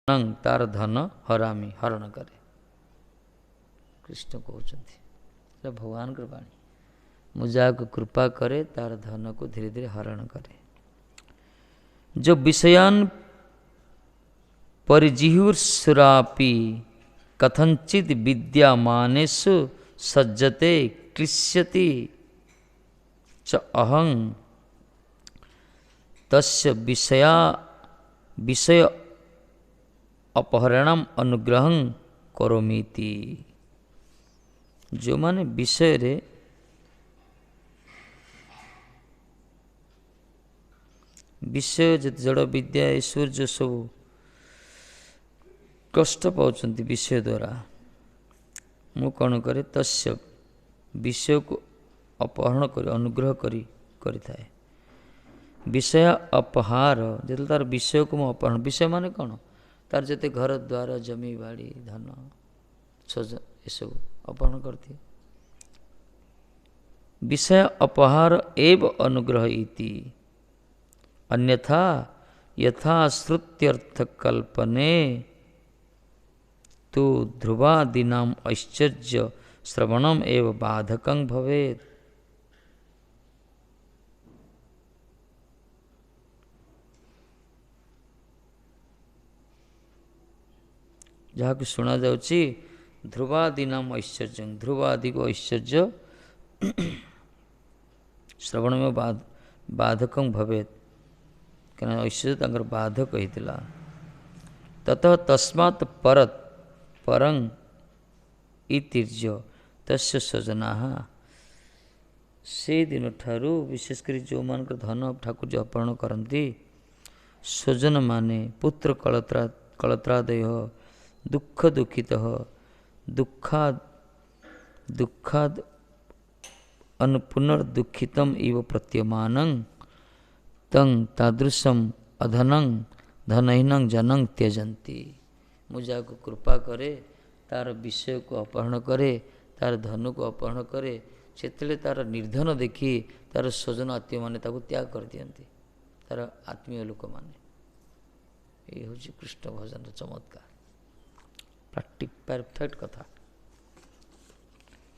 नंग तार धन हरामी हरण करे। कृष्ण कहते भगवान कृपाणी मुझा को कृपा करे तार धन को धीरे धीरे हरण करे। जो विषयान परिजिहुर्सुरापि कथंचित विद्यमानेषु सज्जते क्लिश्यति च अहं तस्य विषय अपहरणम अनुग्रहं करोमीति। जो माने विषय रे विषय जड़ विद्या ईश्वर जो सब कष्ट पाउछन्ति विषय द्वारा मु कौन करे तस्य विषय को अपहरण कर अनुग्रह करी थाए। विषय अपहार जो तार विषय को मु अपहरण विषय माने कौन तार जते घर द्वार जमी बाड़ी धन छज ये सब अपहरण करती। विषय अपहार एव अनुग्रह इति अन्यथा यथा श्रुत्यर्थ कल्पने तो ध्रुवादीनाम ऐश्चर्य श्रवणम एव बाधकं भवेत्। जहाँ कि सुना जाउची ध्रुवादीनाम ऐश्चर्य ध्रुवादि को ऐश्चर्य श्रवण में बाधकं भवेत् कहना ऐश्वर्य तंकर बाधक होइतिला। ततः तस्मात् परं इतिर्य तस्य स्वजनाः से दिन ठारू विशेषकर जो मान धन ठाकुर जो अपहरण करती स्वजन माने पुत्र कलत्रादय दुख दुखित दुखाद पुनर्दुखितम इव प्रत्यमानं तं तादृशम अधनं धनहीनं जनं त्यजन्ति। मुझा को कृपा करे तार विषय को अपहरण करे तार धन को अपहरण करे से तार निर्धन देखी तार स्वजन आत्मीय माने ताको त्याग कर दियंती तार आत्मीय लोक माने। ये हूँ कृष्ण भजन चमत्कार परफेक्ट कथा।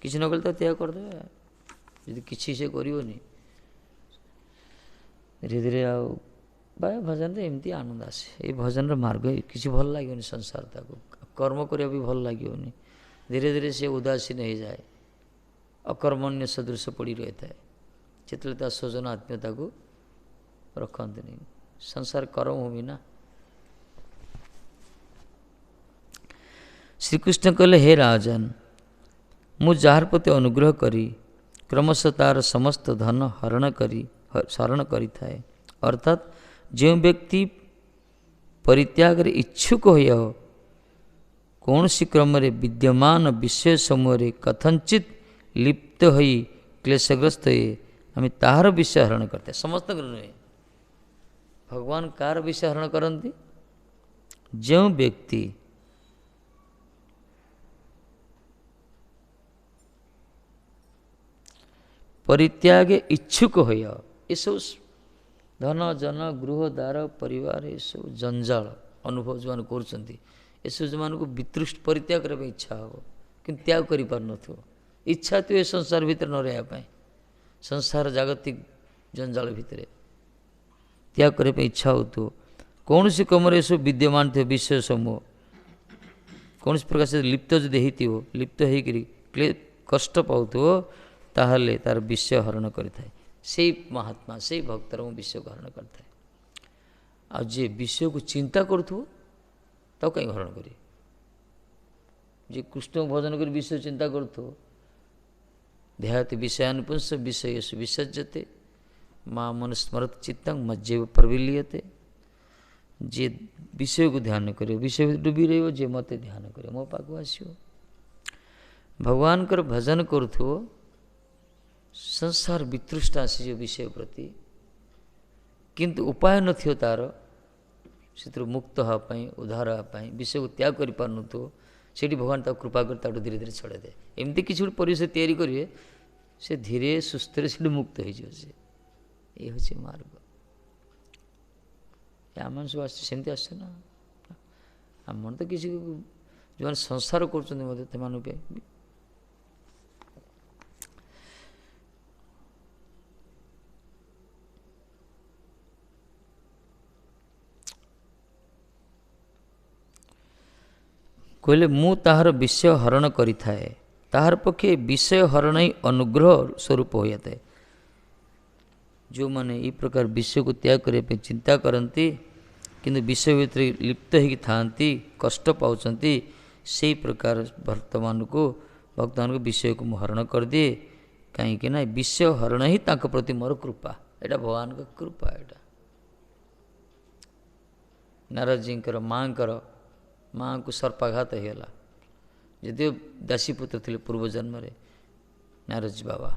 किसी न कले तो त्याग करदे यदि किसी से करनी धीरे धीरे आए भजन एमती आनंद आसे। ये भजन मार्ग किसी भल लगे संसार ताको कर्म करिया भी भल लगे धीरे धीरे से उदासीन हो जाए अकर्मण्य सदृश पड़ी रही है जिते स्वजन आत्मीयता को रखते नहीं संसार कर्म भूमि ना। श्रीकृष्ण कहले हे राजन मु जार प्रति अनुग्रह करी क्रमशः तार समस्त धन हरण करी थाए। अर्थात जो व्यक्ति परित्याग इच्छुक हो कौन सी क्रम विद्यमान विषय समूह कथंचित लिप्त हो क्लेशग्रस्त हुए आम तार विषय हरण करते समस्त नुहे भगवान कार विषय हरण करती जो व्यक्ति परित्याग इच्छुक हो ये सब धन जन गृह द्वार परिवार ये सब जंजाल अनुभव जो कर जो मान को वितृष्ट परित्याग करने इच्छा हो कि त्याग कर पार न इच्छा तो ये संसार भितर न रहा संसार जागतिक जंजाल भितर त्याग करने इच्छा हो तो कौन सी कमरे सब विद्यमान थे विषय समूह कौन प्रकार से लिप्त जो हो लिप्त हो कष्ट पाऊ ताहले तार विषय हरण करें से महात्मा से भक्तर विषय को हरण करता है। आज जे विषय को चिंता करूँ तो कहीं हरण करे जे कृष्ण भजन कर विषय चिंता करूँ ध्यात विषयानुपुंस विषय विसर्जते माँ मनुस्मरत चित्तं मज्जेव प्रविलीयते। जे विषय को ध्यान करे विषय डूबी रही जे मते ध्यान करे मो पाक आसो भगवान कर भजन करूँ संसार वितृष्ट आसी जो विषय प्रति किंतु उपाय न थियो तार से मुक्त हाँपाई उद्धार हाँपाई विषय को त्याग कर पार नु से भगवान तक कृपा कर धीरे धीरे छड़े दे एमती किसी गोटे परिवेश तैयारी करेंगे से धीरे सुस्थ से मुक्त हो ये हूँ मार्ग आम सब आमती आस ଆମର ତ କିଛି ଯେଉଁମାନେ ସଂସାର କରୁଛନ୍ତି ମଧ୍ୟ ସେମାନଙ୍କ ପାଇଁ କହିଲେ ମୁଁ ତାହାର ବିଷୟ ହରଣ କରିଥାଏ, ତାହାର ପକ୍ଷେ ବିଷୟ ହରଣ ହିଁ ଅନୁଗ୍ରହ ସ୍ୱରୂପ ହୋଇଥାଏ। ଯେଉଁମାନେ ଏହି ପ୍ରକାର ବିଷୟକୁ ତ୍ୟାଗ କରିବା ପାଇଁ ଚିନ୍ତା କରନ୍ତି କିନ୍ତୁ ବିଷୟ ଭିତରେ ଲିପ୍ତ ହୋଇକି ଥାଆନ୍ତି, କଷ୍ଟ ପାଉଛନ୍ତି, ସେହି ପ୍ରକାର ଭକ୍ତମାନଙ୍କୁ ବିଷୟକୁ ମୁଁ ହରଣ କରିଦିଏ। କାହିଁକି ନା ବିଷୟ ହରଣ ହିଁ ତାଙ୍କ ପ୍ରତି ମୋର କୃପା। ଏଇଟା ଭଗବାନଙ୍କ କୃପା। ଏଇଟା ନାରଦଜୀଙ୍କର ମାଆଙ୍କୁ ସର୍ପାଘାତ ହୋଇଗଲା, ଯଦିଓ ଦାସୀପୁତ୍ର ଥିଲେ ପୂର୍ବ ଜନ୍ମରେ ନାରଦଜୀ ବାବା।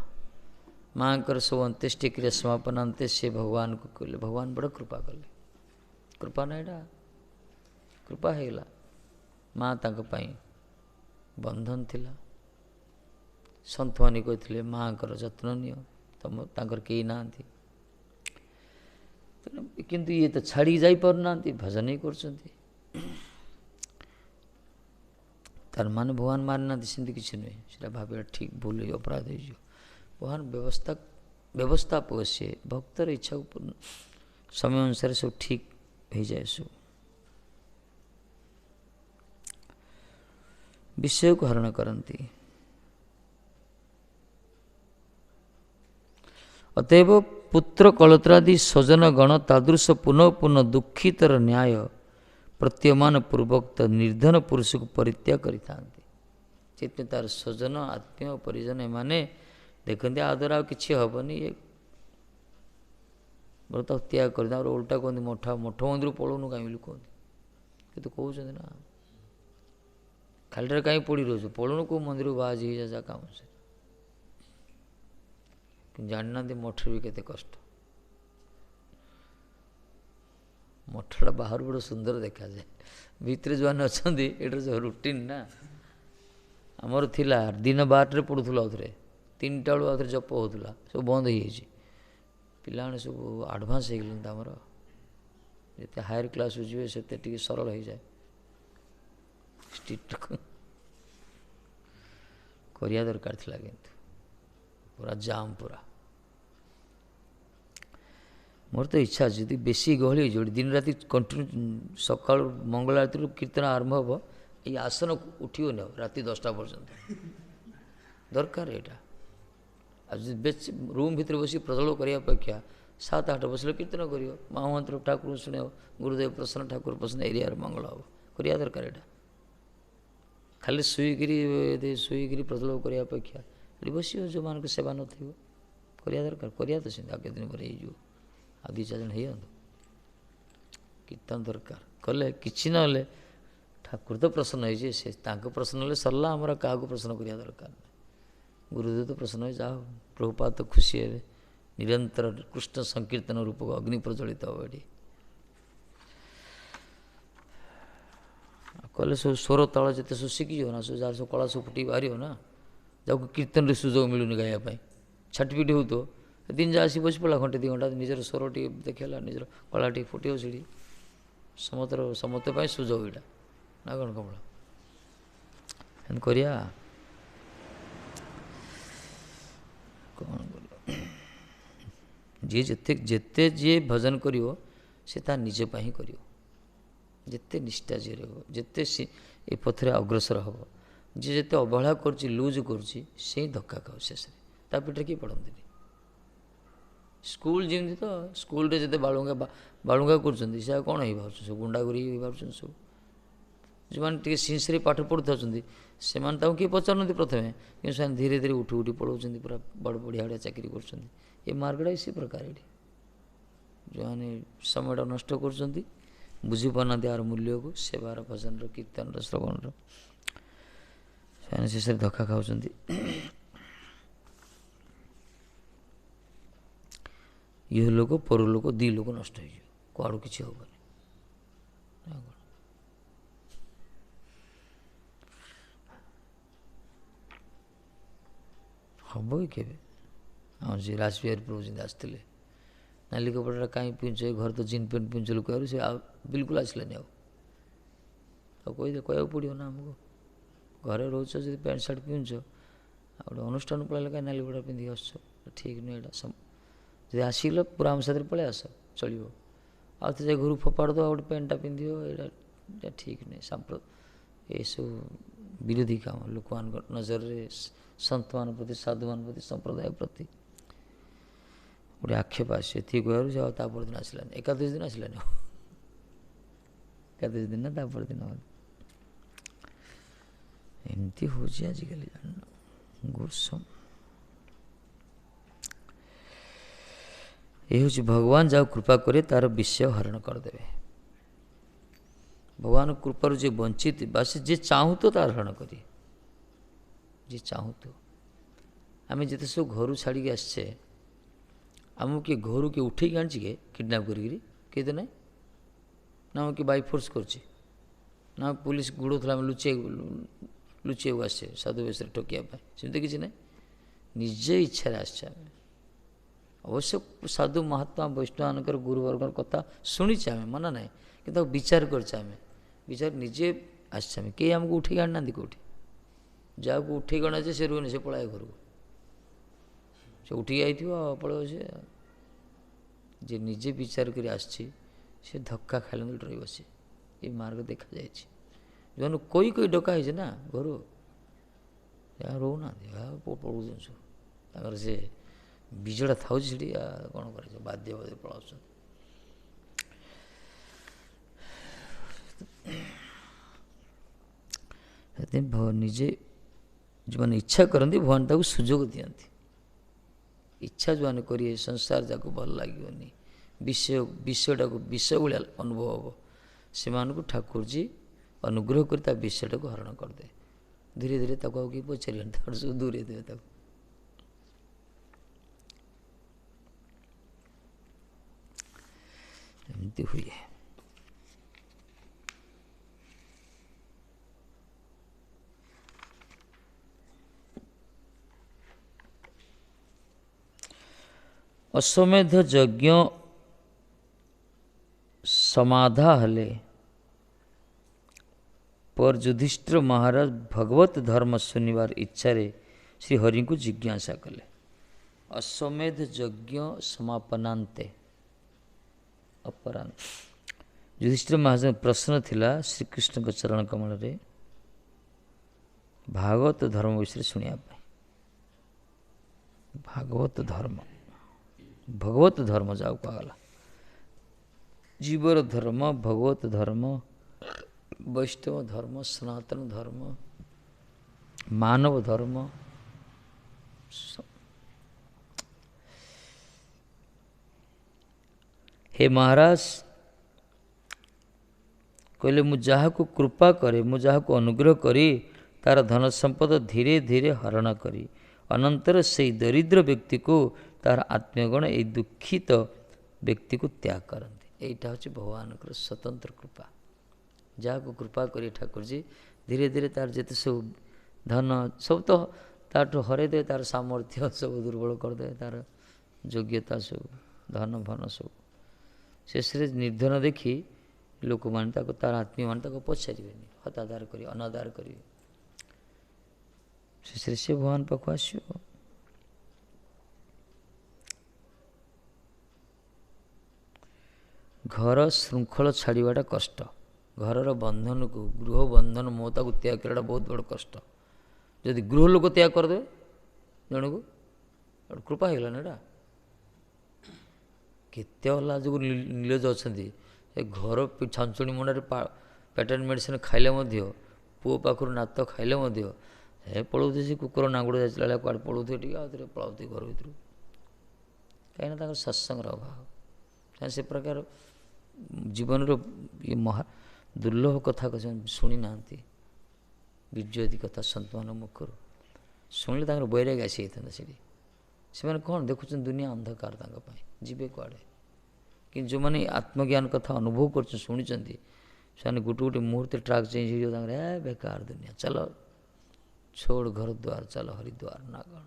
ମାଆଙ୍କର ସବୁ ଅନ୍ତ୍ୟେଷ୍ଟି କ୍ରିୟା ସମାପନାନ୍ତେ ସେ ଭଗବାନଙ୍କୁ କହିଲେ, ଭଗବାନ ବଡ଼ କୃପା କଲେ। କୃପା ନା ଏଇଟା କୃପା ହେଇଗଲା। ମା ତାଙ୍କ ପାଇଁ ବନ୍ଧନ ଥିଲା। ସନ୍ଥମାନେ କହିଥିଲେ ମାଆଙ୍କର ଯତ୍ନ ନିଅ, ତାଙ୍କର କେହି ନାହାନ୍ତି। କିନ୍ତୁ ଇଏ ତ ଛାଡ଼ିକି ଯାଇପାରୁନାହାନ୍ତି, ଭଜନ ହିଁ କରୁଛନ୍ତି। ତାର ମାନେ ଭଗବାନ ମାରିନାହାନ୍ତି ସେମିତି କିଛି ନୁହେଁ। ସେଇଟା ଭାବିବା ଠିକ୍ ଭୁଲ ଅପରାଧ ହେଇଯିବ। ଭଗବାନ ବ୍ୟବସ୍ଥା ପୋଷେ ଭକ୍ତର ଇଚ୍ଛାକୁ ସମୟ ଅନୁସାରେ ସବୁ ଠିକ୍ ହେଇଯାଏ। ସବୁ ବିଷୟକୁ ହରଣ କରନ୍ତି। ଅତଏବ ପୁତ୍ର କଳତ୍ରାଦି ସ୍ୱଜନ ଗଣ ତାଦୃଶ ପୁନଃ ପୁନଃ ଦୁଃଖିତର ନ୍ୟାୟ ପ୍ରତୀୟମାନ ପୂର୍ବକ ନିର୍ଦ୍ଧନ ପୁରୁଷକୁ ପରିତ୍ୟାଗ କରିଥାନ୍ତି। ସେଥିପାଇଁ ତାର ସ୍ୱଜନ ଆତ୍ମୀୟ ପରିଜନ ଏମାନେ ଦେଖନ୍ତି ଆ ଦ୍ୱାରା ଆଉ କିଛି ହେବନି, ଇଏ ତାକୁ ତ୍ୟାଗ କରି ତାଙ୍କର ଓଲଟା କୁହନ୍ତି ମଠ ମନ୍ଦିରକୁ ପଳଉନୁ କାହିଁ ବୋଲି କୁହନ୍ତି। କିନ୍ତୁ କହୁଛନ୍ତି ନା ଖାଲିଟାରେ କାହିଁ ପଡ଼ି ରହୁଛୁ, ପଳଉନୁ କେଉଁ ମନ୍ଦିରକୁ ବାହାଜି ହେଇଯା କାମ ସେ। କିନ୍ତୁ ଜାଣିନାହାନ୍ତି ମଠରେ ବି କେତେ କଷ୍ଟ। ମଠଟା ବାହାରୁ ବଡ଼ ସୁନ୍ଦର ଦେଖାଯାଏ, ଭିତରେ ଯେଉଁମାନେ ଅଛନ୍ତି ଏଇଟା ସବୁ ରୁଟିନ୍ ନା। ଆମର ଥିଲା ଦିନ 12ଟାରେ ପଢ଼ୁଥିଲୁ, ଆଉଥରେ 3ଟା ବେଳୁ ଆଉଥରେ ଜପ ହେଉଥିଲା, ସବୁ ବନ୍ଦ ହେଇଯାଇଛି। ପିଲାମାନେ ସବୁ ଆଡ଼ଭାନ୍ସ ହେଇଗଲେଣି ତ ଆମର। ଯେତେ ହାୟର କ୍ଲାସ୍କୁ ଯିବେ ସେତେ ଟିକେ ସରଳ ହେଇଯାଏ। ଷ୍ଟ୍ରିକ୍ଟ କରିବା ଦରକାର ଥିଲା, କିନ୍ତୁ ପୁରା ଜାମ୍ ପୁରା। ମୋର ତ ଇଚ୍ଛା ଅଛି ଯଦି ବେଶୀ ଗହଳି ହେଇଯିବ ଦିନ ରାତି କଣ୍ଟିନ୍ୟୁ, ସକାଳୁ ମଙ୍ଗଳ ଆରତୀରୁ କୀର୍ତ୍ତନ ଆରମ୍ଭ ହେବ, ଏଇ ଆସନ ଉଠିବନି ଆଉ ରାତି 10ଟା ପର୍ଯ୍ୟନ୍ତ। ଦରକାର ଏଇଟା। ଆଉ ଯଦି ବେଶୀ ରୁମ୍ ଭିତରେ ବସି ପ୍ରଜଳ କରିବା ଅପେକ୍ଷା 7-8 ବସିଲେ କୀର୍ତ୍ତନ କରିବ, ମହାମନ୍ତ୍ର ଠାକୁରଙ୍କୁ ଶୁଣିବ, ଗୁରୁଦେବ ପ୍ରସନ୍ନ, ଠାକୁର ପ୍ରସନ୍ନ, ଏରିଆର ମଙ୍ଗଳ ହେବ। କରିବା ଦରକାର ଏଇଟା। ଖାଲି ଶୋଇକିରି ପ୍ରଜଳ କରିବା ଅପେକ୍ଷା ଏଠି ବସିବ, ଯେଉଁମାନଙ୍କୁ ସେବା ନଥିବ କରିବା ଦରକାର। କରିବା ତ ସେମିତି ଆଉ କେତେ ଦିନ ପରେ ହେଇଯିବ, ଆଉ 2-4 ଜଣ ହେଇଯାଆନ୍ତୁ। କୀର୍ତ୍ତନ ଦରକାର କଲେ କିଛି ନହେଲେ ଠାକୁର ତ ପ୍ରସନ୍ନ ହେଇଯିବେ, ସେ ତାଙ୍କ ପ୍ରସନ୍ନ ହେଲେ ସରିଲା। ଆମର କାହାକୁ ପ୍ରସନ୍ନ କରିବା ଦରକାର ନାହିଁ। ଗୁରୁଦେବ ତ ପ୍ରସନ୍ନ ହେଇ ଯାହା ପ୍ରଭୁପାଦ ତ ଖୁସି ହେବେ। ନିରନ୍ତର କୃଷ୍ଣ ସଂକୀର୍ତ୍ତନ ରୂପକ ଅଗ୍ନି ପ୍ରଜ୍ୱଳିତ ହେବ ଏଠି। କଲେ ସବୁ ସ୍ୱର ତାଳ ଯେତେ ସବୁ ଶିଖିଯିବ ନା, ସବୁ ଯାହାର ସବୁ କଳା ସବୁ ଫୁଟି ବାହାରିବ ନା। ଯାହାକୁ କୀର୍ତ୍ତନରେ ସୁଯୋଗ ମିଳୁନି ଗାଇବା ପାଇଁ, ଛାଟିପିଟି ହେଉଥିବ, ଦିନ ଯାହା ଆସି ବସି ପଡ଼ିଲା ଘଣ୍ଟେ 2 ଘଣ୍ଟା, ନିଜର ସ୍ୱର ଟିକେ ଦେଖେଇଲା, ନିଜର କଳା ଟିକେ ଫୁଟିବ ସେଠି। ସମସ୍ତ ପାଇଁ ସୁଯୋଗ ଏଇଟା ନା କ'ଣ କମଳ? ଏମିତି କରିବା। କ'ଣ କରିବା? ଯେତେ ଯିଏ ଭଜନ କରିବ ସେ ତା ନିଜ ପାଇଁ ହିଁ କରିବ। ଯେତେ ନିଷ୍ଠା ଯିଏ ରହିବ, ଯେତେ ଏ ପଥରେ ଅଗ୍ରସର ହେବ, ଯିଏ ଯେତେ ଅବହେଳା କରୁଛି, ଲୁଜ୍ କରୁଛି, ସେ ହିଁ ଧକ୍କା ଖାଉ ଶେଷରେ। ତା ପିଠରେ କିଏ ପଡ଼ନ୍ତିନି। ସ୍କୁଲ ଯେମିତି ତ ସ୍କୁଲରେ ଯେତେ ବାଳୁଙ୍ଗା କରୁଛନ୍ତି, ସେ ଆଉ କ'ଣ ହେଇପାରୁଛନ୍ତି? ସବୁ ଗୁଣ୍ଡାଗୁରି ହେଇପାରୁଛନ୍ତି ସବୁ। ଯେଉଁମାନେ ଟିକେ ସିନ୍ସିୟରଲି ପାଠ ପଢ଼ୁଥାଉଛନ୍ତି ସେମାନେ ତାଙ୍କୁ କିଏ ପଚାରୁନାହାନ୍ତି ପ୍ରଥମେ, କିନ୍ତୁ ସେମାନେ ଧୀରେ ଧୀରେ ଉଠି ପଳାଉଛନ୍ତି, ପୁରା ବଡ଼ ବଢ଼ିଆ ବଢ଼ିଆ ଚାକିରି କରୁଛନ୍ତି। ଏ ମାର୍ଗଟା ସେ ପ୍ରକାର ଏଠି। ଯେଉଁମାନେ ସମୟଟା ନଷ୍ଟ କରୁଛନ୍ତି, ବୁଝିପାରୁନାହାନ୍ତି ଏହାର ମୂଲ୍ୟକୁ, ସେବାର, ଭଜନର, କୀର୍ତ୍ତନର, ଶ୍ରବଣର, ସେମାନେ ଶେଷରେ ଧକ୍କା ଖାଉଛନ୍ତି। ଇହ ଲୋକ ପରଲୋକ 2 ଲୋକ ନଷ୍ଟ ହେଇଯିବ, କୁଆଡ଼ୁ କିଛି ହେବନି। ହେବ କି କେବେ? ଆମର ସେ ରାଜବିହାରୀ ପ୍ରଭୁ ଯେମିତି ଆସିଥିଲେ, ନାଲି କପଡ଼ାଟା କାହିଁ ପିଞ୍ଚ, ଘରେ ତ ଜିନ୍ ପ୍ୟାଣ୍ଟ ପିଞ୍ଚ ଲୋକ, ସେ ଆଉ ବିଲକୁଲ ଆସିଲେନି। ଆଉ ତାକୁ କହିବାକୁ ପଡ଼ିବ ନା ଆମକୁ। ଘରେ ରହୁଛ ଯଦି ପ୍ୟାଣ୍ଟ ସାର୍ଟ ପିନ୍ଧୁଛ, ଆଉ ଗୋଟେ ଅନୁଷ୍ଠାନ ପଳେଇଲେ କାହିଁ ନାଲି ବଡ଼ା ପିନ୍ଧିକି ଆସୁଛ, ଠିକ୍ ନୁହେଁ ଏଇଟା। ଯଦି ଆସିଲ ପୁରା ଆମ ସାଥିରେ ପଳେଇ ଆସ, ଚଳିବ। ଆଉ ତ ଯାଇ ଘରୁ ଫୋପାଡ଼ି ଦେବ, ଆଉ ଗୋଟେ ପ୍ୟାଣ୍ଟଟା ପିନ୍ଧିବ, ଏଇଟା ଠିକ୍ ନୁହେଁ। ଏସବୁ ବିରୋଧୀ କାମ ଲୋକମାନଙ୍କ ନଜରରେ, ସନ୍ତମାନଙ୍କ ପ୍ରତି, ସାଧୁମାନଙ୍କ ପ୍ରତି, ସମ୍ପ୍ରଦାୟ ପ୍ରତି ଗୋଟେ ଆକ୍ଷେପ ଆସେ। ଏତିକି କହିବାରୁ ସେ ଆଉ ତା ପରଦିନ ଆସିଲାନି, ଏକାଦଶୀ ଦିନ ଆସିଲାନି। ଏକାଦଶୀ ଦିନ ତା ପରଦିନ ଏମିତି ହେଉଛି ଆଜିକାଲି, ଜାଣିନ ଗୋଷ। ଏ ହେଉଛି ଭଗବାନ ଯାହାକୁ କୃପା କରି ତାର ବିଷୟ ହରଣ କରିଦେବେ। ଭଗବାନ କୃପାରୁ ଯିଏ ବଞ୍ଚିତ ବା ସେ ଯିଏ ଚାହୁଁତ ତାର ହରଣ କରିବେ, ଯିଏ ଚାହୁଁତ। ଆମେ ଯେତେ ସବୁ ଘରୁ ଛାଡ଼ିକି ଆସିଛେ, ଆମକୁ କିଏ ଘରୁ କିଏ ଉଠେଇକି ଆଣିଛି କି କିଡ଼ନାପ୍ କରିକିରି? କେହି ତ ନାହିଁ। ନା ଆମକୁ କିଏ ବାଇ ଫୋର୍ସ କରୁଛି, ନା ପୁଲିସ ଗୋଡ଼ଉଥିଲା ଆମେ ଲୁଚିବାକୁ ଆସିଛେ ସାଧୁ ବେଶରେ ଠକିବା ପାଇଁ, ସେମିତି କିଛି ନାହିଁ। ନିଜେ ଇଚ୍ଛାରେ ଆସିଛେ ଆମେ। ଅବଶ୍ୟ ସାଧୁ ମହାତ୍ମା ବୈଷ୍ଣବମାନଙ୍କର ଗୁରୁବର୍ଗର କଥା ଶୁଣିଛେ ଆମେ, ମନା ନାହିଁ, କିନ୍ତୁ ତାକୁ ବିଚାର କରିଛେ ଆମେ। ବିଚାର ନିଜେ ଆସିଛେ ଆମେ, କେହି ଆମକୁ ଉଠେଇକି ଆଣିନାହାନ୍ତି କେଉଁଠି। ଯାହାକୁ ଉଠେଇକି ଅଣାଯାଏ ସେ ରୁହେନି, ସେ ପଳାଏ ଘରକୁ। ସେ ଉଠିକି ଯାଇଥିବ ପଳେଇବ ସେ। ଯିଏ ନିଜେ ବିଚାର କରି ଆସିଛି ସେ ଧକ୍କା ଖାଇଲେ ରହିବ। ସେ ଏ ମାର୍ଗ ଦେଖାଯାଇଛି। ଯେଉଁମାନଙ୍କୁ କହି ଡକା ହେଇଛି ନା ଘରୁ, ଯାହା ରହୁନାହାନ୍ତି, ପଳଉଛନ୍ତି ସବୁ। ତାଙ୍କର ସେ ବିଜଟା ଥାଉଛି ସେଠି, କ'ଣ କରାଯିବ, ବାଧ୍ୟ ପଳାଉଛନ୍ତି। ସେଥିପାଇଁ ନିଜେ ଯେଉଁମାନେ ଇଚ୍ଛା କରନ୍ତି ଭଗବାନ ତାକୁ ସୁଯୋଗ ଦିଅନ୍ତି। ଇଚ୍ଛା ଯେଉଁମାନେ କରିବେ ସଂସାର ଯାକୁ ଭଲ ଲାଗିବନି, ବିଷୟଟାକୁ ବିଷ ଭଳିଆ ଅନୁଭବ ହେବ, ସେମାନଙ୍କୁ ଠାକୁରଜୀ ଅନୁଗ୍ରହ କରି ତା ବିଷୟଟାକୁ ହରଣ କରିଦେବେ। ଧୀରେ ଧୀରେ ତାକୁ ଆଉ କେହି ପଚାରିବେନି, ତାକୁ ସବୁ ଦୂରେଇ ଦେବେ ତାକୁ। ଏମିତି ହୁଏ। ଅଶ୍ୱମେଧ ଯଜ୍ଞ ସମାଧା ହେଲେ पर ଯୁଧିଷ୍ଠିର ମହାରାଜ ଭଗବତ ଧର୍ମ ଶୁଣିବାର ଇଚ୍ଛାରେ ଶ୍ରୀହରିଙ୍କୁ ଜିଜ୍ଞାସା କଲେ। ଅଶ୍ୱମେଧ ଯଜ୍ଞ ସମାପନାନ୍ତେ ଅପରାହ୍ନ ଯୁଧିଷ୍ଠିର ମହାରାଜଙ୍କ ପ୍ରଶ୍ନ ଥିଲା ଶ୍ରୀକୃଷ୍ଣଙ୍କ ଚରଣ କମଳରେ ଭାଗବତ ଧର୍ମ ବିଷୟରେ ଶୁଣିବା ପାଇଁ। ଭାଗବତ ଧର୍ମ, ଭଗବତ ଧର୍ମ ଯାହାକୁ କୁହାଗଲା, ଜୀବର ଧର୍ମ, ଭଗବତ ଧର୍ମ, ବୈଷ୍ଣବ ଧର୍ମ, ସନାତନ ଧର୍ମ, ମାନବ ଧର୍ମ, ହେ ମହାରାଜ କହିଲେ, ମୁଁ ଯାହାକୁ କୃପା କରେ, ମୁଁ ଯାହାକୁ ଅନୁଗ୍ରହ କରି ତାର ଧନ ସମ୍ପଦ ଧୀରେ ଧୀରେ ହରଣ କରି ଅନନ୍ତର ସେହି ଦରିଦ୍ର ବ୍ୟକ୍ତିକୁ ତାର ଆତ୍ମୀୟଗଣ ଏହି ଦୁଃଖିତ ବ୍ୟକ୍ତିକୁ ତ୍ୟାଗ କରନ୍ତି। ଏଇଟା ହେଉଛି ଭଗବାନଙ୍କର ସ୍ୱତନ୍ତ୍ର କୃପା। ଯାହାକୁ କୃପା କରି ଠାକୁରଜୀ ଧୀରେ ଧୀରେ ତାର ଯେତେ ସବୁ ଧନ ସବୁ ତ ତାଠୁ ହରାଇ ଦେବେ, ତାର ସାମର୍ଥ୍ୟ ସବୁ ଦୁର୍ବଳ କରିଦେବେ, ତାର ଯୋଗ୍ୟତା ସବୁ, ଧନ ଭନ ସବୁ। ଶେଷରେ ନିର୍ଦ୍ଧନ ଦେଖି ଲୋକମାନେ ତାକୁ, ତାର ଆତ୍ମୀୟମାନେ ତାକୁ ପଚାରିବେନି, ହତାଦାର କରିବେ, ଅନାଦାର କରିବେ। ଶେଷରେ ସେ ଭଗବାନ ପାଖକୁ ଆସିବ। ଘର ଶୃଙ୍ଖଳ ଛାଡ଼ିବାଟା କଷ୍ଟ। ଘରର ବନ୍ଧନକୁ, ଗୃହ ବନ୍ଧନ ମମତାକୁ ତ୍ୟାଗ କରିବାଟା ବହୁତ ବଡ଼ କଷ୍ଟ। ଯଦି ଗୃହ ଲୋକ ତ୍ୟାଗ କରିଦେବେ ଜଣକୁ, କୃପା ହେଇଗଲାନି ଏଇଟା। କେତେ ଅଲା ଯୋଗୁଁ ନିଲଜ ଅଛନ୍ତି, ଏ ଘର ଛାଞ୍ଚୁଣି ମୁଣ୍ଡରେ ପେଟେଣ୍ଟ ମେଡ଼ିସିନ ଖାଇଲେ ମଧ୍ୟ, ପୁଅ ପାଖରୁ ନାତ ଖାଇଲେ ମଧ୍ୟ ହେ ପଳାଉଥିବେ, ସେ କୁକୁର ନାଙ୍ଗୁଡ଼ ଯାଇଥିଲା ବେଳେ କୁଆଡ଼େ ପଳାଉଥିବେ, ଟିକେ ଆଉ ଥରେ ପଳାଉଥିବେ ଘର ଭିତରୁ। କାହିଁକିନା ତାଙ୍କର ସତ୍ସଙ୍ଗର ଅଭାବ। କାହିଁକି ସେ ପ୍ରକାର ଜୀବନର ଦୁର୍ଲଭ କଥା ଶୁଣି ନାହାନ୍ତି। ବିଜୟତୀ କଥା ସନ୍ତମାନଙ୍କ ମୁଖରୁ ଶୁଣିଲେ ତାଙ୍କର ବୈରାଗ୍ୟ ଆସିଯାଇଥାନ୍ତା ସେଠି। ସେମାନେ କ'ଣ ଦେଖୁଛନ୍ତି, ଦୁନିଆ ଅନ୍ଧକାର ତାଙ୍କ ପାଇଁ, ଯିବେ କୁଆଡ଼େ। କିନ୍ତୁ ଯେଉଁମାନେ ଆତ୍ମଜ୍ଞାନ କଥା ଅନୁଭବ କରୁଛନ୍ତି, ଶୁଣିଛନ୍ତି, ସେମାନେ ଗୋଟେ ଗୋଟେ ମୁହୂର୍ତ୍ତେ ଟ୍ରାକ୍ ଚେଞ୍ଜ ହେଇଯିବ ତାଙ୍କର। ବେକାର ଦୁନିଆ, ଚାଲ ଛୋଡ଼ ଘର ଦ୍ୱାର, ଚାଲ ହରିଦ୍ୱାର ନା କ'ଣ।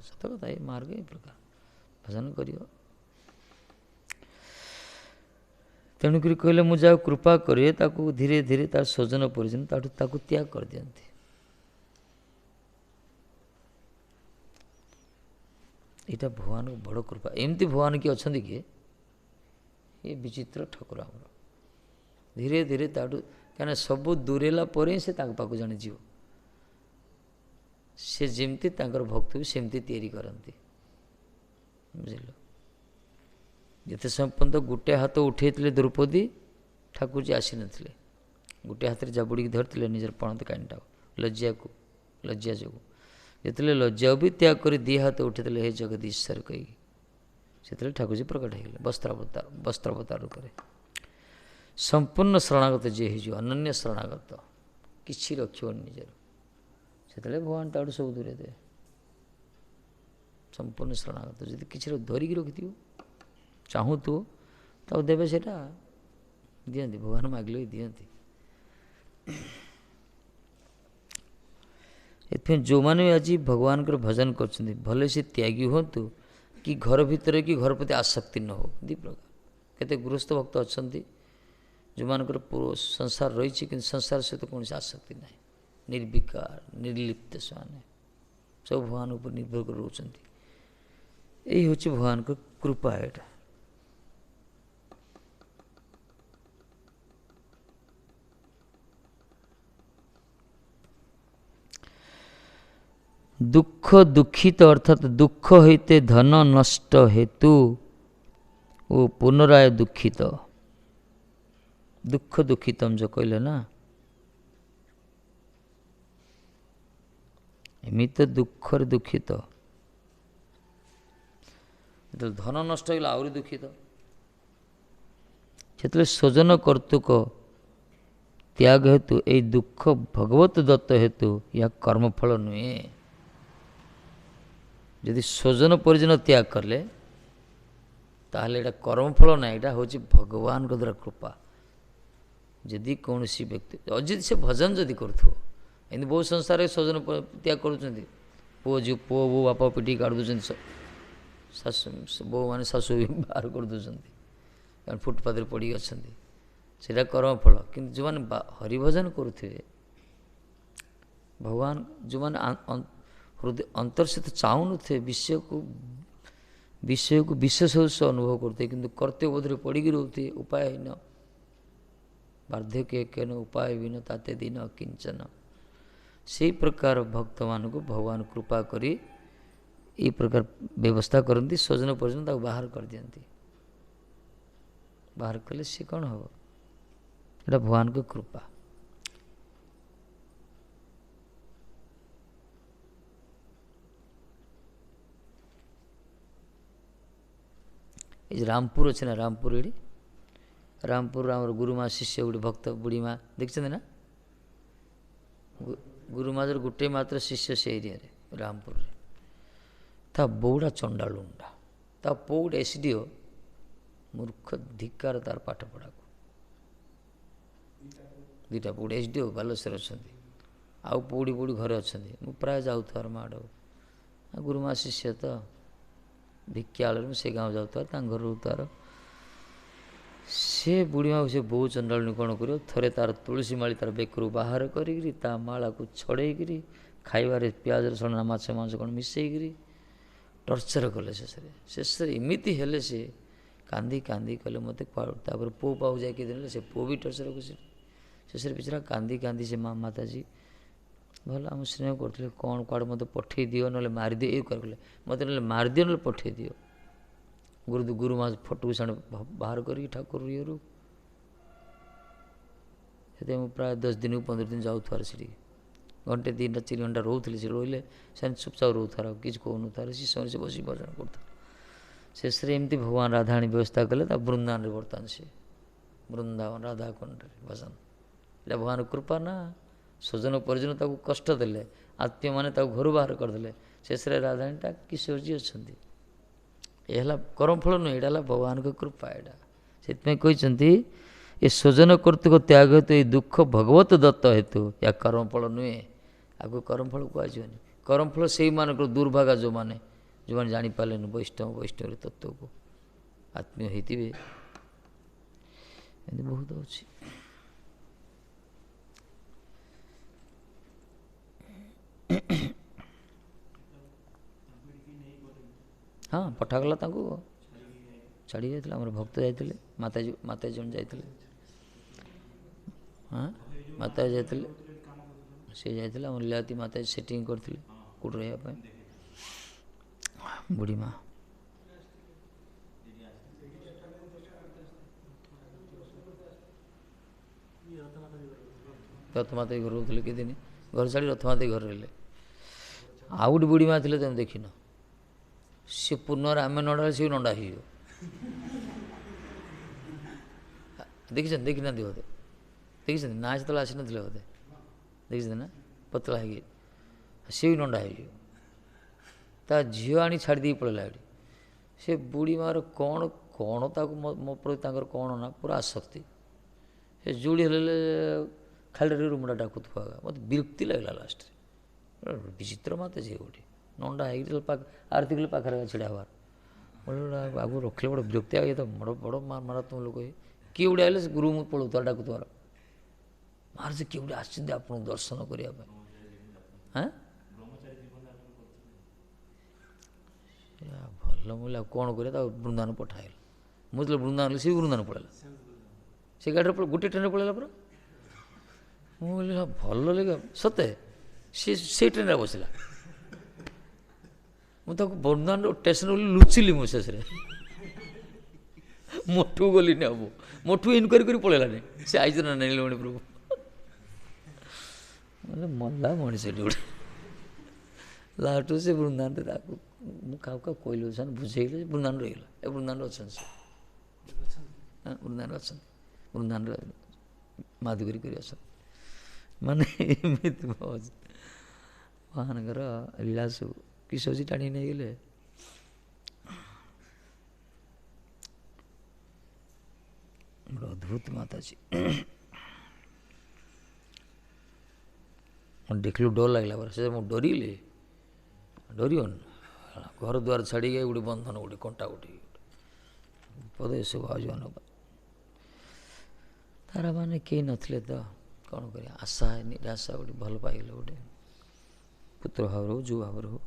ସତ କଥା, ଏ ମାର୍ଗ ଏ ପ୍ରକାର ଭଜନ କରିବ। ତେଣୁକରି କହିଲେ ମୁଁ ଯାହାକୁ କୃପା କରେ ତାକୁ ଧୀରେ ଧୀରେ ତାର ସ୍ୱଜନ ପରିଜନ ତାକୁ ତ୍ୟାଗ କରିଦିଅନ୍ତି। ଏଇଟା ଭଗବାନଙ୍କ ବଡ଼ କୃପା। ଏମିତି ଭଗବାନ କିଏ ଅଛନ୍ତି କି ଏ ବିଚିତ୍ର ଠାକୁର ଆମର। ଧୀରେ ଧୀରେ ତାଠୁ କାହିଁକିନା ସବୁ ଦୂରେଇଲା ପରେ ହିଁ ସେ ତାଙ୍କ ପାଖକୁ ଜଣେ ଯିବ। ସେ ଯେମିତି ତାଙ୍କର ଭକ୍ତକୁ ସେମିତି ତିଆରି କରନ୍ତି। ବୁଝିଲ, ଯେତେ ସମୟ ପର୍ଯ୍ୟନ୍ତ ଗୋଟେ ହାତ ଉଠେଇଥିଲେ ଦ୍ରୌପଦୀ ଠାକୁରଜୀ ଆସିନଥିଲେ। ଗୋଟେ ହାତରେ ଜାବୁଡ଼ିକି ଧରିଥିଲେ ନିଜର ପଣତ କାନିଟାକୁ ଲଜ୍ଜା ଯୋଗୁଁ। ଯେତେବେଳେ ଲଜ୍ଜାକୁ ବି ତ୍ୟାଗ କରି ଦୁଇ ହାତ ଉଠେଇଥିଲେ ହେ ଜଗଦୀଶ୍ୱର କହିକି, ସେତେବେଳେ ଠାକୁରଜୀ ପ୍ରକଟ ହେଇଗଲେ ବସ୍ତ୍ରାବତାର ରୂପରେ। ସମ୍ପୂର୍ଣ୍ଣ ଶରଣାଗତ ଯିଏ ହେଇଯିବ, ଅନନ୍ୟ ଶରଣାଗତ, କିଛି ରଖିବନି ନିଜର, ସେତେବେଳେ ଭଗବାନ ତାଠୁ ସବୁ ଦୂରେଇ ଦେବେ। ସମ୍ପୂର୍ଣ୍ଣ ଶରଣାଗତ ଯଦି କିଛି ଧରିକି ରଖିଥିବ ଚାହୁଁଥିବ ତାକୁ ଦେବେ, ସେଇଟା ଦିଅନ୍ତି। ଭଗବାନ ମାଗିଲେ ବି ଦିଅନ୍ତି। ଏଥିପାଇଁ ଯେଉଁମାନେ ବି ଆଜି ଭଗବାନଙ୍କର ଭଜନ କରୁଛନ୍ତି ଭଲେ ସେ ତ୍ୟାଗୀ ହୁଅନ୍ତୁ କି ଘର ଭିତରେ କି ଘର ପ୍ରତି ଆସକ୍ତି ନ ହଉ। ଦୁଇ ପ୍ରକାର। କେତେ ଗୃହସ୍ଥ ଭକ୍ତ ଅଛନ୍ତି ଯେଉଁମାନଙ୍କର ସଂସାର ରହିଛି କିନ୍ତୁ ସଂସାର ସହିତ କୌଣସି ଆସକ୍ତି ନାହିଁ, ନିର୍ବିକାର ନିର୍ଲିପ୍ତ, ସେମାନେ ସବୁ ଭଗବାନ ଉପରେ ନିର୍ଭର କରି ରହୁଛନ୍ତି। ଏଇ ହେଉଛି ଭଗବାନଙ୍କ କୃପା। ଏଇଟା ଦୁଃଖ ଦୁଃଖିତ ଅର୍ଥାତ୍ ଦୁଃଖ ହେଇତେ ଧନ ନଷ୍ଟ ହେତୁ ଓ ପୁନରାୟ ଦୁଃଖିତ। ଦୁଃଖ ଦୁଃଖିତମ ଯେଉଁ କହିଲେ ନା, ଏମିତି ଦୁଃଖରେ ଦୁଃଖିତ, ଯେତେବେଳେ ଧନ ନଷ୍ଟ ହେଇଗଲା ଆହୁରି ଦୁଃଖିତ। ଯେତେବେଳେ ସ୍ୱଜନ କର୍ତ୍ତୃକ ତ୍ୟାଗ ହେତୁ ଏଇ ଦୁଃଖ ଭଗବତ ଦତ୍ତ ହେତୁ ଏହା କର୍ମଫଳ ନୁହେଁ। ଯଦି ସ୍ୱଜନ ପରିଜନ ତ୍ୟାଗ କଲେ ତାହେଲେ ଏଇଟା କର୍ମଫଳ ନାହିଁ, ଏଇଟା ହେଉଛି ଭଗବାନଙ୍କ ଦ୍ୱାରା କୃପା। ଯଦି କୌଣସି ବ୍ୟକ୍ତି ଯଦି ସେ ଭଜନ ଯଦି କରୁଥିବ, ଏମିତି ବହୁ ସଂସାରରେ ସ୍ୱଜନ ତ୍ୟାଗ କରୁଛନ୍ତି, ପୁଅ ବୋଉ ବାପା ପିଟି କାଢ଼ି ଦେଉଛନ୍ତି, ବୋଉମାନେ ଶାଶୁ ବାହାର କରିଦେଉଛନ୍ତି, କାରଣ ଫୁଟପାଥରେ ପଡ଼ିକି ଅଛନ୍ତି, ସେଇଟା କର୍ମଫଳ। କିନ୍ତୁ ଯେଉଁମାନେ ହରିଭଜନ କରୁଥିବେ, ଭଗବାନ ଯେଉଁମାନେ ହୃଦୟ ଅନ୍ତର ସହିତ ଚାହୁଁନଥିବେ, ବିଷୟକୁ ବିଶେଷ ଅନୁଭବ କରୁଥିବେ, କିନ୍ତୁ କର୍ତ୍ତବ୍ୟବୋଧରେ ପଡ଼ିକି ରହୁଥିବେ, ଉପାୟହୀନ, ବାର୍ଦ୍ଧକ୍ୟ କେନ ଉପାୟ ବିନ ତାତେ ଦିନ କିଞ୍ଚନ, ସେଇ ପ୍ରକାର ଭକ୍ତମାନଙ୍କୁ ଭଗବାନ କୃପା କରି ଏଇ ପ୍ରକାର ବ୍ୟବସ୍ଥା କରନ୍ତି। ସ୍ୱଜନ ପରିଜନ ତାକୁ ବାହାର କରିଦିଅନ୍ତି। ବାହାର କଲେ ସେ କ'ଣ ହେବ? ଏଇଟା ଭଗବାନଙ୍କ କୃପା। ଏ ଯେ ରାମପୁର ଅଛି ନା, ରାମପୁର ଏଠି ରାମପୁର ଆମର ଗୁରୁମା ଶିଷ୍ୟ ଗୋଟେ ଭକ୍ତ ବୁଢ଼ୀ ମା ଦେଖିଛନ୍ତି ନା? ଗୁରୁମାର ଗୋଟେ ମାତ୍ର ଶିଷ୍ୟ ସେ ଏରିଆରେ ରାମପୁରରେ। ତା ବୋଉଟା ଚଣ୍ଡାଳୁଣ୍ଡା, ତା ପୁଅ ଗୋଟେ SDO, ମୂର୍ଖ ଧିକାର ତାର ପାଠ ପଢ଼ାକୁ। ଦୁଇଟା ପୁଅ SDO ବାଲେଶ୍ୱର ଅଛନ୍ତି, ଆଉ ପୌଡ଼ି ଘରେ ଅଛନ୍ତି। ମୁଁ ପ୍ରାୟ ଯାଉଥିବାର ମାଡ଼କୁ, ଗୁରୁମା ଶିଷ୍ୟ ତ ଭିକ୍ଷାଳରୁ ମୁଁ ସେ ଗାଁ ଯାଉଥିବାର ତାଙ୍କ ଘର ରହୁଥିବାର। ସେ ବୁଢ଼ୀ ମାକୁ ସେ ବୋଉ ଚଣ୍ଡାଳୁଣୀ କ'ଣ କରିବ, ଥରେ ତାର ତୁଳସୀ ମାଳି ତାର ବେକରୁ ବାହାର କରିକିରି ତା ମାଳାକୁ ଛଡ଼େଇକିରି ଖାଇବାରେ ପିଆଜ ରସୁଣ ମାଛ ମାଂସ କ'ଣ ମିଶାଇକିରି ଟର୍ଚର କଲେ। ଶେଷରେ ଏମିତି ହେଲେ ସେ କାନ୍ଦି କାନ୍ଦି କଲେ ମୋତେ ତାପରେ ପୁଅ ପାଉ ଯାଇକି ଦେଲେ, ସେ ପୁଅ ବି ଟର୍ଚର କଲେ। ଶେଷରେ ବିଚରା କାନ୍ଦି କାନ୍ଦି ସେ ମାତାଜୀ ଭଲ ଆମ ସ୍ନେହ କରୁଥିଲେ, କ'ଣ କୁଆଡ଼େ ମୋତେ ପଠେଇ ଦିଅ ନହେଲେ ମାରିଦିଅ, ଏଇ କହିଲେ ମୋତେ ନହେଲେ ମାରିଦିଅ ନହେଲେ ପଠେଇ ଦିଅ। ଗୁରୁମା ଫଟୋକୁ ସାଣେ ବାହାର କରିକି ଠାକୁର ଇଏରୁ। ସେଥିପାଇଁ ମୁଁ ପ୍ରାୟ 10 ଦିନକୁ 15 ଦିନ ଯାଉଥିବାର ସେଠିକି, ଘଣ୍ଟେ 2-3 ଘଣ୍ଟା ରହୁଥିଲି। ସେ ରହିଲେ ସେମାନେ ଚୁପଚାପ ରହୁଥିବାର, ଆଉ କିଛି କହୁନଥିବାର, ସେ ସମୟରେ ସେ ବସି ଭଜନ କରୁଥିଲେ। ଶେଷରେ ଏମିତି ଭଗବାନ ରାଧାରାଣୀ ବ୍ୟବସ୍ଥା କଲେ, ତା ବୃନ୍ଦାବନରେ ବର୍ତ୍ତମାନ ସେ ବୃନ୍ଦାବନ ରାଧାକୁଣ୍ଡରେ ଭଜନ। ଏଇଟା ଭଗବାନ କୃପା ନା। ସ୍ୱଜନ ପରିଜନ ତାକୁ କଷ୍ଟ ଦେଲେ, ଆତ୍ମୀୟମାନେ ତାକୁ ଘରୁ ବାହାର କରିଦେଲେ, ଶେଷରେ ରାଧାରାଣୀଟା କିଶୋରଜୀ ଅଛନ୍ତି। ଏ ହେଲା କର୍ମଫଳ ନୁହେଁ, ଏଇଟା ହେଲା ଭଗବାନଙ୍କ କୃପା। ଏଇଟା ସେଥିପାଇଁ କହିଛନ୍ତି ଏ ସ୍ୱଜନ କର୍ତ୍ତୃକ ତ୍ୟାଗ ହେତୁ ଏଇ ଦୁଃଖ ଭଗବତ ଦତ୍ତ ହେତୁ ଏହା କର୍ମଫଳ ନୁହେଁ। ଆଗକୁ କର୍ମଫଳ କୁହାଯିବନି। କର୍ମଫଳ ସେଇମାନଙ୍କର ଦୁର୍ଭାଗା ଯେଉଁମାନେ ଜାଣିପାରିଲେନି ବୈଷ୍ଣବର ତତ୍ତ୍ୱକୁ, ଆତ୍ମୀୟ ହେଇଥିବେ। ଏମିତି ବହୁତ ଅଛି। ହଁ ପଠାଗଲା ତାଙ୍କୁ, ଛାଡ଼ି ଯାଇଥିଲା। ଆମର ଭକ୍ତ ଯାଇଥିଲେ, ମାତାଜୀ ଜଣେ ଯାଇଥିଲେ। ହଁ ମାତାଜୀ ଯାଇଥିଲେ, ସେ ଯାଇଥିଲେ। ଆମର ଲିଆତି ମାତାଜୀ ସେଟିଂ କରିଥିଲେ କେଉଁଠି ରହିବା ପାଇଁ। ବୁଢ଼ୀ ମା' ରଥମାତା ଘରେ ରହୁଥିଲେ କେଦିନ, ଘର ଛାଡ଼ି ରଥମାତା ଘରେ ରହିଲେ। ଆଉ ଗୋଟେ ବୁଢ଼ୀ ମା' ଥିଲେ, ତମେ ଦେଖିନ, ସେ ପୂର୍ଣ୍ଣରେ ଆମେ ନଣ୍ଡା ସେ ନଣ୍ଡା ହେଇଯିବ। ଦେଖିଛନ୍ତି? ଦେଖିନାହାନ୍ତି ବୋଧେ? ଦେଖିଛନ୍ତି ନା? ସେତେବେଳେ ଆସିନଥିଲେ ବୋଧେ? ଦେଖିଛନ୍ତି ନା? ପତଳା ହେଇକି ସେ ବି ନଣ୍ଡା ହେଇଯିବ। ତା ଝିଅ ଆଣି ଛାଡ଼ି ଦେଇକି ପଳେଇଲା ଏଠି। ସେ ବୁଢ଼ୀ ମା'ର କ'ଣ କ'ଣ ତାକୁ ମୋ ପ୍ରତି ତାଙ୍କର କ'ଣ ନା ପୁରା ଆସକ୍ତି। ସେ ଯୋଡ଼ି ହେଲେ ଖାଲିରେ ରୁମଟା ଡାକୁଥିବ। ମୋତେ ବିରକ୍ତି ଲାଗିଲା ଲାଷ୍ଟରେ। ବିଚିତ୍ର ମାତା ଝିଅ ଗୋଟେ ନଣ୍ଡା ହେଇକି ଆରତି କଲେ ପାଖରେ ଛିଡ଼ା ହେବାର। ଆଗକୁ ରଖିଲେ ବଡ଼ ବିରକ୍ତି ଆଗ ତ ବଡ଼ ମାରାତ୍ମକ ଲୋକ। କିଏ ଗୋଟେ ଆଇଲେ ସେ ଗୁରୁ ମୁଁ ପଳାଉଥିବା ଡାକୁଥିବାର। ମାର ସେ କିଏ ଗୋଟେ ଆସିଛନ୍ତି ଆପଣଙ୍କୁ ଦର୍ଶନ କରିବା ପାଇଁ। ହାଁ ଭଲ ମିଳିଲା ଆଉ କ'ଣ କରିବା? ତାକୁ ବୃନ୍ଦାବନ ପଠାଇଲା। ମୁଁ ଯେତେବେଳେ ବୃନ୍ଦାବନ ସେ ବୃନ୍ଦାବନ ପଳେଇଲା। ସେ ଗାଡ଼ିରେ ଗୋଟେ ଟ୍ରେନରେ ପଳେଇଲା ପରା। ମୁଁ କହିଲି ଭଲ ଲାଗେ ସତେ। ସେ ଟ୍ରେନରେ ବସିଲା। ମୁଁ ତାକୁ ବୃନ୍ଦାବନ ଷ୍ଟେସନ ବୋଲି ଲୁଚିଲି। ମୁଁ ଶେଷରେ ମୋଠୁ ଗଲିନି। ଆଉ ମୋଠୁ ଇନକ୍ୱାରି କରି ପଳେଇଲାନି। ସେ ଆଇଛି ନା ନାଇଁ ମଣି ପ୍ରଭୁ ମଲା ମଣିଷଟି ଗୋଟେ। ଲାଷ୍ଟୁ ସେ ବୃନ୍ଦାବନରେ ତାକୁ ମୁଁ କାହାକୁ କହିଲି ସେମାନେ ବୁଝେଇଲେ ବୃନ୍ଦାବନ ରହିଗଲା। ଏ ବୃନ୍ଦାବନରେ ଅଛନ୍ତି ସେ। ବୃନ୍ଦାବନରେ ଅଛନ୍ତି। ବୃନ୍ଦାବନରେ ମାଧୁଗିରି କରି ଅଛନ୍ତି। ମାନେ ଏମିତି ଭଗବାନଙ୍କର ଲୀଳା ସବୁ କିଶୋରୀ ଟାଣି ନେଇଗଲେ। ଅଦ୍ଭୁତ ମାତାଜୀ। ଦେଖିଲୁ ଡର ଲାଗିଲା ପରା। ସେ ମୁଁ ଡରିଲି। ଡରିବନି? ଘର ଦ୍ୱାର ଛାଡ଼ିକି ଗୋଟେ ବନ୍ଧନ ଗୋଟେ କଣ୍ଟା ଗୋଟେ ପଦେ ସବୁ ଆଉଜନ ତାର ମାନେ କେହି ନଥିଲେ ତ କ'ଣ କରିବା? ଆଶା ନିରାଶା ଗୋଟେ ଭଲ ପାଇଗଲେ ଗୋଟେ ପୁତ୍ର ଭାବରେ ହଉ ଯେଉଁ ଭାବରେ ହଉ।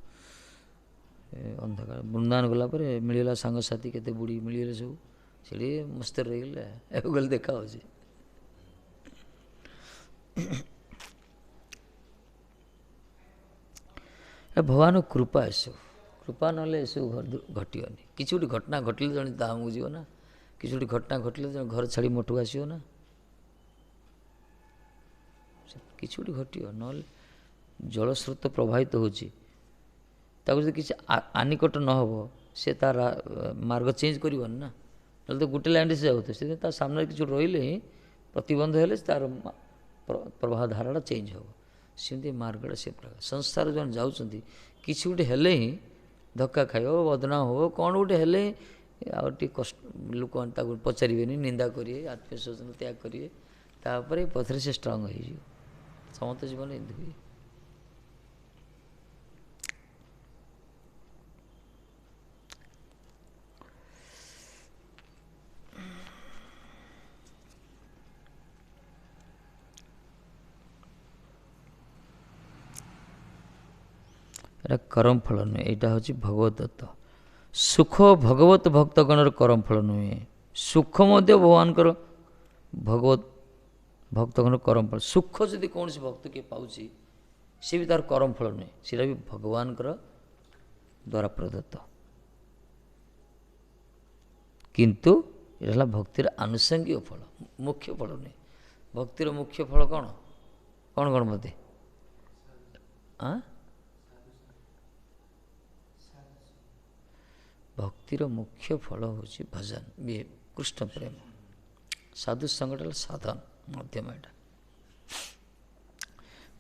ଅନ୍ଧକାର ବୃନ୍ଦାବନ ଗଲା ପରେ ମିଳିଗଲା ସାଙ୍ଗସାଥି କେତେ ବୁଢ଼ୀ ମିଳିଗଲେ ସବୁ। ସେଠି ମସ୍ତରେ ରହିଗଲେ। ଏବେ ଗଲେ ଦେଖା ହେଉଛି। ଭଗବାନ କୃପା ଏସବୁ। କୃପା ନହେଲେ ଏସବୁ ଘଟିବନି। କିଛି ଗୋଟେ ଘଟଣା ଘଟିଲେ ଜଣେ ଧାମକୁ ଯିବ ନା। କିଛି ଗୋଟେ ଘଟଣା ଘଟିଲେ ଜଣେ ଘର ଛାଡ଼ି ମୋଟକୁ ଆସିବ ନା। କିଛି ଗୋଟେ ଘଟିବ। ନହେଲେ ଜଳସ୍ରୋତ ପ୍ରବାହିତ ହେଉଛି, ତାକୁ ଯଦି କିଛି ଆନିକଟ ନ ହେବ ସେ ତାର ମାର୍ଗ ଚେଞ୍ଜ କରିବନି ନା। ନହେଲେ ତ ଗୋଟେ ଲାଇନ୍ରେ ସେ ଯାଉଥିବ। ସେଥିପାଇଁ ତା ସାମ୍ନାରେ କିଛି ରହିଲେ ହିଁ ପ୍ରତିବନ୍ଧ ହେଲେ ତାର ପ୍ରବାହ ଧାରାଟା ଚେଞ୍ଜ ହେବ। ସେମିତି ମାର୍ଗଟା ସେ ପ୍ରକାର। ସଂସାର ଜଣେ ଯାଉଛନ୍ତି କିଛି ଗୋଟେ ହେଲେ ହିଁ ଧକ୍କା ଖାଇବ, ବଦନାମ ହେବ, କ'ଣ ଗୋଟେ ହେଲେ ହିଁ ଆଉ ଟିକେ କଷ୍ଟ ଲୋକମାନେ ତାକୁ ପଚାରିବେନି, ନିନ୍ଦା କରିବେ, ଆତ୍ମୀୟ ସ୍ୱଜନ ତ୍ୟାଗ କରିବେ। ତାପରେ ପଥରେ ସେ ଷ୍ଟ୍ରଙ୍ଗ ହେଇଯିବ। ସମସ୍ତ ଜୀବନ ଏମିତି ହୁଏ। ଏଇଟା କରମ ଫଳ ନୁହେଁ, ଏଇଟା ହେଉଛି ଭଗବତ ଦତ୍ତ। ସୁଖ ଭଗବତ ଭକ୍ତଗଣର କରମ ଫଳ ନୁହେଁ। ସୁଖ ମଧ୍ୟ ଭଗବାନଙ୍କର ଭଗବତ ଭକ୍ତଗଣର କରମ ଫଳ। ସୁଖ ଯଦି କୌଣସି ଭକ୍ତ କିଏ ପାଉଛି ସେ ବି ତାର କରମ ଫଳ ନୁହେଁ, ସେଇଟା ବି ଭଗବାନଙ୍କର ଦ୍ୱାରା ପ୍ରଦତ୍ତ। କିନ୍ତୁ ଏଇଟା ହେଲା ଭକ୍ତିର ଆନୁଷଙ୍ଗିକ ଫଳ, ମୁଖ୍ୟ ଫଳ ନୁହେଁ। ଭକ୍ତିର ମୁଖ୍ୟ ଫଳ କ'ଣ କ'ଣ କ'ଣ ବୋଧେ? ଭକ୍ତିର ମୁଖ୍ୟ ଫଳ ହେଉଛି ଭଜନ, କୃଷ୍ଣ ପ୍ରେମ। ସାଧୁ ସଙ୍ଗଟା ହେଲା ସାଧନ ମାଧ୍ୟମ। ଏଇଟା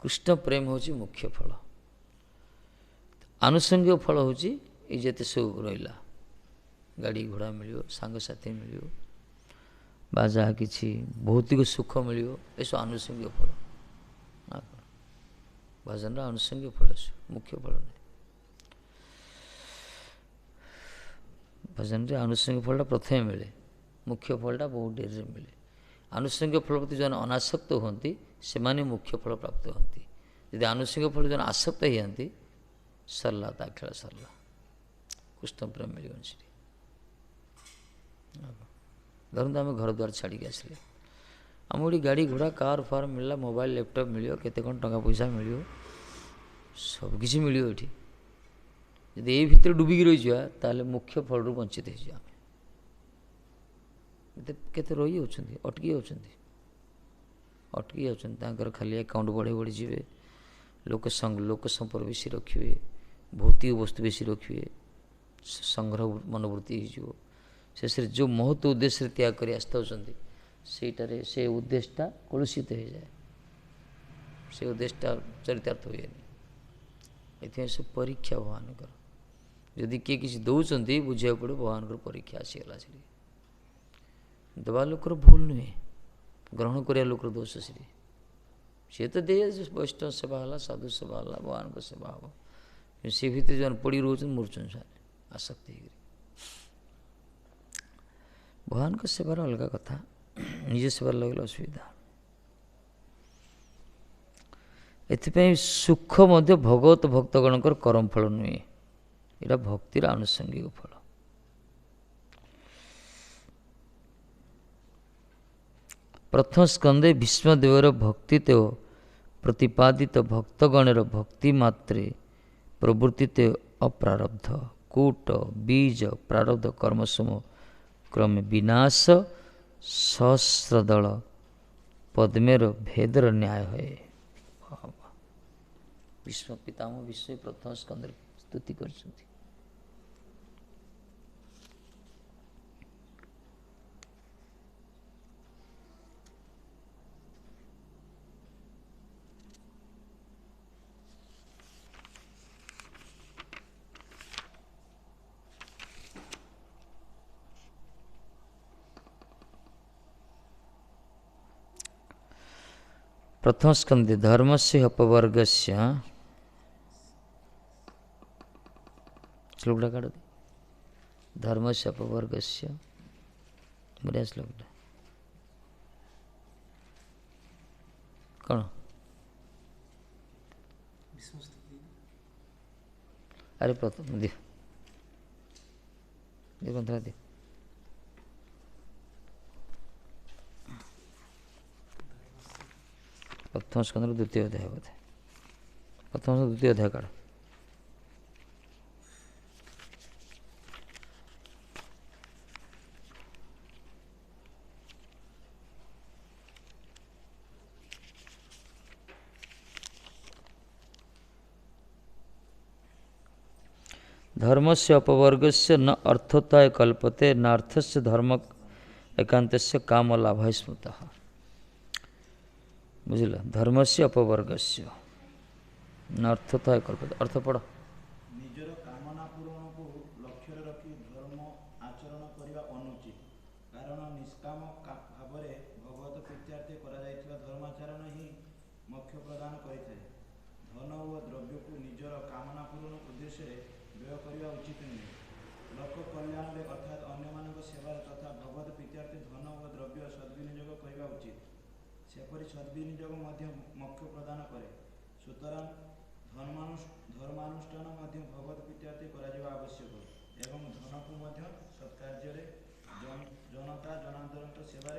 କୃଷ୍ଣ ପ୍ରେମ ହେଉଛି ମୁଖ୍ୟ ଫଳ। ଆନୁଷଙ୍ଗିକ ଫଳ ହେଉଛି ଏଇ ଯେତେ ସବୁ ରହିଲା, ଗାଡ଼ି ଘୋଡ଼ା ମିଳିବ, ସାଙ୍ଗସାଥି ମିଳିବ, ବା ଯାହା କିଛି ଭୌତିକ ସୁଖ ମିଳିବ, ଏସବୁ ଆନୁଷଙ୍ଗିକ ଫଳ। ଭଜନର ଆନୁଷଙ୍ଗିକ ଫଳ, ମୁଖ୍ୟ ଫଳ ନାହିଁ। ଭଜନରେ ଆନୁଷଙ୍ଗିକ ଫଳଟା ପ୍ରଥମେ ମିଳେ, ମୁଖ୍ୟ ଫଳଟା ବହୁତ ଡେରିରେ ମିଳେ। ଆନୁଷଙ୍ଗିକ ଫଳ ପ୍ରତି ଯେଉଁମାନେ ଅନାସକ୍ତ ହୁଅନ୍ତି ସେମାନେ ମୁଖ୍ୟ ଫଳ ପ୍ରାପ୍ତ ହୁଅନ୍ତି। ଯଦି ଆନୁଷଙ୍ଗିକ ଫଳ ଯେଉଁମାନେ ଆସକ୍ତ ହେଇଯାନ୍ତି ସରିଲା, ତା ଖେଳ ସରିଲା, କୃଷ୍ଣ ପ୍ରେମ ମିଳିବନି ସେଠି। ଧରନ୍ତୁ ଆମେ ଘର ଦ୍ୱାର ଛାଡ଼ିକି ଆସିଲେ, ଆମକୁ ଏଠି ଗାଡ଼ି ଘୋଡ଼ା କାର୍ ଫାର୍ ମିଳିଲା, ମୋବାଇଲ ଲ୍ୟାପଟପ୍ ମିଳିବ, କେତେ କ'ଣ ଟଙ୍କା ପଇସା ମିଳିବ, ସବୁକିଛି ମିଳିବ ଏଠି। ଯଦି ଏଇ ଭିତରେ ଡୁବିକି ରହିଯିବା ତାହେଲେ ମୁଖ୍ୟ ଫଳରୁ ବଞ୍ଚିତ ହେଇଯିବା ଆମେ। କେତେ ରହିଯାଉଛନ୍ତି, ଅଟକି ଯାଉଛନ୍ତି, ତାଙ୍କର ଖାଲି ଆକାଉଣ୍ଟ ବଢ଼େଇ ବଢ଼ିଯିବେ, ଲୋକ ସମ୍ପର୍କ ବେଶୀ ରଖିବେ, ଭୌତିକ ବସ୍ତୁ ବେଶୀ ରଖିବେ, ସଂଗ୍ରହ ମନୋବୃତ୍ତି ହେଇଯିବ। ଶେଷରେ ଯେଉଁ ମହତ ଉଦ୍ଦେଶ୍ୟରେ ତ୍ୟାଗ କରି ଆସିଥାଉଛନ୍ତି ସେଇଟାରେ ସେ ଉଦ୍ଦେଶ୍ୟଟା କଳୁଷିତ ହେଇଯାଏ, ସେ ଉଦ୍ଦେଶ୍ୟଟା ଚରିତାର୍ଥ ହୁଏନି। ଏଥିପାଇଁ ସେ ପରୀକ୍ଷା ଭଗବାନଙ୍କର। ଯଦି କିଏ କିଛି ଦେଉଛନ୍ତି ବୁଝିବାକୁ ପଡ଼ିବ ଭଗବାନଙ୍କର ପରୀକ୍ଷା ଆସିଗଲା ସେଠି। ଦେବା ଲୋକର ଭୁଲ ନୁହେଁ, ଗ୍ରହଣ କରିବା ଲୋକର ଦୋଷ ସେଠି। ସିଏ ତ ଦେଇ ବୈଷ୍ଣବ ସେବା ହେଲା, ସାଧୁ ସେବା ହେଲା, ଭଗବାନଙ୍କ ସେବା ହେବ, କିନ୍ତୁ ସେ ଭିତରେ ଯେଉଁମାନେ ପଡ଼ି ରହୁଛନ୍ତି ମରୁଛନ୍ତି ସେମାନେ ଆସକ୍ତି ହେଇକରି। ଭଗବାନଙ୍କ ସେବାର ଅଲଗା କଥା, ନିଜ ସେବାରେ ଲାଗିଲେ ଅସୁବିଧା। ଏଥିପାଇଁ ସୁଖ ମଧ୍ୟ ଭଗବତ ଭକ୍ତଗଣଙ୍କର କରମ ଫଳ ନୁହେଁ, ଏଇଟା ଭକ୍ତିର ଆନୁଷଙ୍ଗିକ ଫଳ। ପ୍ରଥମ ସ୍କନ୍ଧେ ଭୀଷ୍ମଦେବର ଭକ୍ତିତ୍ୱ ପ୍ରତିପାଦିତ ଭକ୍ତଗଣର ଭକ୍ତି ମାତ୍ରେ ପ୍ରବୃତ୍ତିତ ଅପ୍ରାରବ୍ଧ କୂଟ ବୀଜ ପ୍ରାରବ୍ଧ କର୍ମସମ କ୍ରମେ ବିନାଶ ସହସ୍ରଦଳ ପଦ୍ମେର ଭେଦର ନ୍ୟାୟ ହୁଏ। ଭୀଷ୍ମ ପିତାମହ ଭୀଷ୍ମ ପ୍ରଥମ ସ୍କନ୍ଧରେ ସ୍ତୁତି କରିଛନ୍ତି। प्रथम स्कंदे धर्मस्य अपवर्गस्य श्लोकटा काढ दे। धर्मस्य अपवर्गस्य बढिया श्लोकटा कौन अरे प्रथम दे ग्रंथरा दे प्रथम स्कंद द्वितीय अध्याय बोधे प्रथम द्वितीय अध्याय काढ़ धर्मस्य अपवर्गस्य न अर्थताय कल्पते न अर्थस्य धर्म एकांतस्य काम लाभ स्मृतः। बुझल धर्मस्य अपवर्गस्य न अर्थताय कल्पते अर्थ पढ़। निजर कामना पूरण को लक्ष्य रखी धर्म आचरण करने अनुचित कारण निष्काम भाव भगवत प्रीत्यार्थे धर्माचरण ही मोक्ष प्रदान करें। धन और द्रव्य को निजर कामना पूरण उद्देश्य व्यय करने उचित नुहे। लोक कल्याण अर्थात अन्य सेवा तथा भगवत प्रीत्यार्थे धन और द्रव्य सद्विनियोग करने उचित। सेपरी सद्विनियोग मोक्ष प्रदान करे। सुतरां धर्मानुष्ठान भगवत प्रीत्यार्थे आवश्यक एवं धन को सत्कार्य जनता जनार्दन सेवा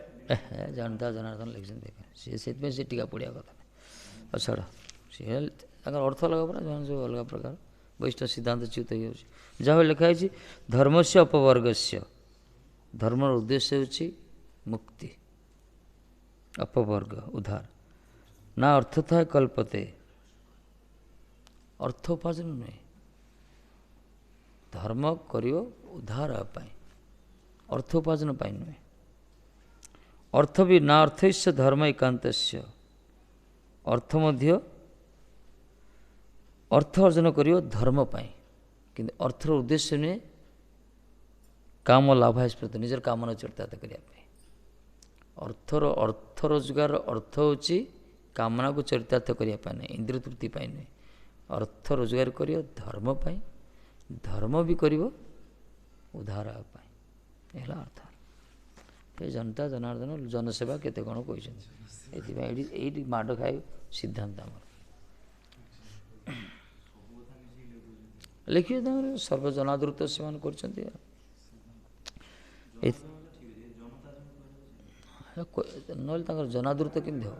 जनता जनार्दन लिखते देख से टीका पढ़िया कथा छाड़ सी अर्थ अलग पड़ा सब अलग प्रकार वैष्णव सिद्धांत च्युत हो जहाँ लिखाई धर्म से अपवर्ग से धर्म उद्देश्य होची मुक्ति अपवर्ग उद्धार ना अर्थ था कल्पते अर्थ उपार्जन नुहे धर्म करियो उद्धार पाई अर्थ उपार्जन पाई नुहे अर्थ भी ना अर्थस्य धर्म एकांतस्य अर्थ मध्य अर्थ अर्जन करियो धर्म पाई किंतु अर्थर उद्देश्य नुहे काम लाभ स्मृत निजर कामना चरितार्थ करने अर्थ रोजगार अर्थ होची कामना को चरितार्थ करने नहीं इंद्रिय तृप्ति पाई नुहे अर्थ रोजगार करियो धर्म पाई धर्म भी करियो उद्धार पाई एला अर्थ हे जनता जनार्दन जनसेवा केते कौन कहते ये माड़ खाए सिद्धांत आम लिखिए सर्वजनादृत से ना जनादृत केमती हम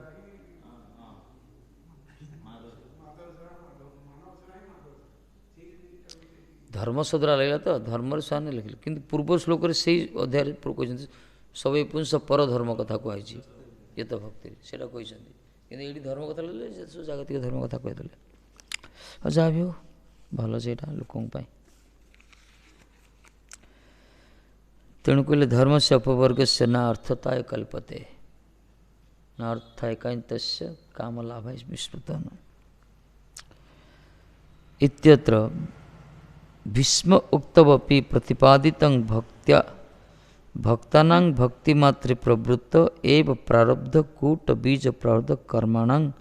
धर्म सदरा लगला तो धर्म से लिखिले कि पूर्व श्लोक से अध्याय कहते सब पुंस पर धर्म कथा कहुई ये तो भक्ति से कहते ये धर्म कथा लगे जागतिक धर्म कथा कहते जहाँ भी हो भल से लोक तेणु कहले धर्म से अपवर्ग से न अर्थताय कल्पते न अर्थाय कांत काम लाभ विस्मृत इत्यत्र भीष्म उक्तवपि प्रतिपादितं भक्त्या भक्तानां भक्तिमात्र प्रवृत्त एव प्रारब्ध कूट बीज प्रारब्ध कर्माणां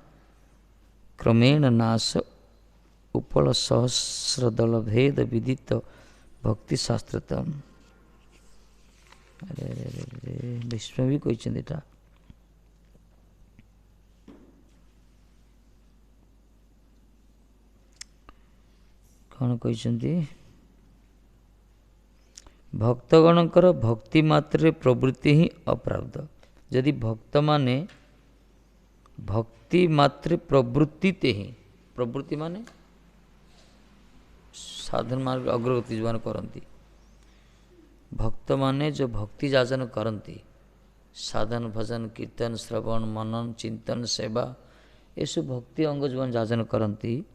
क्रमेण नाश उपल सहस्रदल भेद विदित भक्ति शास्त्रतम अरे भीष्म भी कहते एटा कौन कहते भक्तगणकर भक्ति मात्र प्रवृत्ति ही अप्राप्त यदि भक्त माने भक्ति मात्र प्रवृत्ति ते ही प्रवृत्ति माने साधन मार्ग अग्रगति जो करती भक्त माने जो भक्ति जाचन करती साधन भजन कीर्तन श्रवण मनन चिंतन सेवा ये सब भक्ति अंग जो जाचन करती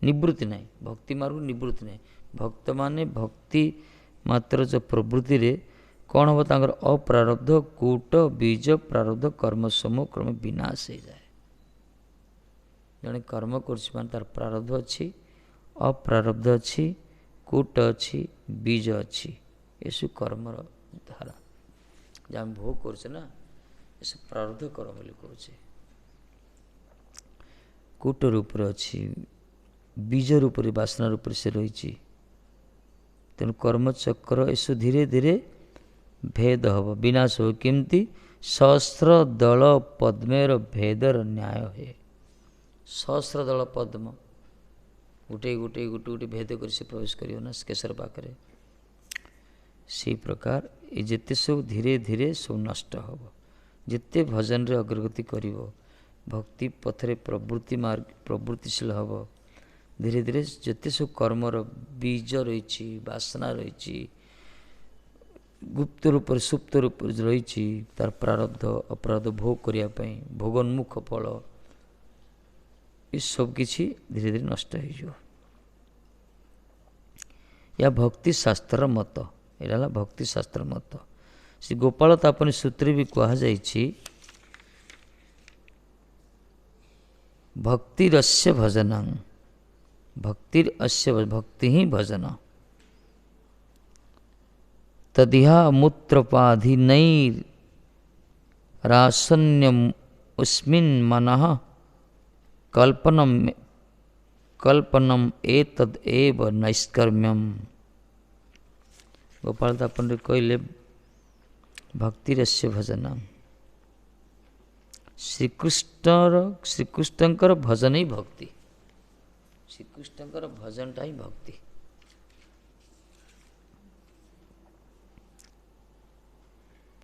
निवृत्ति नहीं भक्ति मार्ग निवृत्ति नहीं भक्त माने भक्ति मात्र जो प्रवृत्ति रे कौन हम तांकर अप्रारब्ध कूट बीज प्रारब्ध कर्म समूह क्रम विनाश हो जाए जड़े कर्म कर तार प्रारब्ध अच्छी अप्रारब्ध अच्छी कूट अच्छी बीज अच्छी ये सब कर्मर धारा जहाँ भोग करे ना ये सब प्रारब्ध कर्म करे कूट रूप अच्छी बीज रूप वासना रूप से रही तेणु कर्मचक्र यशु धीरे धीरे भेद हम विनाश हो केमती सहस्र दल पद्मेर भेदर न्याय है सहस्र दल पद्म गोटे गोटे गोटे गोटे भेद कर प्रवेश कर केशर पाखे से प्रकार ये जिते सब धीरे धीरे सब नष्ट हम जिते भजन रे अग्रगति कर भक्ति पथरे प्रवृत्ति मार्ग प्रवृत्तिशील हम धीरे धीरे जिते सब कर्मर बीज रही वासना रही गुप्त रूप सुप्त रूप रही तार प्रारब्ध अपराध भोग करने भोगोन्मुख फल ये सब किसी धीरे धीरे नष्ट हो या भक्ति शास्त्र मत यहाँ भक्ति शास्त्र मत श्री गोपाल तापनी सूत्र भी कहुई भक्तिरस्य भजनं भक्तिर अस्य भक्ति ही भजन तदिहा मूत्रपाधिनैरासन्यम उस्मिन् मनः कल्पनम एतद एव नैष्कर्म्यम गोपाल तापन कहले भक्तिरस्य भजन श्रीकृष्णकर भजन ही भक्ति श्रीकृष्णकर भजनटा ही भक्ति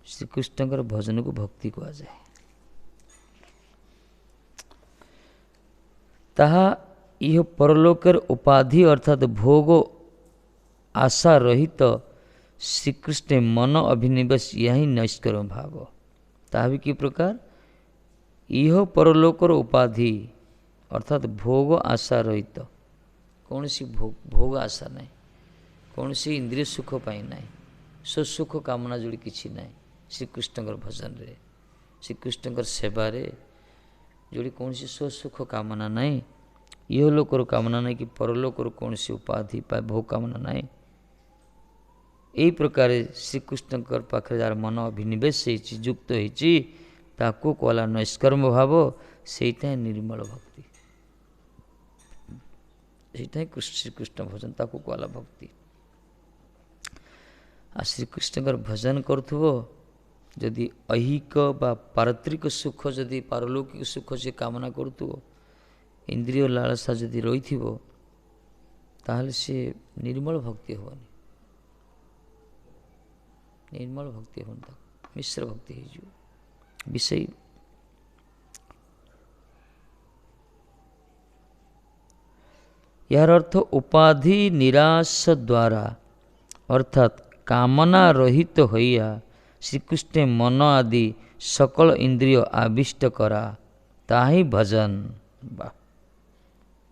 श्रीकृष्णकर भजन को भक्ति कहा जाए ताहा यह परलोकर उपाधि अर्थात भोग आशा रहित श्रीकृष्ण मन अभिनिवेश यही नैष्कर्म भाव ताहा भी कि प्रकार यह परलोकर उपाधि अर्थात भोग आशा रहित कौन सी भोग आशा नहीं कौन सी इंद्रिय सुख पाई नहीं स्वसुख कामना जोड़ी किसी नहीं श्रीकृष्णकर भजन रे श्रीकृष्णकर सेवा रे जोड़ी कौन सी स्वसुख कामना नहीं यह लोकर कामना नहीं कि परलोकर कौन सी उपाधि पाए भोग कामना नहीं यही प्रकार श्रीकृष्णकर पाखे जार मन अभिनिवेश युक्त होती ताकू कहला नैष्कर्म भाव सेटा निर्मल भक्ति सेटा श्रीकृष्ण भजन ताकू कहला भक्ति आ श्रीकृष्णकर भजन करुथबो जदि ऐहिक बा पारत्रिक सुख जदि पारलौकिक सुख से कामना करुथ्व इंद्रिय लालसा जदि रही ताहले से निर्मल भक्ति हेनी निर्मल भक्ति हेन मिश्र भक्ति हो विषय यार अर्थ उपाधि निराश द्वारा अर्थात कामना रहित होइया श्रीकृष्ण मन आदि सकल इंद्रिय आविष्ट करा ताही भजन बा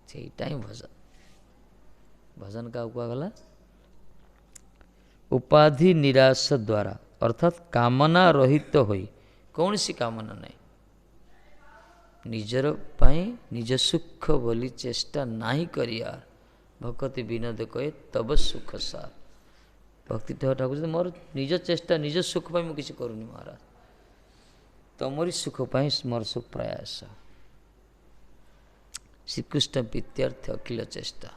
सेटा ही भजन भजन का गला उपाधि निराश द्वारा अर्थात कामना रहित होई कौन सी कामना नहीं निजर पाई निज सुख बोली चेष्टा नहीं करिया भक्ति विनोद कहे तब सुख सार भक्ति ठाकुर मोर निज चेष्टा निज सुख पाई मुझे करूनी महाराज तमरी सुख पाई मोर सुख प्रयास श्रीकृष्ण प्रीत्यर्थ अखिल चेष्टा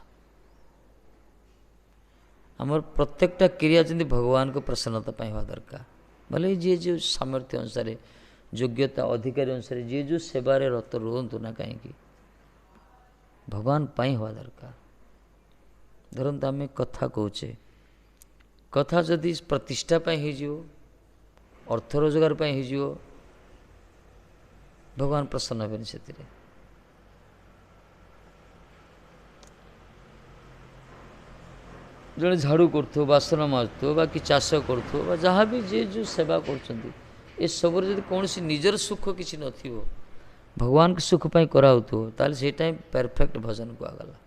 आमर प्रत्येकटा क्रिया जमी भगवान को प्रसन्नता हवा दरकार भले जी जो सामर्थ्य अनुसार योग्यता अधिकारी अनुसार जी जो सेवारे रत रुहतु ना कहीं भगवान पाई हवा दरकार धरत आम कथा कौचे कथा जदि प्रतिष्ठा हो अर्थ रोजगार हो भगवान प्रसन्न हेनी से जड़े झाड़ू कर बासन माजुव कि चाष कर जहाँ भी जे जो सेवा कर सब कौन निजर सुख किसी न भगवान के सुख पाई कराउथो ताले सेटा परफेक्ट भजन कहगला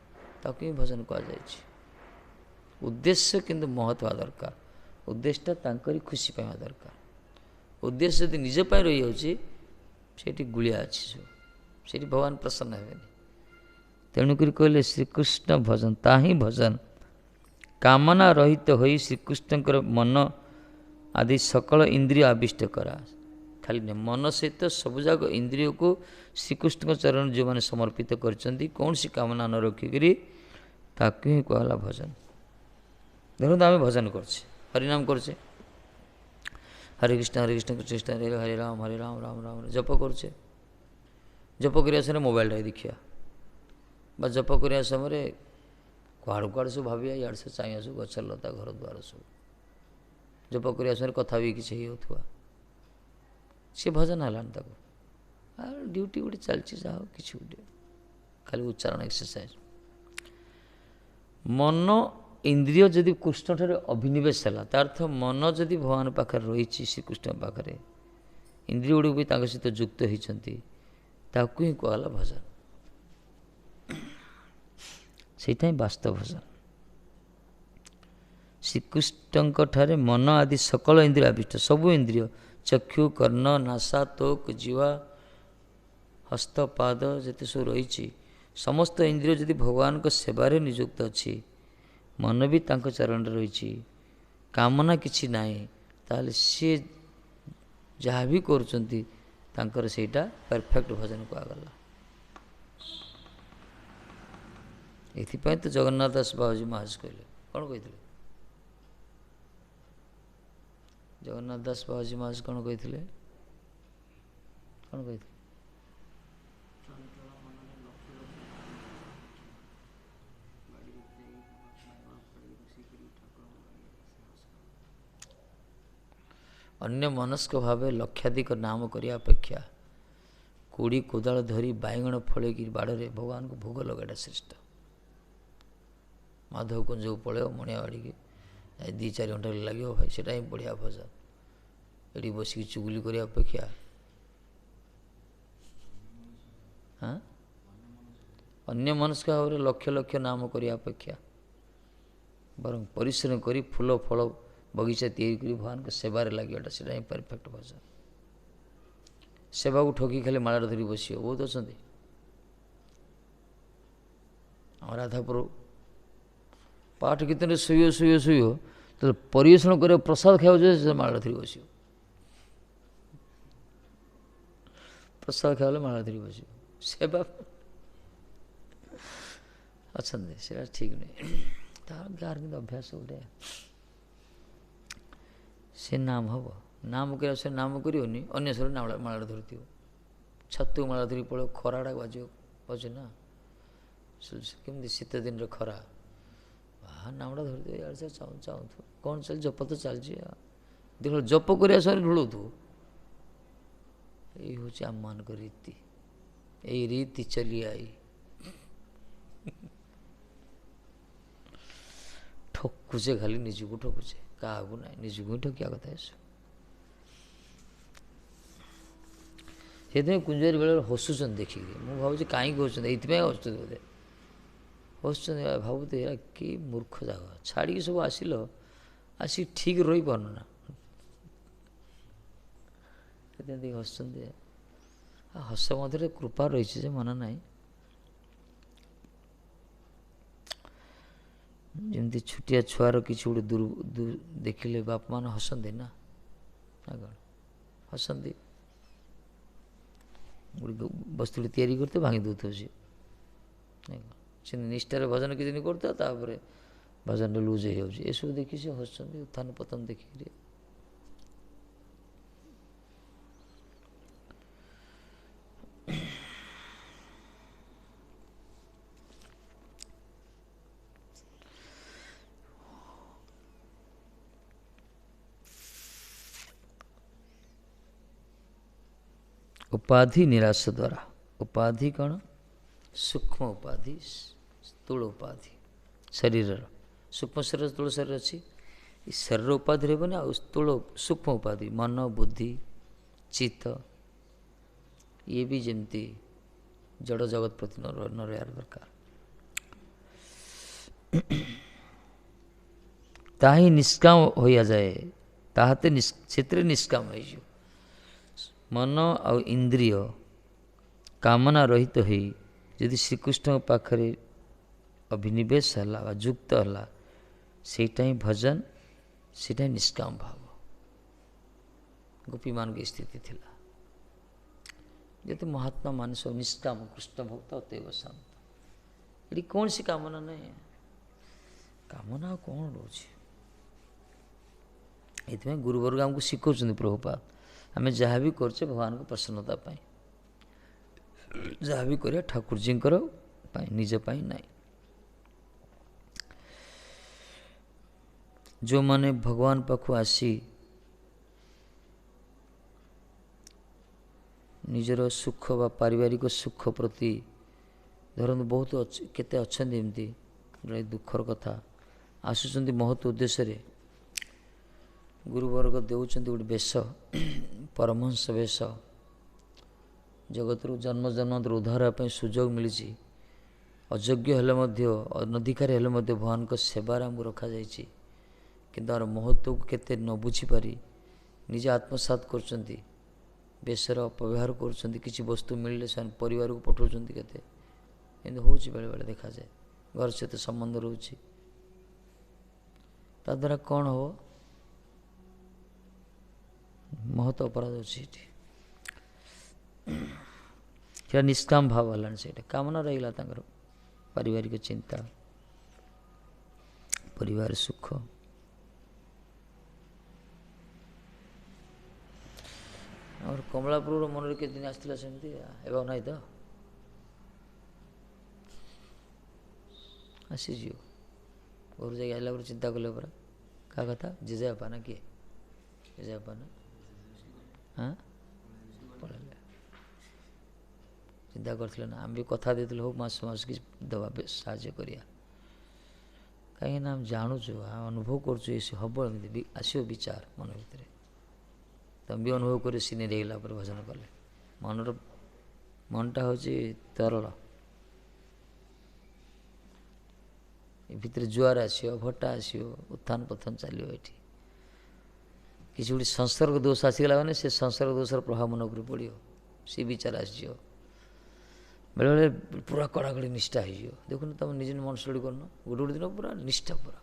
ताकि भजन कहुई उद्देश्य किंतु महत हवा दरकार उद्देश्यटा तांकरी खुशी पाइबा दरकार उद्देश्य जब निज पाई रही जाऊँगी गुलिया अच्छी सब से भगवान प्रसन्न हेनी तेणुक कहले श्रीकृष्ण भजन ताही भजन कामना रहित होई श्रीकृष्ण मन आदि सकल इंद्रिय आविष्ट करा खाली नहीं मन सहित सब जाक इंद्रिय को श्रीकृष्ण चरण जो मैंने समर्पित करछंती कौन सी कामना न रखिकी ताकि ही कहला भजन देखो आम भजन करछे हरिनाम करछे हरे कृष्ण कृष्ण कृष्ण हरे राम राम राम जप करछे जप करिया समय मोबाइल देखिया बा जप करिया समय कुआड़ कुआड़ सब भाविया इड़ से चाहिए सब गछ लता घर द्वार सब जप करिया समय कथा भी किसी होता सी भजन है ड्यूटी गोटे चलती जा कि खाली उच्चारण एक्सरसाइज मन इंद्रिय जदि कृष्ण ठारे अभिनिवेश है तार्थ मन जदि भगवान पाखे रही श्रीकृष्ण पाखे इंद्रिय गुड़ भी सहित युक्त होती ही कहला भजन से वास्तव भजन श्रीकृष्ण ठारे मन आदि सकल इंद्रिय आविष्ट सबू इंद्रिय चक्षु कर्ण नासा तोक जीवा हस्त पाद जिते सब रही समस्त इंद्रिय जदि भगवान को सेवारे नियुक्त अच्छी मन भी तांको चरण रही कामना किछि नाही ताले सी जहाँ भी करुचंती तांकर सेटा परफेक्ट भजन कहगला एथिपाई तो जगन्नाथ दास बाबूजी महाराज कहले कौन कहते जगन्नाथ दास बाबूजी महाराज कौन कहते कौन कहते अन्य मनस्क भाव लक्षाधिक नाम करने अपेक्षा कोड़ी कोदाल धरी बैगण फल कि बाड़े भगवान को भोग लगाटा श्रेष्ठ माधव कुंज पल मणिया बाड़ी के 2-4 घंटा लगे भाई सेटा ही बढ़िया भजन ये बसिक चुगली करने अपेक्षा हाँ अन्य मनस्क भाव लक्ष लक्ष नाम करने अपेक्षा बर परिश्रम करी फूल फल बगीचा तैयारी करी भगवान के सेवारे लगे से परफेक्ट भजन सेवा को ठकी खाली माला धरी बस बहुत अच्छा राधापुर पाठ कितने शुयो शुयो शुयो तो परिवेषण कर प्रसाद खाया माला धरी बस प्रसाद खाया माला धरी बस सेवा अच्छा से ठीक नहीं तार गार अभ्यास गोटे से नाम हम ନାମ କରିବା ସେ ନାମ କରିବନି, ଅନ୍ୟ ସ୍ୱରରେ ମାଳାଟା ଧରିଥିବ। ଛତୁ ମାଳା ଧରି ପଳେଇବ, ଖରାଟା ବାଜିବ ଅଛି ନା, କେମିତି ଶୀତ ଦିନରେ ଖରା, ନାମଟା ଧରିଥିବ, ଇଆଡ଼େ ସେ ଚାହୁଁଥିବ କ'ଣ ଚାଲିଛି, ଜପ ତ ଚାଲିଛି। ଦେଖ ଜପ କରିବା ସମୟରେ ଢୁଳଉଥିବ। ଏଇ ହେଉଛି ଆମମାନଙ୍କ ରୀତି, ଏଇ ରୀତି ଚଲି ଆଇ। ଠକୁଛେ, ଖାଲି ନିଜକୁ ଠକୁଛେ, କାହାକୁ ନାହିଁ, ନିଜକୁ ହିଁ ଠକିବା କଥା ଏସବୁ। ସେଥିପାଇଁ କୁଞ୍ଜରୀ ବେଳେବେଳେ ହସୁଛନ୍ତି ଦେଖିକି। ମୁଁ ଭାବୁଛି କାହିଁକି ହସୁଛନ୍ତି, ଏଇଥିପାଇଁ ହସୁଛନ୍ତି ବୋଧେ। ହସୁଛନ୍ତି, ଭାବୁଥିବେ ଏରା କି ମୂର୍ଖ ଯାକ, ଛାଡ଼ିକି ସବୁ ଆସିଲ, ଆସିକି ଠିକ୍ ରହିପାରୁନ ନା, ସେଥିପାଇଁ ହସୁଛନ୍ତି। ହସ ମଧ୍ୟରେ କୃପା ରହିଛି ଯେ ମନେ ନାହିଁ। ଯେମିତି ଛୋଟିଆ ଛୁଆର କିଛି ଗୋଟେ ଦେଖିଲେ ବାପା ମାନେ ହସନ୍ତି ନା, କ'ଣ ହସନ୍ତି। ଗୋଟେ ବସ୍ତୁଟି ତିଆରି କରିଥିବ, ଭାଙ୍ଗି ଦେଉଥିବ ସିଏ, ସେମିତି ନିଷ୍ଠାରେ ଭଜନ କିଛି ଦିନ କରୁଥିବ, ତାପରେ ଭଜନରେ ଲୁଜ୍ ହେଇଯାଉଛି। ଏସବୁ ଦେଖି ସେ ହସୁଛନ୍ତି, ଉତ୍ଥାନ ପତନ ଦେଖିକିରି। ଉପାଧି ନିରାଶ ଦ୍ୱାରା, ଉପାଧି କ'ଣ? ସୂକ୍ଷ୍ମ ଉପାଧି, ସ୍ଥୂଳ ଉପାଧି, ଶରୀରର ସୂକ୍ଷ୍ମ ଶରୀର ସ୍ଥୂଳ ଶରୀର ଅଛି। ଏ ଶରୀର ଉପାଧି ରହିବନି, ଆଉ ସୂକ୍ଷ୍ମ ଉପାଧି ମନ, ବୁଦ୍ଧି, ଚିତ୍ତ, ଇଏ ବି ଯେମିତି ଜଡ଼ ଜଗତ ପ୍ରତି ନ ରହିବାର ଦରକାର। ତାହା ହିଁ ନିଷ୍କାମ ହୋଇଯାଏ, ସେଥିରେ ନିଷ୍କାମ ହେଇଯିବ। ମନ ଆଉ ଇନ୍ଦ୍ରିୟ କାମନା ରହିତ ହୋଇ ଯଦି ଶ୍ରୀକୃଷ୍ଣଙ୍କ ପାଖରେ ଅଭିନିବେଶ ହେଲା ବା ଯୁକ୍ତ ହେଲା, ସେଇଟା ହିଁ ଭଜନ, ସେଇଟା ହିଁ ନିଷ୍କାମ ଭାବ। ଗୋପୀମାନଙ୍କ ସ୍ଥିତି ଥିଲା। ଯେହେତୁ ମହାତ୍ମା ମାନେ ସବୁ ନିଷ୍କାମ, କୃଷ୍ଣ ଭକ୍ତ ଅତଏବ ଶାନ୍ତ। ଏଠି କୌଣସି କାମନା ନାହିଁ। କାମନା ଆଉ କ'ଣ ରହୁଛି? ଏଥିପାଇଁ ଗୁରୁବର୍ଗ ଆମକୁ ଶିଖଉଛନ୍ତି ପ୍ରଭୁପାଦ, ଆମେ ଯାହା ବି କରୁଛେ ଭଗବାନଙ୍କ ପ୍ରସନ୍ନତା ପାଇଁ, ଯାହା ବି କରିବା ଠାକୁରଜୀଙ୍କର ପାଇଁ, ନିଜ ପାଇଁ ନାହିଁ। ଯେଉଁମାନେ ଭଗବାନ ପାଖକୁ ଆସି ନିଜର ସୁଖ ବା ପାରିବାରିକ ସୁଖ ପ୍ରତି, ଧରନ୍ତୁ ବହୁତ କେତେ ଅଛନ୍ତି ଏମିତି, ଦୁଃଖର କଥା, ଆସୁଛନ୍ତି ମହତ୍ ଉଦ୍ଦେଶ୍ୟରେ, ଗୁରୁବର୍ଗ ଦେଉଛନ୍ତି ଗୋଟେ ବେଶ, ପରମହଂସ ବେଶ, ଜଗତରୁ ଜନ୍ମ ଜନ୍ମାନ୍ତର ଉଦ୍ଧାର ହେବା ପାଇଁ ସୁଯୋଗ ମିଳିଛି। ଅଯୋଗ୍ୟ ହେଲେ ମଧ୍ୟ, ଅନଧିକାରୀ ହେଲେ ମଧ୍ୟ ଭଗବାନଙ୍କ ସେବାରେ ଆମକୁ ରଖାଯାଇଛି। କିନ୍ତୁ ଆର ମହତ୍ଵକୁ କେତେ ନ ବୁଝିପାରି ନିଜେ ଆତ୍ମସାତ କରୁଛନ୍ତି, ବେଶର ଅପବ୍ୟବହାର କରୁଛନ୍ତି। କିଛି ବସ୍ତୁ ମିଳିଲେ ସେମାନେ ପରିବାରକୁ ପଠାଉଛନ୍ତି, କେତେ ଏମିତି ହେଉଛି ବେଳେବେଳେ ଦେଖାଯାଏ। ଘର ସହିତ ସମ୍ବନ୍ଧ ରହୁଛି, ତା ଦ୍ୱାରା କ'ଣ ହେବ? ମହତ ଅପରାଧ ଅଛି ଏଠି। ସେଟା ନିଷ୍କାମ ଭାବ ହେଲାଣି, ସେଇଟା କାମନା ରହିଲା ତାଙ୍କର, ପାରିବାରିକ ଚିନ୍ତା, ପରିବାର ସୁଖ। ଆମର କମଳାପୁରର ମନରେ କେତେ ଦିନ ଆସିଥିଲା ସେମିତି, ଏବେ ନାହିଁ ତ, ଆସିଯିବ। ଘରୁ ଯାଇକି ଆସିଲା ପରେ ଚିନ୍ତା କଲେ ପରା, କାହା କଥା? ଜେଜେବାପା ନା କିଏ? ଜେଜେବାପା ନା ପଳେଇଲେ, ଚିନ୍ତା କରିଥିଲେ ନା, ଆମେ ବି କଥା ଦେଇଥିଲୁ, ହଉ ମାସ କିଛି ଦେବା, ସାହାଯ୍ୟ କରିବା। କାହିଁକିନା ଆମେ ଜାଣୁଛୁ, ଅନୁଭବ କରୁଛୁ, ଏ ହେବ, ଏମିତି ଆସିବ ବିଚାର ମନ ଭିତରେ। ତମେ ବି ଅନୁଭବ କରି ସିନେରି ହେଇଗଲା ପରେ ଭଜନ କଲେ, ମନଟା ହେଉଛି ତରଳ। ଏ ଭିତରେ ଜୁଆର ଆସିବ, ଭଟ୍ଟା ଆସିବ, ଉତ୍ଥାନ ପତନ ଚାଲିବ। ଏଠି କିଛି ଗୋଟେ ସଂସର୍ଗ ଦୋଷ ଆସିଗଲା ମାନେ ସେ ସଂସର୍ଗ ଦୋଷର ପ୍ରଭାବ ମନ ଉପରେ ପଡ଼ିବ, ସେ ବିଚାର ଆସିଯିବ। ବେଳେବେଳେ ପୁରା କଡ଼ାକଡ଼ି ନିଷ୍ଠା ହେଇଯିବ। ଦେଖୁନ ତୁମେ ନିଜେ ମନ ଷ୍ଟଡି କରୁନ, ଗୋଟେ ଦିନ ପୁରା ନିଷ୍ଠା ପୁରା,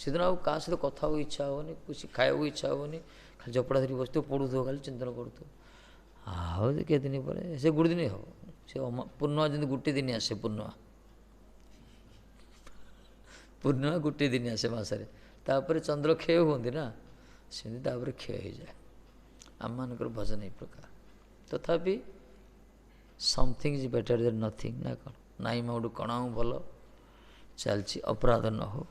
ସେଦିନ ଆଉ କାହା ସହିତ କଥା ହେବାକୁ ଇଚ୍ଛା ହେବନି, କିଛି ଖାଇବାକୁ ଇଚ୍ଛା ହେବନି, ଖାଲି ଚପଡ଼ା ଧରି ବସିଥିବ, ପଢ଼ୁଥିବ, ଖାଲି ଚିନ୍ତନ କରୁଥିବ। ଆଉ କେତେ ଦିନ ପରେ ସେ ଗୋଟେ ଦିନ ହେବ, ସେ ପୂର୍ଣ୍ଣିମା ଯେମିତି ଗୋଟେ ଦିନ ଆସେ, ପୂର୍ଣ୍ଣିମା ଗୋଟେ ଦିନ ଆସେ ମାସରେ, ତାପରେ ଚନ୍ଦ୍ର କ୍ଷୟ ହୁଅନ୍ତି ନା, ସେମିତି ତାପରେ କ୍ଷୟ ହେଇଯାଏ। ଆମମାନଙ୍କର ଭଜନ ଏହି ପ୍ରକାର। ତଥାପି something is better then Nothing ନା କ'ଣ? ନାଇଁ ମୋଠୁ କ'ଣ ଭଲ ଚାଲିଛି, ଅପରାଧ ନ ହଉ,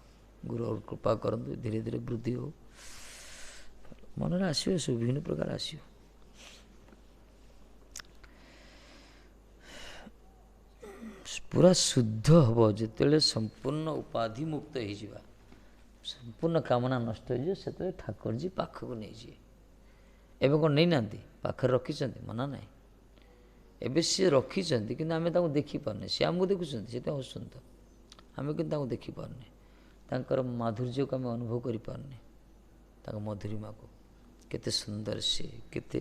ଗୁରୁ କୃପା କରନ୍ତୁ, ଧୀରେ ଧୀରେ ବୃଦ୍ଧି ହଉ, ମନରେ ଆସିବ, ସବୁ ବିଭିନ୍ନ ପ୍ରକାର ଆସିବ। ପୁରା ଶୁଦ୍ଧ ହେବ ଯେତେବେଳେ ସମ୍ପୂର୍ଣ୍ଣ ଉପାଧି ମୁକ୍ତ ହେଇଯିବା, ସମ୍ପୂର୍ଣ୍ଣ କାମନା ନଷ୍ଟ ହେଇଯିବ, ସେତେବେଳେ ଠାକୁରଜୀ ପାଖକୁ ନେଇଯିବେ। ଏବେ କ'ଣ ନେଇନାହାନ୍ତି? ପାଖରେ ରଖିଛନ୍ତି, ମନା ନାହିଁ। ଏବେ ସିଏ ରଖିଛନ୍ତି କିନ୍ତୁ ଆମେ ତାଙ୍କୁ ଦେଖିପାରୁନେ, ସିଏ ଆମକୁ ଦେଖୁଛନ୍ତି, ସେଥିପାଇଁ ହସୁଛନ୍ତି। ଆମେ କିନ୍ତୁ ତାଙ୍କୁ ଦେଖିପାରୁନେ, ତାଙ୍କର ମାଧୁର୍ଯ୍ୟକୁ ଆମେ ଅନୁଭବ କରିପାରୁନେ, ତାଙ୍କ ମଧୁରିମାକୁ। କେତେ ସୁନ୍ଦର ସିଏ, କେତେ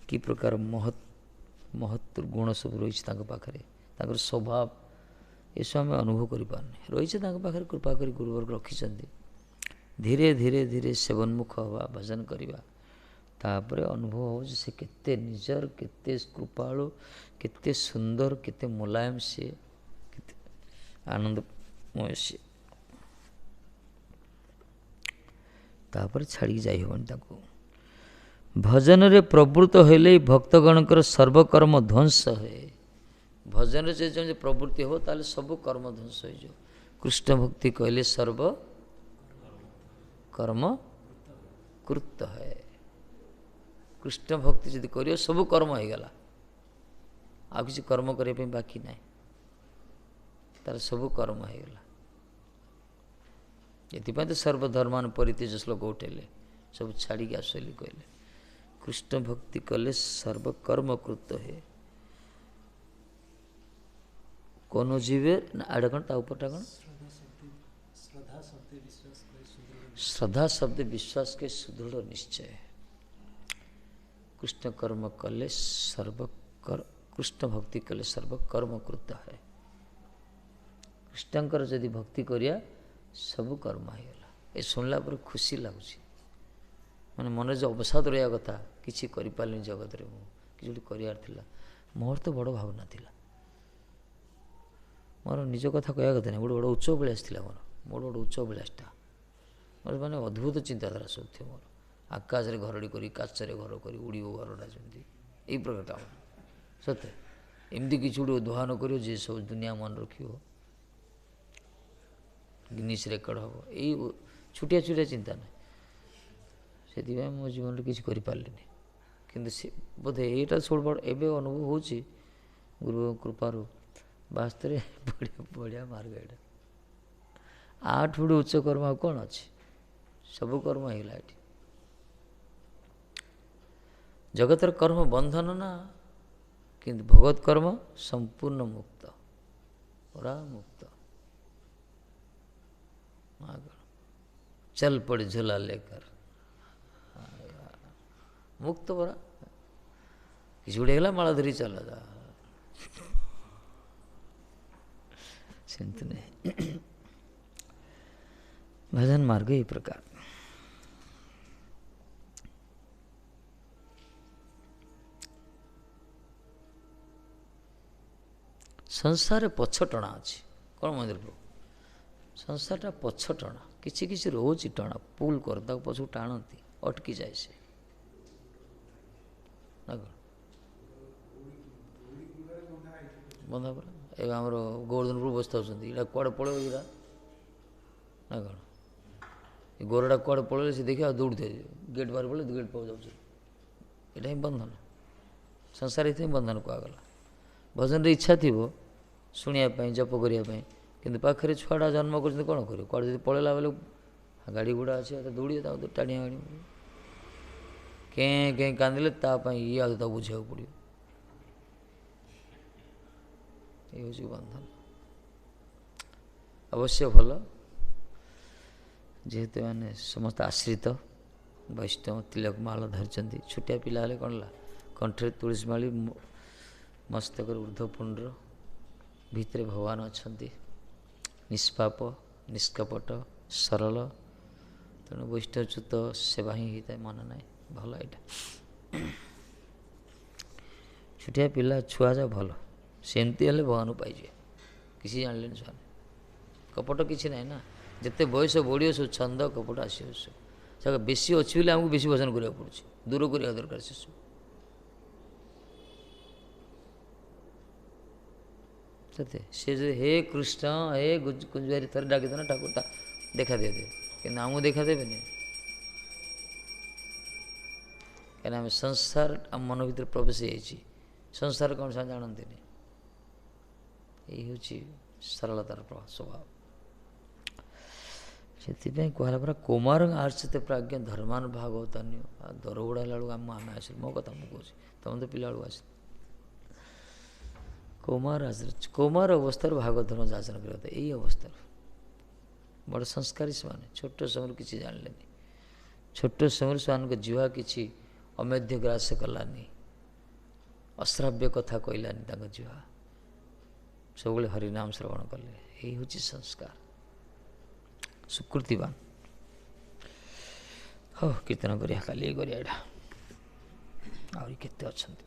କି ପ୍ରକାର ମହତ୍ ଗୁଣ ସବୁ ରହିଛି ତାଙ୍କ ପାଖରେ, ତାଙ୍କର ସ୍ୱଭାବ, ଏସବୁ ଆମେ ଅନୁଭବ କରିପାରୁନେ। ରହିছে ତାଙ୍କ ପାଖରେ, କୃପା କରି ଗୁରୁବର୍ଗ ରଖିଛନ୍ତି। ଧୀରେ ଧୀରେ ଧୀରେ ସେବନ୍ମୁଖ ହେବା, ଭଜନ କରିବା, ତାପରେ ଅନୁଭବ ହେବ ଯେ ସେ କେତେ ନିଜର, କେତେ କୃପାଳୁ, କେତେ ସୁନ୍ଦର, କେତେ ମୁଲାୟମ ସିଏ, କେତେ ଆନନ୍ଦମୟ ସିଏ। ତାପରେ ଛାଡ଼ିକି ଯାଇ ହେବନି ତାଙ୍କୁ। ଭଜନରେ ପ୍ରବୃତ୍ତ ହେଲେ ଭକ୍ତଗଣଙ୍କର ସର୍ବକର୍ମ ଧ୍ୱଂସ ହୁଏ। ଭଜନରେ ଯଦି ପ୍ରବୃତ୍ତି ହେବ ତାହେଲେ ସବୁ କର୍ମ ଧ୍ୱଂସ ହୋଇଯିବ। କୃଷ୍ଣ ଭକ୍ତି କହିଲେ ସର୍ବ କର୍ମ କୃତ ହେ। କୃଷ୍ଣ ଭକ୍ତି ଯଦି କରିବ ସବୁ କର୍ମ ହେଇଗଲା, ଆଉ କିଛି କର୍ମ କରିବା ପାଇଁ ବାକି ନାହିଁ, ତାର ସବୁ କର୍ମ ହେଇଗଲା। ଏଥିପାଇଁ ତ ସର୍ବଧର୍ମାନ ପରିତ୍ୟଜ୍ୟ ଶ୍ଲୋକ ଉଠେଇଲେ, ସବୁ ଛାଡ଼ିକି ଆସ ବୋଲି କହିଲେ। କୃଷ୍ଣ ଭକ୍ତି କଲେ ସର୍ବକର୍ମ କୃତ ହେ। কোন জীবের না এটা କ'ଣ ତା ଉପରଟା କ'ଣ? ଶ୍ରଦ୍ଧା ଶବ୍ଦ ବିଶ୍ୱାସ କେ ସୁଦୃଢ଼ ନିଶ୍ଚୟ। କୃଷ୍ଣ କର୍ମ କଲେ କୃଷ୍ଣ ଭକ୍ତି କଲେ ସର୍ବକର୍ମ କୃତ ହେ। କୃଷ୍ଣଙ୍କର ଯଦି ଭକ୍ତି କରିବା ସବୁ କର୍ମ ହେଇଗଲା। ଏ ଶୁଣିଲା ପରେ ଖୁସି ଲାଗୁଛି, ମାନେ ମନରେ ଯେଉଁ ଅବସାଦ ରହିବା କଥା, କିଛି କରିପାରିଲିନି ଜଗତରେ, ମୁଁ କିଛି ଗୋଟେ କରିବାର ଥିଲା, ମୋର ତ ବଡ଼ ଭାବନା ଥିଲା, ମୋର ନିଜ କଥା କହିବା କଥା ନାହିଁ, ଗୋଟେ ବଡ଼ ଉଚ୍ଚ ଅଭିଳାଷ ଥିଲା ମୋର ଗୋଟେ ଉଚ୍ଚ ଅଭିଳାଷଟା, ମୋର ମାନେ ଅଦ୍ଭୁତ ଚିନ୍ତାଧାରା ସବୁ ଥିବ ମୋର। ଆକାଶରେ ଘରଟି କରି, କାଚରେ ଘର କରି, ଉଡ଼ିବ ଘରଟା ଯେମିତି, ଏଇ ପ୍ରକାର କାମ। ସତେ ଏମିତି କିଛି ଗୋଟେ ଉଦ୍ଭାବନ କରିବ ଯେ ସବୁ ଦୁନିଆ ମନେ ରଖିବ, ଗିନିସ୍ ରେକର୍ଡ଼ ହେବ, ଏଇ ଛୋଟିଆ ଛୋଟିଆ ଚିନ୍ତା ନାହିଁ। ସେଥିପାଇଁ ମୋ ଜୀବନରେ କିଛି କରିପାରିଲିନି। କିନ୍ତୁ ସେ ବୋଧେ ଏଇଟା ସବୁ ବଡ଼ ଏବେ ଅନୁଭବ ହେଉଛି ଗୁରୁଙ୍କ କୃପାରୁ, ବାସ୍ତବରେ ବଢ଼ିଆ ମାର୍ଗ ଏଇଟା। ଆଠୁ ଗୋଟେ ଉଚ୍ଚ କର୍ମ ଆଉ କ'ଣ ଅଛି? ସବୁ କର୍ମ ହେଇଗଲା ଏଠି। ଜଗତର କର୍ମ ବନ୍ଧନ ନା, କିନ୍ତୁ ଭଗବତ କର୍ମ ସମ୍ପୂର୍ଣ୍ଣ ମୁକ୍ତ, ପୁରା ମୁକ୍ତ। ଚଲ ପଡ଼େ ଝୁଲା ଲେକର, ମୁକ୍ତ ପରା। କିଛି ଗୋଟେ ହେଇଗଲା, ମାଳ ଧରି ଚାଲ, ସେମିତି ନାହିଁ। ଭଜନ ମାର୍ଗ ଏହି ପ୍ରକାର। ସଂସାରରେ ପଛ ଟଣା ଅଛି, କ'ଣ ମନ୍ଦିର ପ୍ରଭୁ? ସଂସାରଟା ପଛ ଟଣା, କିଛି କିଛି ରହୁଛି ଟଣା, ପୁଲ କର, ତାକୁ ପଛକୁ ଟାଣନ୍ତି, ଅଟକି ଯାଏ ସେ, ନା କ'ଣ? ବନ୍ଧା ପରା। ଏବେ ଆମର ଗୋବର୍ଦ୍ଧନପୁର ବସି ଥାଉଛନ୍ତି, ଏଇଟା କୁଆଡ଼େ ପଳେଇବ ଏଇଟା, ନା କ'ଣ? ଏ ଗୋରଟା କୁଆଡ଼େ ପଳେଇଲେ ସେ ଦେଖିବା ଦୌଡ଼ିଥାଏ, ଗେଟ୍ ବାହାରି ପଳେଇ ଗେଟ୍ ପାଉ ଯାଉଛି। ଏଇଟା ହିଁ ବନ୍ଧନ, ସଂସାର ଏଥିପାଇଁ ବନ୍ଧନ କୁହାଗଲା। ଭଜନରେ ଇଚ୍ଛା ଥିବ ଶୁଣିବା ପାଇଁ, ଜପ କରିବା ପାଇଁ, କିନ୍ତୁ ପାଖରେ ଛୁଆଟା ଜନ୍ମ କରୁଛନ୍ତି, କ'ଣ କରିବ? କୁଆଡ଼େ ଯଦି ପଳେଇଲା ବେଲେ ଗାଡ଼ି ଗୁଡ଼ା ଅଛି, ଦୌଡ଼ିବେ, ତାକୁ ଟାଣିଆ ଆଣିବ, କେଁ କେଁ କାନ୍ଦିଲେ ତା ପାଇଁ ଇଏ ଆଉ ତାକୁ ବୁଝିବାକୁ ପଡ଼ିବ। ଏ ହେଉଛି ବନ୍ଧନ। ଅବଶ୍ୟ ଭଲ, ଯେହେତୁ ମାନେ ସମସ୍ତେ ଆଶ୍ରିତ ବୈଷ୍ଣବ, ତିଲକ ମାଳ ଧରିଛନ୍ତି। ଛୋଟିଆ ପିଲା ହେଲେ କ'ଣ ହେଲା, କଣ୍ଠରେ ତୁଳସୀ ମାଳି, ମସ୍ତକରେ ଉର୍ଦ୍ଧ୍ୱପୁଣ୍ଡ୍ର, ଭିତରେ ଭଗବାନ ଅଛନ୍ତି, ନିଷ୍ପାପ, ନିଷ୍କପଟ, ସରଳ। ତେଣୁ ବୈଷ୍ଣବଚ୍ୟୁତ ସେବା ହିଁ ହେଇଥାଏ, ମନେ ନାହିଁ। ଭଲ ଏଇଟା। ଛୋଟିଆ ପିଲା ଛୁଆ ଯା ଭଲ, ସେମିତି ହେଲେ ଭଗବାନକୁ ପାଇଯିବେ। କିଛି ଜାଣିଲେନି ଛୁଆମାନେ, କପଟ କିଛି ନାହିଁ ନା। ଯେତେ ବୟସ ବଢ଼ିବ ସବୁ ଛନ୍ଦ କପଟ ଆସିବ, ସବୁ ବେଶୀ ଅଛି ବୋଲି ଆମକୁ ବେଶୀ ଭଜନ କରିବାକୁ ପଡ଼ୁଛି, ଦୂର କରିବା ଦରକାର ଶିଶୁ। ସତେ ସେ ଯଦି ହେ କୃଷ୍ଣ ହେ କୁଞ୍ଜବାରୀ ଥରେ ଡାକିଦେବ ନା ଠାକୁର ଦେଖା ଦେବେ, କିନ୍ତୁ ଆମକୁ ଦେଖା ଦେବେନି। କାହିଁକିନା ଆମେ ସଂସାର ଆମ ମନ ଭିତରେ ପ୍ରବେଶ ହେଇଯାଇଛି। ସଂସାର କ'ଣ ସେମାନେ ଜାଣନ୍ତିନି। ଏଇ ହେଉଛି ସରଳତାର ସ୍ୱଭାବ। ସେଥିପାଇଁ କୁହାହେଲା ପରା କୁମାର ଆର୍ଷିତେ ପ୍ରାଜ୍ଞ ଧର୍ମାନ ଭାଗବତାନ୍ୟ। ଆଉ ଦର ବୁଢ଼ା ହେଲା ବେଳକୁ ଆମେ ଆସିଲୁ, ମୋ କଥା ମୁଁ କହୁଛି, ତମେ ତ ପିଲାବେଳକୁ ଆସିଲ। କୁମାର ଅବସ୍ଥାରୁ ଭାଗବତ ଧର୍ମ ଯାଚନ କରିବା କଥା। ଏଇ ଅବସ୍ଥାରୁ ବଡ଼ ସଂସ୍କାରୀ ସେମାନେ। ଛୋଟ ସମୟରୁ କିଛି ଜାଣିଲେନି। ଛୋଟ ସମୟରୁ ସେମାନଙ୍କ ଜିହ୍ୱା କିଛି ଅମେଧ୍ୟ ଗ୍ରାସ କଲାନି, ଅଶ୍ରାବ୍ୟ କଥା କହିଲାନି ତାଙ୍କ ଜିହ୍ୱା, ସବୁବେଳେ ହରିନାମ ଶ୍ରବଣ କଲେ। ଏଇ ହେଉଛି ସଂସ୍କାର, ସୁକୃତିବାନ। ହଉ କୀର୍ତ୍ତନ କରିବା, କାଲି କରିବା। ଏଇଟା ଆହୁରି କେତେ ଅଛନ୍ତି।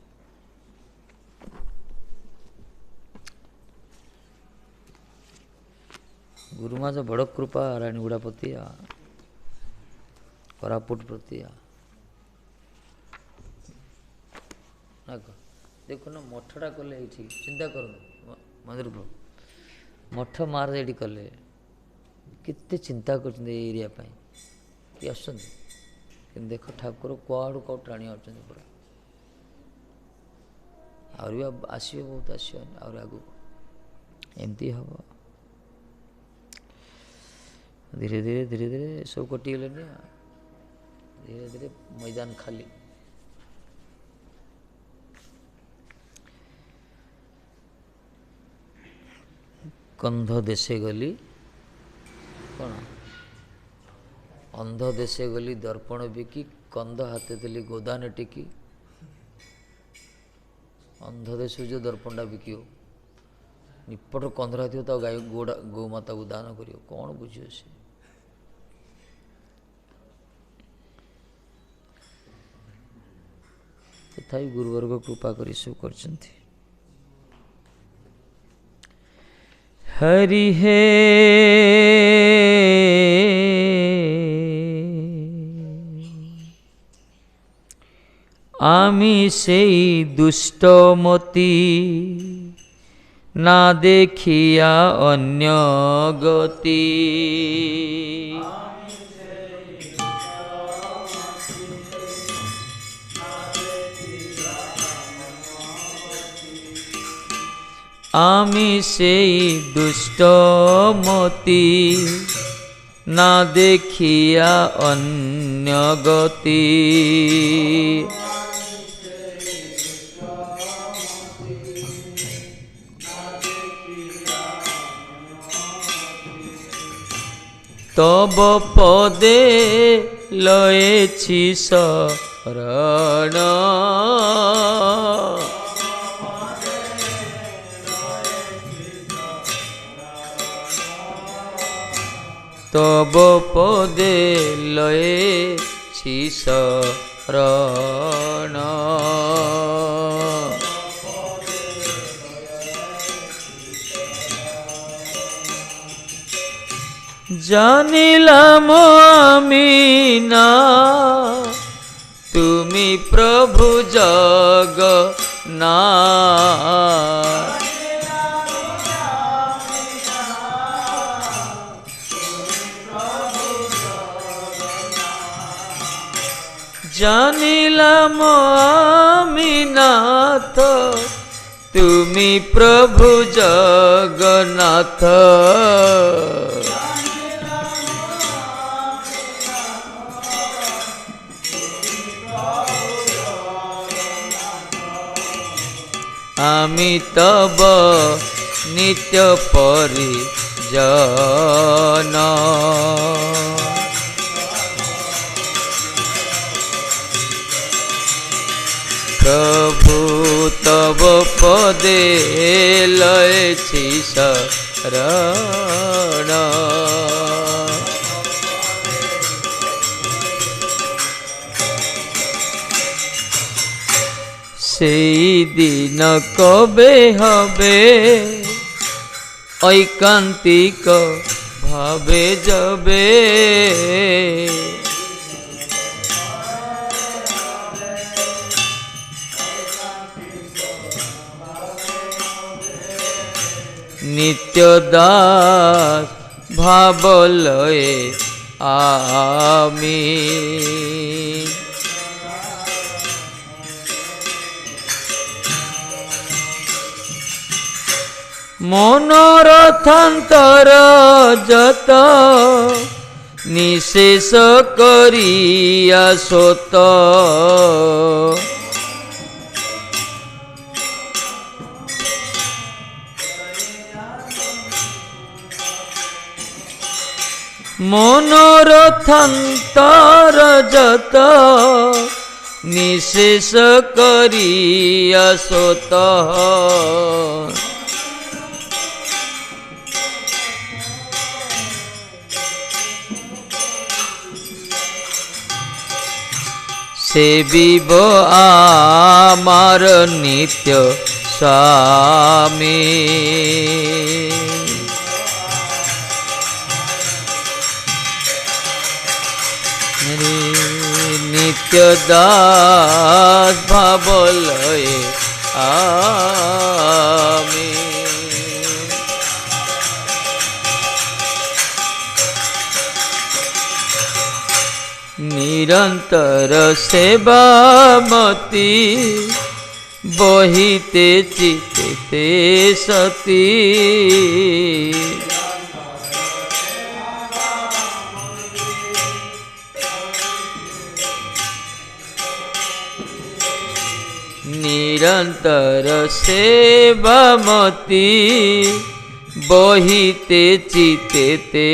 ଗୁରୁମା ତ ବଡ଼ କୃପା ରାଣୀଗୁଡ଼ା ପ୍ରତି, କୋରାପୁଟ ପ୍ରତି। ଦେଖୁନ ମଠଟା କଲେ ଏଇଠି, ଚିନ୍ତା କରନ୍ତୁ ମନ୍ଦିର ମଠ ମାର ଏଇଠି କଲେ, କେତେ ଚିନ୍ତା କରୁଛନ୍ତି ଏଇ ଏରିଆ ପାଇଁ, କିଏ ଆସୁଛନ୍ତି। କିନ୍ତୁ ଦେଖ ଠାକୁର କୁଆଡ଼ୁ କେଉଁଠୁ ଟାଣି ଆସୁଛନ୍ତି ପୁରା। ଆହୁରି ବି ଆସିବେ, ବହୁତ ଆସିବନି ଆହୁରି ଆଗକୁ। ଏମିତି ହେବ। ଧୀରେ ଧୀରେ ଧୀରେ ଧୀରେ ସବୁ କଟିଗଲେଣି। ଧୀରେ ଧୀରେ ମଇଦାନ ଖାଲି। କନ୍ଧ ଦେଶେ ଗଲି, କ'ଣ ଅନ୍ଧ ଦେଶେ ଗଲି ଦର୍ପଣ ବିକି, କନ୍ଧ ହାତେ ଦେଲି ଗୋଦାନ ଟିକି। ଅନ୍ଧ ଦେଶକୁ ଯେଉଁ ଦର୍ପଣଟା ବିକିବ, ନିପଟ କନ୍ଧରା ଥିବ ତା ଗୋମାତାକୁ ଦାନ କରିବ, କ'ଣ ବୁଝିବ ସେ। ତଥାପି ଗୁରୁବର୍ଗ କୃପା କରି ସବୁ କରିଛନ୍ତି। ହରି ହେ আমি সেই দুষ্টমতি না দেখিয়া অন্য গতি। আমি সেই দুষ্টমতি না দেখিয়া অন্য গতি। তব পদে লয়েছি শরণ, তব পদে লয়েছি শরণ। জানিলাম আমি না তুমি প্রভু জগন্নাথ, জানিলাম আমি নাথ তুমি প্রভু জগন্নাথ। আমি তব নিত্য পরিজন, প্রভু তব পদে লয়েছি শরণ। সেই দিন কবে হবে ঐকান্তিক ভাবে যাবে, नित्य दास भाव लये आमी। मनोरथान्तर जत निशेष करिया सोत। मनोरथान्तर जत निशेष करिया सोत। सेविब आमार नित्य स्वामी। नित्य दास भाव लये आमी। निरंतर सेवा मति बहिते चित्ते सती। निरंतर सेवा मति बहिते चित्ते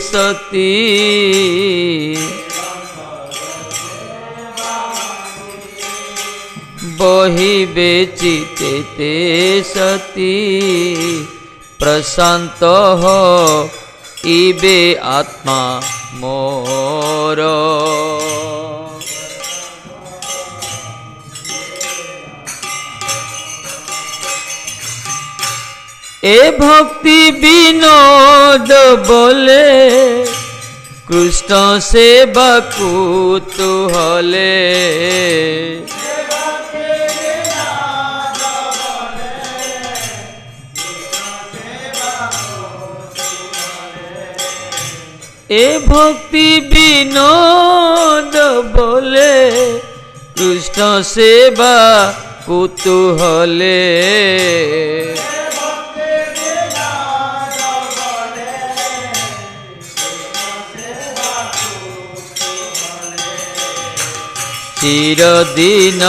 सती। बहिबे चित्ते सती प्रशांत हो इबे आत्मा मोर। ए भक्ति विनोद बोले कृष्ण सेवा कुतूहले। ए भक्ति विनोद बोले कृष्ण सेवा कुतूहले। चिरदिन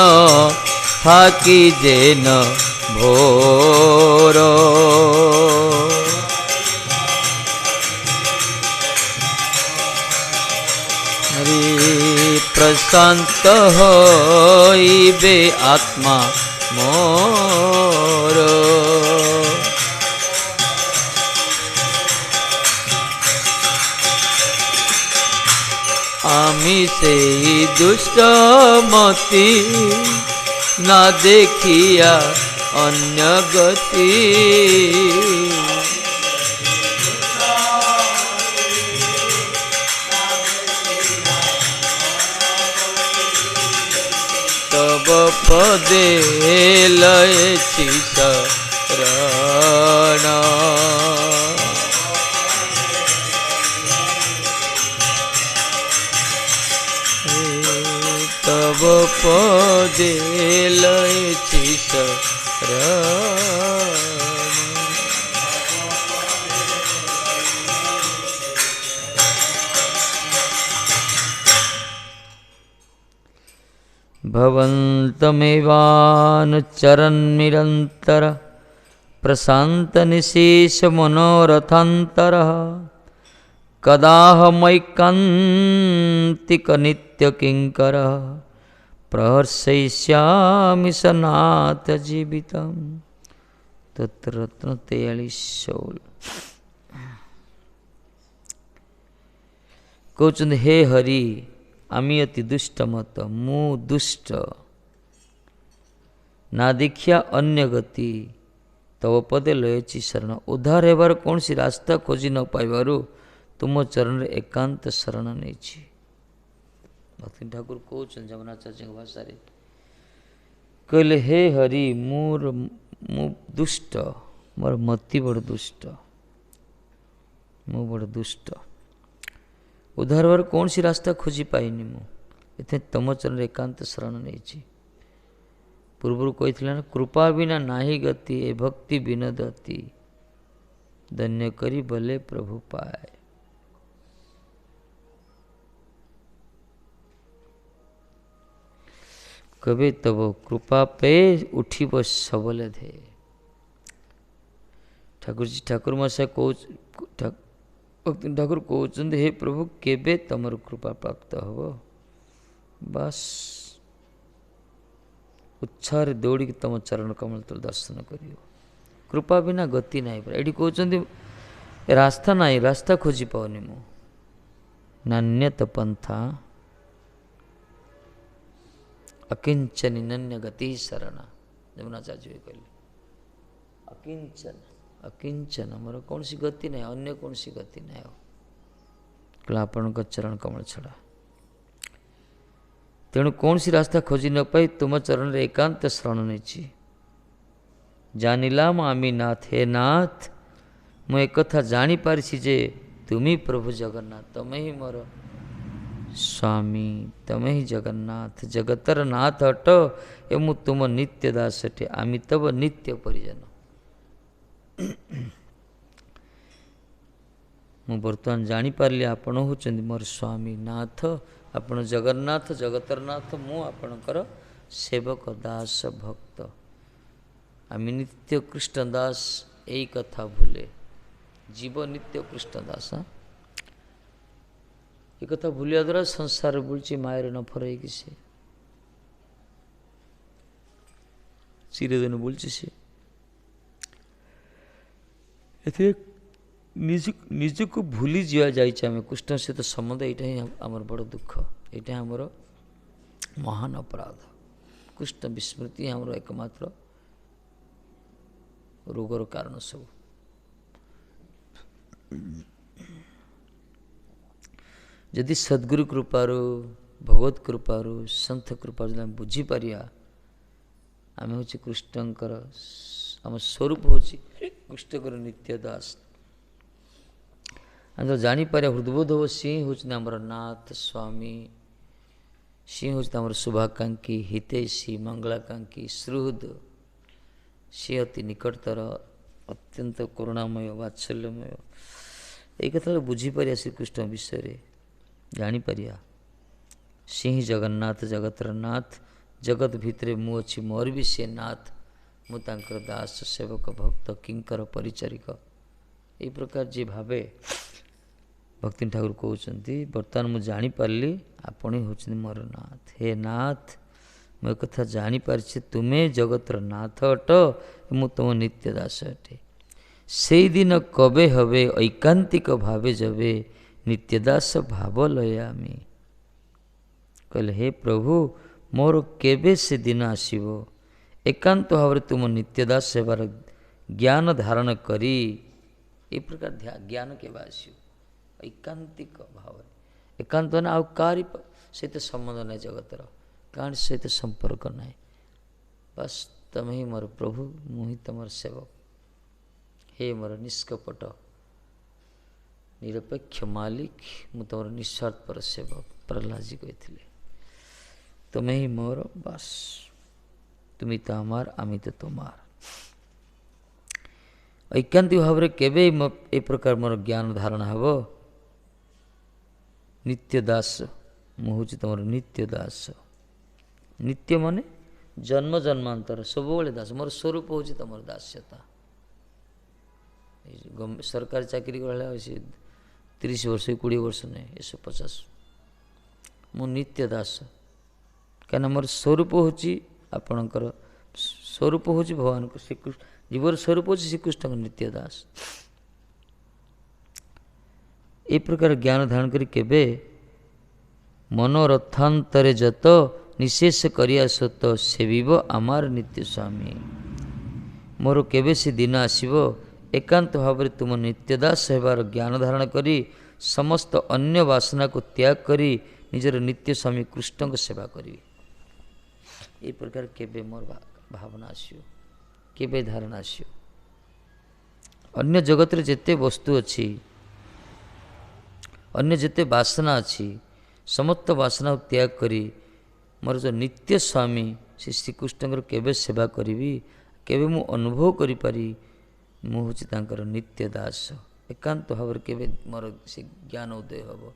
फाकी जेन भोर। प्रशांत होइबे आत्मा मोर। आमी सेई दुष्ट मति ना देखिया अन्य गति। तब पदे लयछि शरण। तब पदे लयछि शरण। भवन्तमेवानुचरन्निरन्तर प्रशान्तनिशेष मनोरथान्तरः। कदाहमैकान्तिकनित्यकिङ्करः प्रहर्षयिष्यामि सनाथ जीवितं। तत्र रत्न 43 कहते हे हरि आमी अति दुष्ट मत मु दुष्ट ना देखिया अन्य गति तव पदे लयछि शरण। उद्धार हेबार कौन सी रास्ता खोजी न पाइबारु तुम चरण एकांत शरण नहीं। भक्ति ठाकुर कहउछन जमुनाचार्य भाषा कहले हे हरि मु दुष्ट मोर मति बड़ दुष्ट, मु बड़ दुष्ट, उद्धार हर कौन सी रास्ता खोजी पाइनी मु इतने तुम चरण एकांत शरण नहीं। पूर्व कही ना कृपा बिना नाही गति ए भक्ति बिनदती धन्य करी भले प्रभु पाए। कबे तब कृपा पे उठी बस सबले धे। ठाकुर जी ठाकुर मशा भक्ति ठाकुर कहते हे प्रभु केबे तमर कृपा प्राप्त हो। बस उत्साह दौड़ी तुम चरण कमल तो दर्शन करियो। कृपा बिना गति ना ये कहते रास्ता ना रास्ता खोजी पाऊनी मु नान्यत पंथा अकिंचन नन्य गति शरण। जमुनाचार्य कहले अकिंचन अकिंचन मोर कौन सी गति नहीं, अन्य कौन सी गति नहीं हो आपण चरण कमल छड़ा। तेणु कौन सी रास्ता खोजी न पाई तुम चरण रे एकांत शरण नहीं। जानिलाम आमी नाथ हे नाथ मु एक कथा जानी पारिछि जे तुमी प्रभु जगन्नाथ तमे ही मोर स्वामी तमे ही जगन्नाथ जगतर नाथ अट ए मु तुम नित्य दास अटे आमी तब नित्य परिजन। मु बर्तमान जानी पारली आपण होचंदी मोर स्वामी नाथ आपण जगन्नाथ जगतर नाथ मु आपणकर सेवक दास भक्त आमी नित्य कृष्ण दास यही कथा भूले जीव नित्य कृष्ण दास। ये कथा भूलिया द्वारा संसार बुलची मायर न फरई कि से चिरदिन बुलची से एथे निज को भूली जा जाए कृष्ण सहित संबंध यहाँ ही आमर बड़ दुख यहाँ आमर महान अपराध। कृष्ण विस्मृति आमर एकमात्र रोगर कारण सब। यदि सद्गुरु कृपारू भगवत कृपारू संत कृपारू बुझी पारिया आम हूँ कृष्णकर आम स्वरूप हूँ कृष्णकर नित्य दास। आम जापर हृदबोध हो सी हूँ आमर नाथ स्वामी सी हूँ आमर शुभाकांक्षी हितैषी मंगलाकांक्षी सुहृद सी अति निकटतर अत्यंत करुणामय वात्सल्यमय। ये कथा बुझीपर श्रीकृष्ण विषय जापर सी ही जगन्नाथ जगतर नाथ जगत भितर मु अच्छी मोर भी सी नाथ मुझर दास सेवक भक्त किंकर परिचारिक यही प्रकार जी भावे भक्ति ठाकुर कहते बर्तमान मुझे जापारी आपण ही हूँ मोर नाथ हे नाथ मु कथा जापारी तुम्हें जगतर नाथ अट मु तुम नित्य दास अटे। से दिन कबे हवे ऐकांतिक भावे जबे नित्यदास भाव लयामी। कहले हे प्रभु मोर केबे से दिन आसीबो एकांत भाव तुम नित्यदास सेवार ज्ञान धारण करी। ये प्रकार ज्ञान केबे आसीबो ऐकांतिक भाव एकांत ना आउ कारी सहित संबंध ना जगतर कहानी सहित संपर्क ना बस तम ही मोर प्रभु मुही तमर सेवक हे मोर निष्कपट निरपेक्ष मालिक मु तुम निस्वार्थ पर सेवक प्रहलाद जी कही तुम्हें ही मोर बस तुम तो आमार आमी तो तुमार। ऐकांतिक भाव केबे ए प्रकार मोर ज्ञान धारणा हेब नित्य दास मु हूँ तुम नित्य दास। नित्य माने जन्म जन्मांतर सब दास मोर स्वरूप हूँ तुम दास्यता। सरकारी चाकरी कर 30 वर्ष 20 वर्ष नहीं 150 मु नित्य दास कहीं मोर स्वरूप हूँ आपणकर स्वरूप हूँ भगवान को श्रीकृष्ण जीवर स्वरूप हूँ श्रीकृष्ण नित्य दास। ए प्रकार ज्ञान धारण करी केबे मनोरथांतरे जत निशेष करिया सत सेविब आमार नित्य स्वामी। मोर केबे से दिन आसीबो एकांत भाव तुम नित्यदास हेबार ज्ञान धारण करी समस्त अन्य वासना को त्याग करी निजर नित्य स्वामी कृष्ण को सेवा करी। ये प्रकार केबे मोर भावना आसियो केबे धारणा आसियो अन्य जगत रे जेते वस्तु अच्छी अन्य जेते वासना अच्छी समस्त वासना त्याग करी मोर जो नित्य स्वामी श्री श्रीकृष्ण केवे सेवा करी केवे मु अनुभव करी पारी मु हूँ तांकर नित्य दास एकांत भाव केवे मोर से ज्ञान उदय हम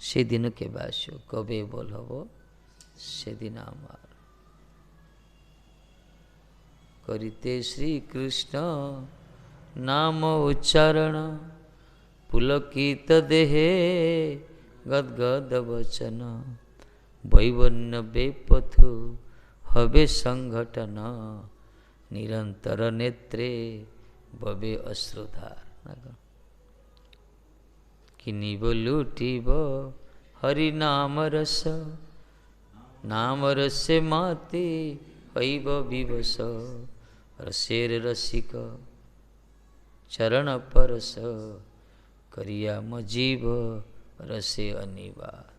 से दिन केवे आसो कबे बोल हम से दिन आमार करिते श्री कृष्ण नाम उच्चारण पुलकित देहे गदगद वचन वैवर्ण बेपथु हवे संघटन निरंतर नेत्रे बबे अश्रुधार किनिब लुटिब हरि नाम रसे माते हैव विवश रसेर रसिक चरण परस करिया मजीव रसे अनिवार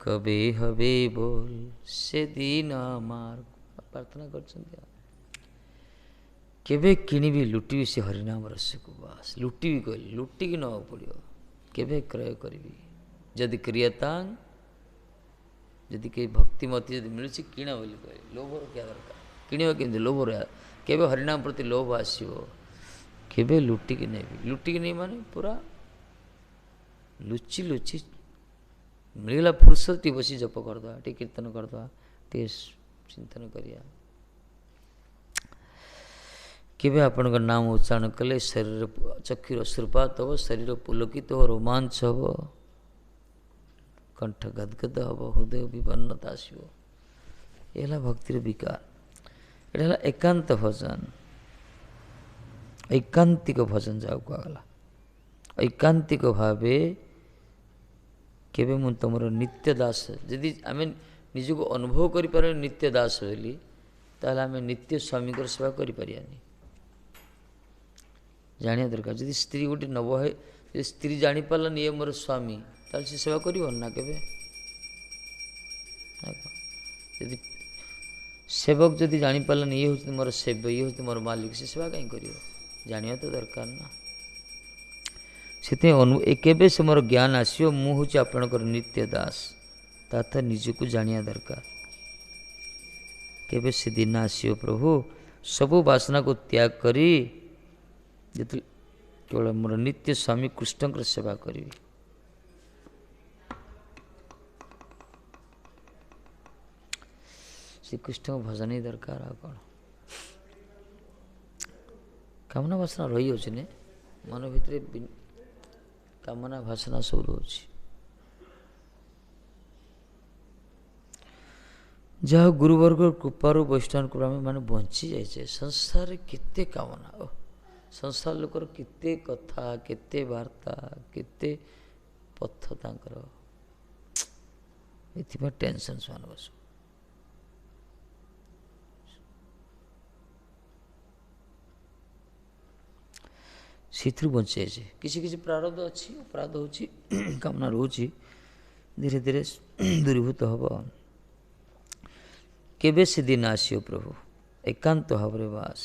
कबे हवे बोल से दीन मार्ग प्रार्थना कर केवे किणवी लुटिबी से हरिनाम रस को बास लुटिबी कहली लुटिकी न पड़ो केवे क्रय करी जदि क्रियतांग जदि कहीं भक्ति मती जब मिलूँ किण बोली कहे लोभर क्या दरकार किणवा केमती लोभर केवे हरिनाम प्रति लोभ आसो केवे लुटिकी नहीं माने पूरा लुचि लुचि मिलला फुर्सत टी बसी जप करदे टी कीर्तन करदे टी चिंतन करिया केवे आपण नाम उच्चारण कले शरीर चक्षुर श्रुपात हम शरीर पुलकित हो रोमांच हम कंठ गदगद हम हृदय विपन्नता आसो ये भक्तिर विकार ये एकांत भजन ऐकांतिक भजन जाऊ कहला ऐकांतिक भावे केवे मु तुमर नित्य दास यदि आम निजक अनुभव कर नित्य दास बोली ताहले आम नित्य स्वामी सेवा करें जानिया दरकार जदि स्त्री गोटे नव है स्त्री जानी पारलानी ये मोर स्वामी ताल से सेवा कर ना केवे यदि सेवक जदि जानी पारलानी ये हूँ मोर सेव्य ये हूँ मोर मालिक से सेवा कहीं कर जानिया तो दरकार ना से केवे से मोर ज्ञान आसो मु हूँ आपणकर नित्य दास ता निजको जानिया दरकार केवे से दिन आसो प्रभु सबु वासना को त्याग करी केवल मोर नित्य स्वामी कृष्ण सेवा करी श्रीकृष्ण भजन ही दरकार आ कौन कामना वासना रही होने मन भितर कामना वासना सब रोचे जहाँ गुरुवर्ग कृपार वैष्णव कृपा मैंने बंची जाए संसार केते कामना संसार लोकर केते कथा केते वार्ता केते पथ तांकर एथिबा टेंशन मान बस सीथु बंचे किसी किसी प्रारब्ध अच्छी अपराध हो कामना रोची धीरे धीरे दूरीभूत हम केवे से दिन आसो प्रभु एकांत भाव बास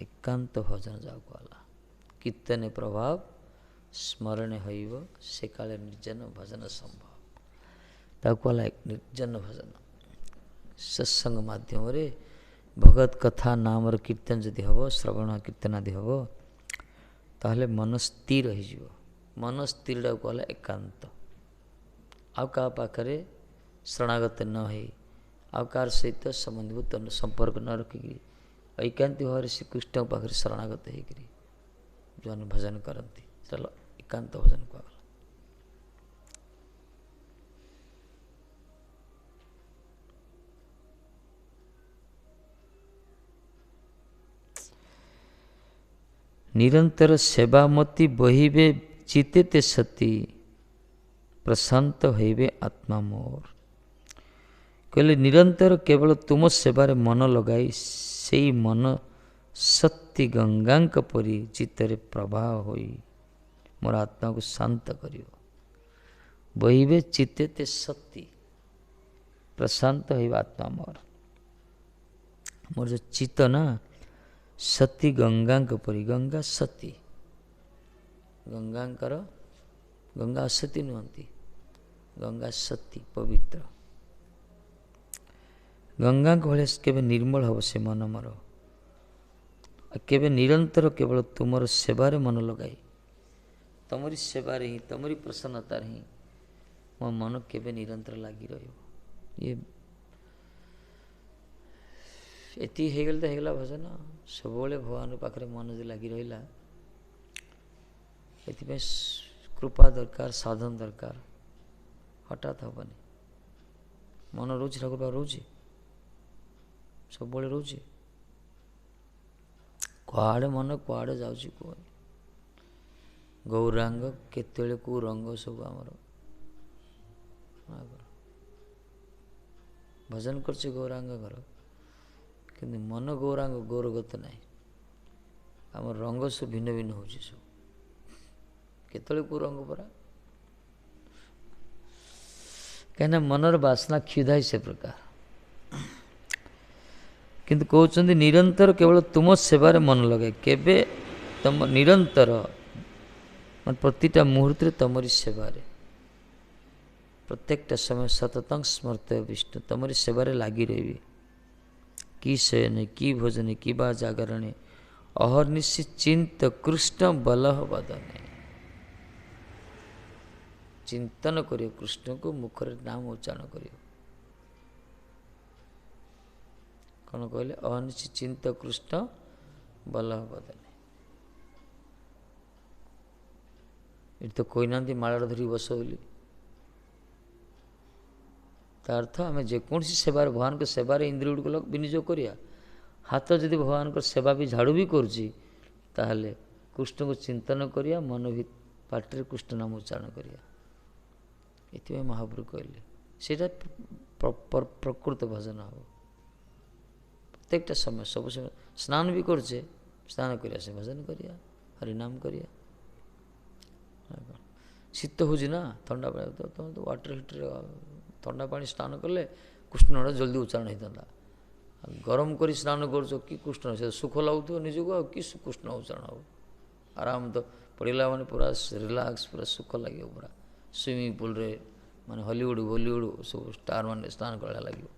एकांत भजन जाऊ कहला कीर्तन प्रभाव स्मरण हईब से काले निर्जन भजन संभव कहला एक निर्जन भजन सत्संग माध्यम रे भगत कथा नाम कीर्तन जदि हम श्रवण कीर्तन आदि हम ताहले मन स्थिर हो मन स्थिर कहला एकांत आ पाखे शरणागत न हो आकार सहित संबंधभूत संपर्क न रखिकी ऐकांति भाव श्री कृष्ण पाखे शरणागत होकर जो भजन करती चलो एकांत भजन कहला निरंतर सेवामती बहिबे चिते सती प्रशांत होइबे आत्मा मोर कहले निरंतर केवल तुम सेवारे मन लगाई से मन सत्य गंगांक परी चित्तरे प्रवाह होई मोर आत्मा को शांत करियो बहिबे चिते सत्य प्रशांत होइबे आत्मा मोर जो चित्त ना ସତୀ ଗଙ୍ଗାଙ୍କ ପରି। ଗଙ୍ଗା ସତୀ, ଗଙ୍ଗାଙ୍କର, ଗଙ୍ଗା ଅସତୀ ନୁହନ୍ତି, ଗଙ୍ଗା ସତୀ ପବିତ୍ର। ଗଙ୍ଗାଙ୍କ ଭଳିଆ କେବେ ନିର୍ମଳ ହେବ ସେ ମନ ମୋର, କେବେ ନିରନ୍ତର କେବଳ ତୁମର ସେବାରେ ମନ ଲଗାଇ, ତମରି ସେବାରେ ହିଁ, ତମରି ପ୍ରସନ୍ନତାରେ ହିଁ ମୋ ମନ କେବେ ନିରନ୍ତର ଲାଗି ରହିବ। ଇଏ ଏତିକି ହେଇଗଲେ ତ ହେଇଗଲା ଭଜନ। ସବୁବେଳେ ଭଗବାନଙ୍କ ପାଖରେ ମନ ଯଦି ଲାଗି ରହିଲା, ଏଥିପାଇଁ କୃପା ଦରକାର, ସାଧନ ଦରକାର। ହଠାତ୍ ହେବନି। ମନ ରହୁଛି, ଠାକୁର ପାଖରେ ରହୁଛି, ସବୁବେଳେ ରହୁଛି। କୁଆଡ଼େ ମନ କୁଆଡ଼େ ଯାଉଛି କୁହନି। ଗୌରାଙ୍ଗ କେତେବେଳେ କେଉଁ ରଙ୍ଗ ସବୁ ଆମର। ଭଜନ କରୁଛି ଗୌରାଙ୍ଗଙ୍କର, କିନ୍ତୁ ମନ ଗୌରାଙ୍ଗ ଗୌରଗତ ନାହିଁ। ଆମର ରଙ୍ଗ ସବୁ ଭିନ୍ନ ଭିନ୍ନ ହେଉଛି ସବୁ, କେତେବେଳେ କେଉଁ ରଙ୍ଗ ପରା। କାହିଁକିନା ମନର ବାସନା କ୍ଷୁଧାଇ ସେ ପ୍ରକାର। କିନ୍ତୁ କହୁଛନ୍ତି ନିରନ୍ତର କେବଳ ତୁମ ସେବାରେ ମନ ଲଗାଏ, କେବେ ତମ ନିରନ୍ତର ମାନେ ପ୍ରତିଟା ମୁହୂର୍ତ୍ତରେ ତମରି ସେବାରେ, ପ୍ରତ୍ୟେକଟା ସମୟ ସତତଂ ସ୍ମର୍ତ୍ୟ ବିଷ୍ଣୁ, ତମରି ସେବାରେ ଲାଗି ରହିବି। କି ଶୟନେ କି ଭୋଜନେ କି ବା ଜାଗରଣେ, ଅହର୍ନିଶି ଚିନ୍ତ କୃଷ୍ଣ ବଲହ ବଦନେ। ଚିନ୍ତନ କରିବ କୃଷ୍ଣକୁ, ମୁଖରେ ନାମ ଉଚ୍ଚାରଣ କରିବ। କ'ଣ କହିଲେ? ଅହର୍ନିଶି ଚିନ୍ତ କୃଷ୍ଣ ବଲହ ବଦନେ। ଏଠି ତ କହିନାହାନ୍ତି ମାଳାଟା ଧରି ବସ ବୋଲି। ତା ଅର୍ଥ ଆମେ ଯେକୌଣସି ସେବାରେ, ଭଗବାନଙ୍କ ସେବାରେ ଇନ୍ଦ୍ରିୟ ଗୁଡ଼ିକ ବିନିଯୋଗ କରିବା। ହାତ ଯଦି ଭଗବାନଙ୍କର ସେବା ବି ଝାଡ଼ୁ ବି କରୁଛି, ତାହେଲେ କୃଷ୍ଣଙ୍କୁ ଚିନ୍ତନ କରିବା, ମନ ପାଟିରେ କୃଷ୍ଣ ନାମ ଉଚ୍ଚାରଣ କରିବା। ଏଥିପାଇଁ ମହାପ୍ରଭୁ କହିଲେ ସେଇଟା ପ୍ରକୃତ ଭଜନ ହେବ। ପ୍ରତ୍ୟେକଟା ସମୟ, ସବୁ ସମୟ ସ୍ନାନ ବି କରୁଛେ, ସ୍ନାନ କରିବା ସେ ଭଜନ କରିବା, ହରିନାମ କରିବା। ଶୀତ ହେଉଛି ନା, ଥଣ୍ଡା ପାଣି ତ ୱାଟର ହିଟର ଥଣ୍ଡା ପାଣି ସ୍ନାନ କଲେ କୃଷ୍ଣଟା ଜଲ୍ଦି ଉଚ୍ଚାରଣ ହେଇଥାନ୍ତା। ଗରମ କରି ସ୍ନାନ କରୁଛ, କି କୃଷ୍ଣ, ସେ ସୁଖ ଲାଗୁଥିବ ନିଜକୁ, ଆଉ କି କୃଷ୍ଣ ଉଚ୍ଚାରଣ ହେବ। ଆରାମ ତ ପଡ଼ିଲା ମାନେ ପୁରା ରିଲାକ୍ସ, ପୁରା ସୁଖ ଲାଗିବ ପୁରା। ସୁଇମିଂ ପୁଲରେ ମାନେ ହଲିଉଡ଼ ବଲିଉଡ଼ ସବୁ ଷ୍ଟାର ମାନେ ସ୍ନାନ କଲା ଲାଗିବ।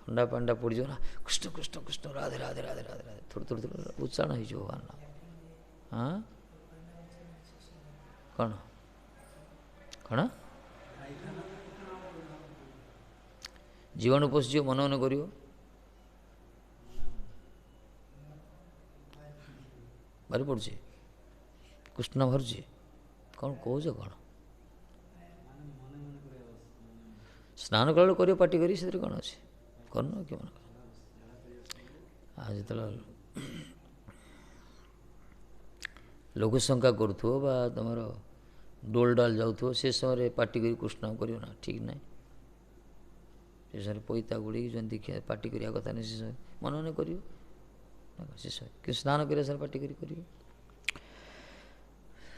ଥଣ୍ଡା ପାଣିଟା ପଡ଼ିଯିବ ନା, କୃଷ୍ଣ କୃଷ୍ଣ କୃଷ୍ଣ ରାଧେ ରାଧେ ରାଧେ ରାଧେ ରାଧେ, ଥୋଡ଼ ଥୋଡ଼ ଥୋଡ଼ ଉଚ୍ଚାରଣ ହେଇଯିବ ଭଗବାନ। ହଁ କ'ଣ କ'ଣ ଜୀବାଣୁ ପଶିଯିବ, ମନେ ମନେ କରିବ। ଭାରି ପଡ଼ୁଛି, କୃଷ୍ଣ ଭରୁଛି, କ'ଣ କହୁଛ କ'ଣ? ସ୍ନାନ କଲାବେଳେ କରିବ, ପାଟି କରି, ସେଥିରେ କ'ଣ ଅଛି? କରୁନ କି ମନେ। ଆଉ ଯେତେବେଳେ ଲଘୁ ଶଙ୍କା କରୁଥିବ ବା ତୁମର ଡୋଲ ଡାଲ ଯାଉଥିବ, ସେ ସମୟରେ ପାଟି କରି କୃଷ୍ଣ କରିବ ନା, ଠିକ୍ ନାହିଁ। ସେ ସମୟରେ ପଇତା ଗୁଡ଼େଇକି ଯେମିତି ପାଟି କରିବା କଥା ନାହିଁ, ସେ ସମୟରେ ମନେ ମନେ କରିବ। ସେ ସମୟ କିନ୍ତୁ ସ୍ନାନ କରିବା ସମୟରେ ପାଟି କରି କରିବ।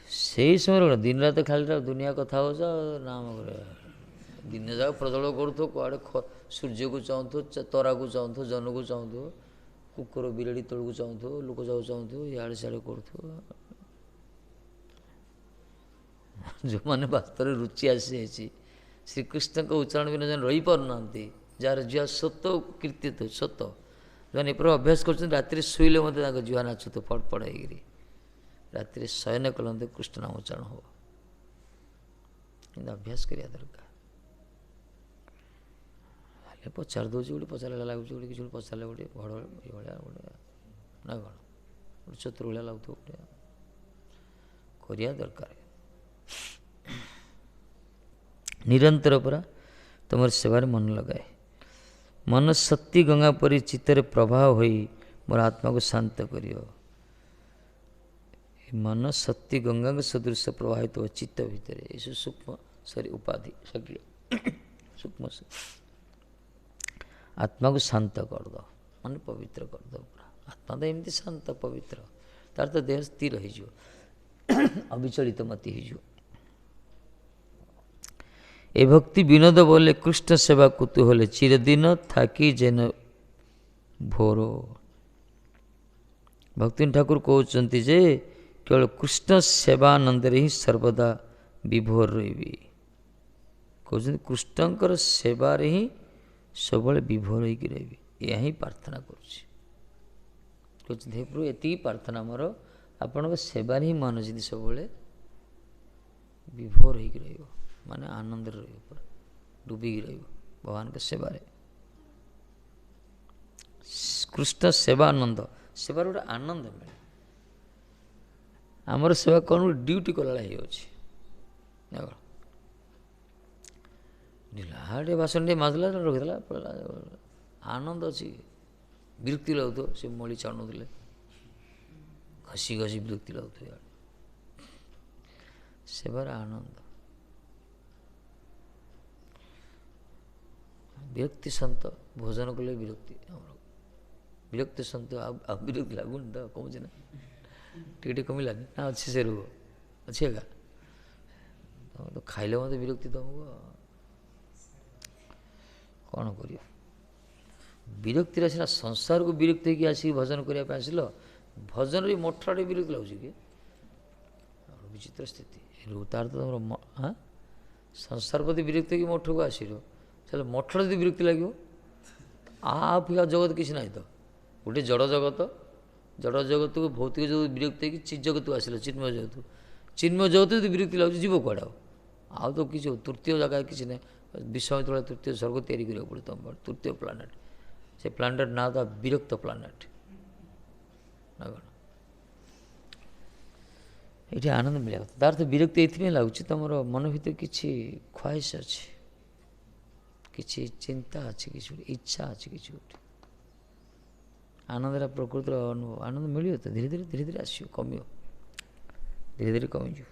ସେଇ ସମୟରେ କ'ଣ ଦିନ ରାତ ଖାଲି ଦୁନିଆ କଥା ହେଉଛ, ନାମ କରିବା। ଦିନ ଯାକ ପ୍ରଜଳ କରୁଥିବ, କୁଆଡ଼େ ସୂର୍ଯ୍ୟକୁ ଚାହୁଁଥିବ, ତରାକୁ ଚାହୁଁଥିବ, ଜହ୍ନକୁ ଚାହୁଁଥିବ, କୁକୁର ବିଲେଡ଼ି ତଳକୁ ଚାହୁଁଥିବ, ଲୋକ ଯାକୁ ଚାହୁଁଥିବ, ଇଆଡ଼େ ସିଆଡ଼େ କରୁଥିବ। ଯେଉଁମାନେ ବାସ୍ତବରେ ରୁଚି ଆସିଯାଇଛି ଶ୍ରୀକୃଷ୍ଣଙ୍କ ଉଚ୍ଚାରଣ ବିନା ଜଣେ ରହିପାରୁନାହାନ୍ତି, ଯାହାର ଜିଆ ସତ କୀର୍ତ୍ତିତ ସତ, ଯେଉଁମାନେ ଏପରି ଅଭ୍ୟାସ କରୁଛନ୍ତି, ରାତିରେ ଶୋଇଲେ ମଧ୍ୟ ତାଙ୍କ ଜିଆ ନାଚୁଥିବ ଫଡ଼ ଫଡ଼ ହେଇକିରି। ରାତିରେ ଶୟନ କଲନ୍ତି କୃଷ୍ଣ ନାମ ଉଚ୍ଚାରଣ ହେବ, କିନ୍ତୁ ଅଭ୍ୟାସ କରିବା ଦରକାର। ହେଲେ ପଚାରି ଦେଉଛି ଗୋଟେ, ପଚାରିଲା ଲାଗୁଛି ଗୋଟେ, କିଛି ଗୋଟେ ପଚାରିଲେ ଗୋଟେ ଭଡ଼ ଏଇଭଳିଆ ଗୋଟେ ନା କ'ଣ, ଗୋଟେ ଚତୁର ଭଳିଆ ଲାଗୁଥିବ ଗୋଟେ, କରିବା ଦରକାର। ନିରନ୍ତର ପରା ତୁମର ସେବାରେ ମନ ଲଗାଏ। ମନ ସତୀ ଗଙ୍ଗା ପରି ଚିତ୍ତରେ ପ୍ରବାହ ହୋଇ ମୋର ଆତ୍ମାକୁ ଶାନ୍ତ କରିବ। ମନ ସତୀ ଗଙ୍ଗାଙ୍କ ସଦୃଶ ପ୍ରବାହିତ ହୁଏ ଚିତ୍ତ ଭିତରେ, ଏସବୁ ସୂକ୍ଷ୍ମ ଉପାଧି ସକ୍ରିୟ ସୂକ୍ଷ୍ମ ଆତ୍ମାକୁ ଶାନ୍ତ କରିଦେବ, ମାନେ ପବିତ୍ର କରିଦେବ ପୁରା। ଆତ୍ମା ତ ଏମିତି ଶାନ୍ତ ପବିତ୍ର, ତାର ତ ଦେହ ସ୍ଥିର ହେଇଯିବ, ଅବିଚଳିତ ମତି ହେଇଯିବ। ଏ ଭକ୍ତି ବିନୋଦ ବୋଲେ କୃଷ୍ଣ ସେବା କୁତୁହଲେ, ଚିରଦିନ থাকি যেন ভোর। ଭକ୍ତିନ ଠାକୁର କହୁଛନ୍ତି ଯେ କେବଳ କୃଷ୍ଣ ସେବାନନ୍ଦରେ ହିଁ ସର୍ବଦା ବିଭୋର ରହିବି। କହୁଛନ୍ତି କୃଷ୍ଣଙ୍କର ସେବାରେ ହିଁ ସବୁବେଳେ ବିଭୋର ହେଇକି ରହିବି, ଏହା ହିଁ ପ୍ରାର୍ଥନା କରୁଛି। କହୁଛନ୍ତି ହେ ପ୍ରଭୁ ଏତିକି ପ୍ରାର୍ଥନା ମୋର, ଆପଣଙ୍କ ସେବାରେ ହିଁ ମନ ଯେମିତି ସବୁବେଳେ ବିଭୋର ହେଇକି ରହିବ, ମାନେ ଆନନ୍ଦରେ ରହିବ, ପୁରା ଡୁବିକି ରହିବ ଭଗବାନଙ୍କ ସେବାରେ। କୃଷ୍ଣ ସେବାନନ୍ଦ, ସେବାର ଗୋଟେ ଆନନ୍ଦ ମିଳେ। ଆମର ସେବା କ'ଣ ଗୋଟେ ଡ୍ୟୁଟି କଲାବେଳେ ହେଇଯାଉଛି। ଟିକେ ବାସନ ଟିକେ ମାଜିଲା ରଖିଦେଲା ପଳେଇଲା, ଆନନ୍ଦ ଅଛି। ବିରକ୍ତି ଲାଗୁଥିବ, ସେ ମଳି ଛାଣୁଥିଲେ ଘଷି ଘଷି ବିରକ୍ତି ଲାଗୁଥିବ, ସେବାର ଆନନ୍ଦ। ବିରକ୍ତି ସନ୍ତ ଭୋଜନ କଲେ ବିରକ୍ତି, ଆମର ବିରକ୍ତି ସନ୍ତ ଆଉ ବିରକ୍ତି ଲାଗୁନି ତ, କମୁଛି ନା ଟିକେ ଟିକେ କମିଲାନି ନା ଅଛି ସେ ରୋଗ ଅଛି ଏକା, ତମେ ତ ଖାଇଲେ ମୋତେ ବିରକ୍ତି ତମକୁ କ'ଣ କରିବ। ବିରକ୍ତିରେ ସିନା ସଂସାରକୁ ବିରକ୍ତି ହେଇକି ଆସିକି ଭଜନ କରିବା ପାଇଁ ଆସିଲ, ଭଜନରେ ମଠରେ ବିରକ୍ତି ଲାଗୁଛି କି, ବିଚିତ୍ର ସ୍ଥିତି। ତାର ତ ତମର ସଂସାର ପ୍ରତି ବିରକ୍ତି ହେଇକି ମଠକୁ ଆସିଲ, ତାହେଲେ ମଠରେ ଯଦି ବିରକ୍ତି ଲାଗିବ ଫିକା ଜଗତ କିଛି ନାହିଁ ତ। ଗୋଟେ ଜଡ଼ ଜଗତ, ଜଡ଼ ଜଗତକୁ ଭୌତିକ ଜଗତ ବିରକ୍ତି ହେଇକି ଚିତ୍ ଜଗତକୁ ଆସିଲ, ଚିନ୍ମୟ ଜଗତକୁ। ଚିନ୍ମୟ ଜଗତ ଯଦି ବିରକ୍ତି ଲାଗୁଛି ଯିବ କୁଆଡ଼େ ଆଉ ତ କିଛି ତୃତୀୟ ଜାଗା କିଛି ନାହିଁ। ବିଶ୍ୱ ତଳେ ତୃତୀୟ ସ୍ୱର୍ଗ ତିଆରି କରିବାକୁ ପଡ଼ିବ ତମ ତୃତୀୟ ପ୍ଲାନେଟ୍। ସେ ପ୍ଲାନେଟ୍ ନାଁ ତ ବିରକ୍ତ ପ୍ଲାନେଟ୍ ନା କ'ଣ। ଏଇଠି ଆନନ୍ଦ ମିଳିବା କଥା। ତାର ତ ବିରକ୍ତି ଏଇଥିପାଇଁ ଲାଗୁଛି ତମର ମନ ଭିତରେ କିଛି ଖ୍ୱାଇଶ ଅଛି, କିଛି ଚିନ୍ତା ଅଛି, କିଛି ଗୋଟେ ଇଚ୍ଛା ଅଛି, କିଛି ଗୋଟେ ଆନନ୍ଦଟା ପ୍ରକୃତିର ଅନୁଭବ। ଆନନ୍ଦ ମିଳିବ ତ ଧୀରେ ଧୀରେ ଧୀରେ ଧୀରେ ଆସିବ, କମିବ, ଧୀରେ ଧୀରେ କମିଯିବ।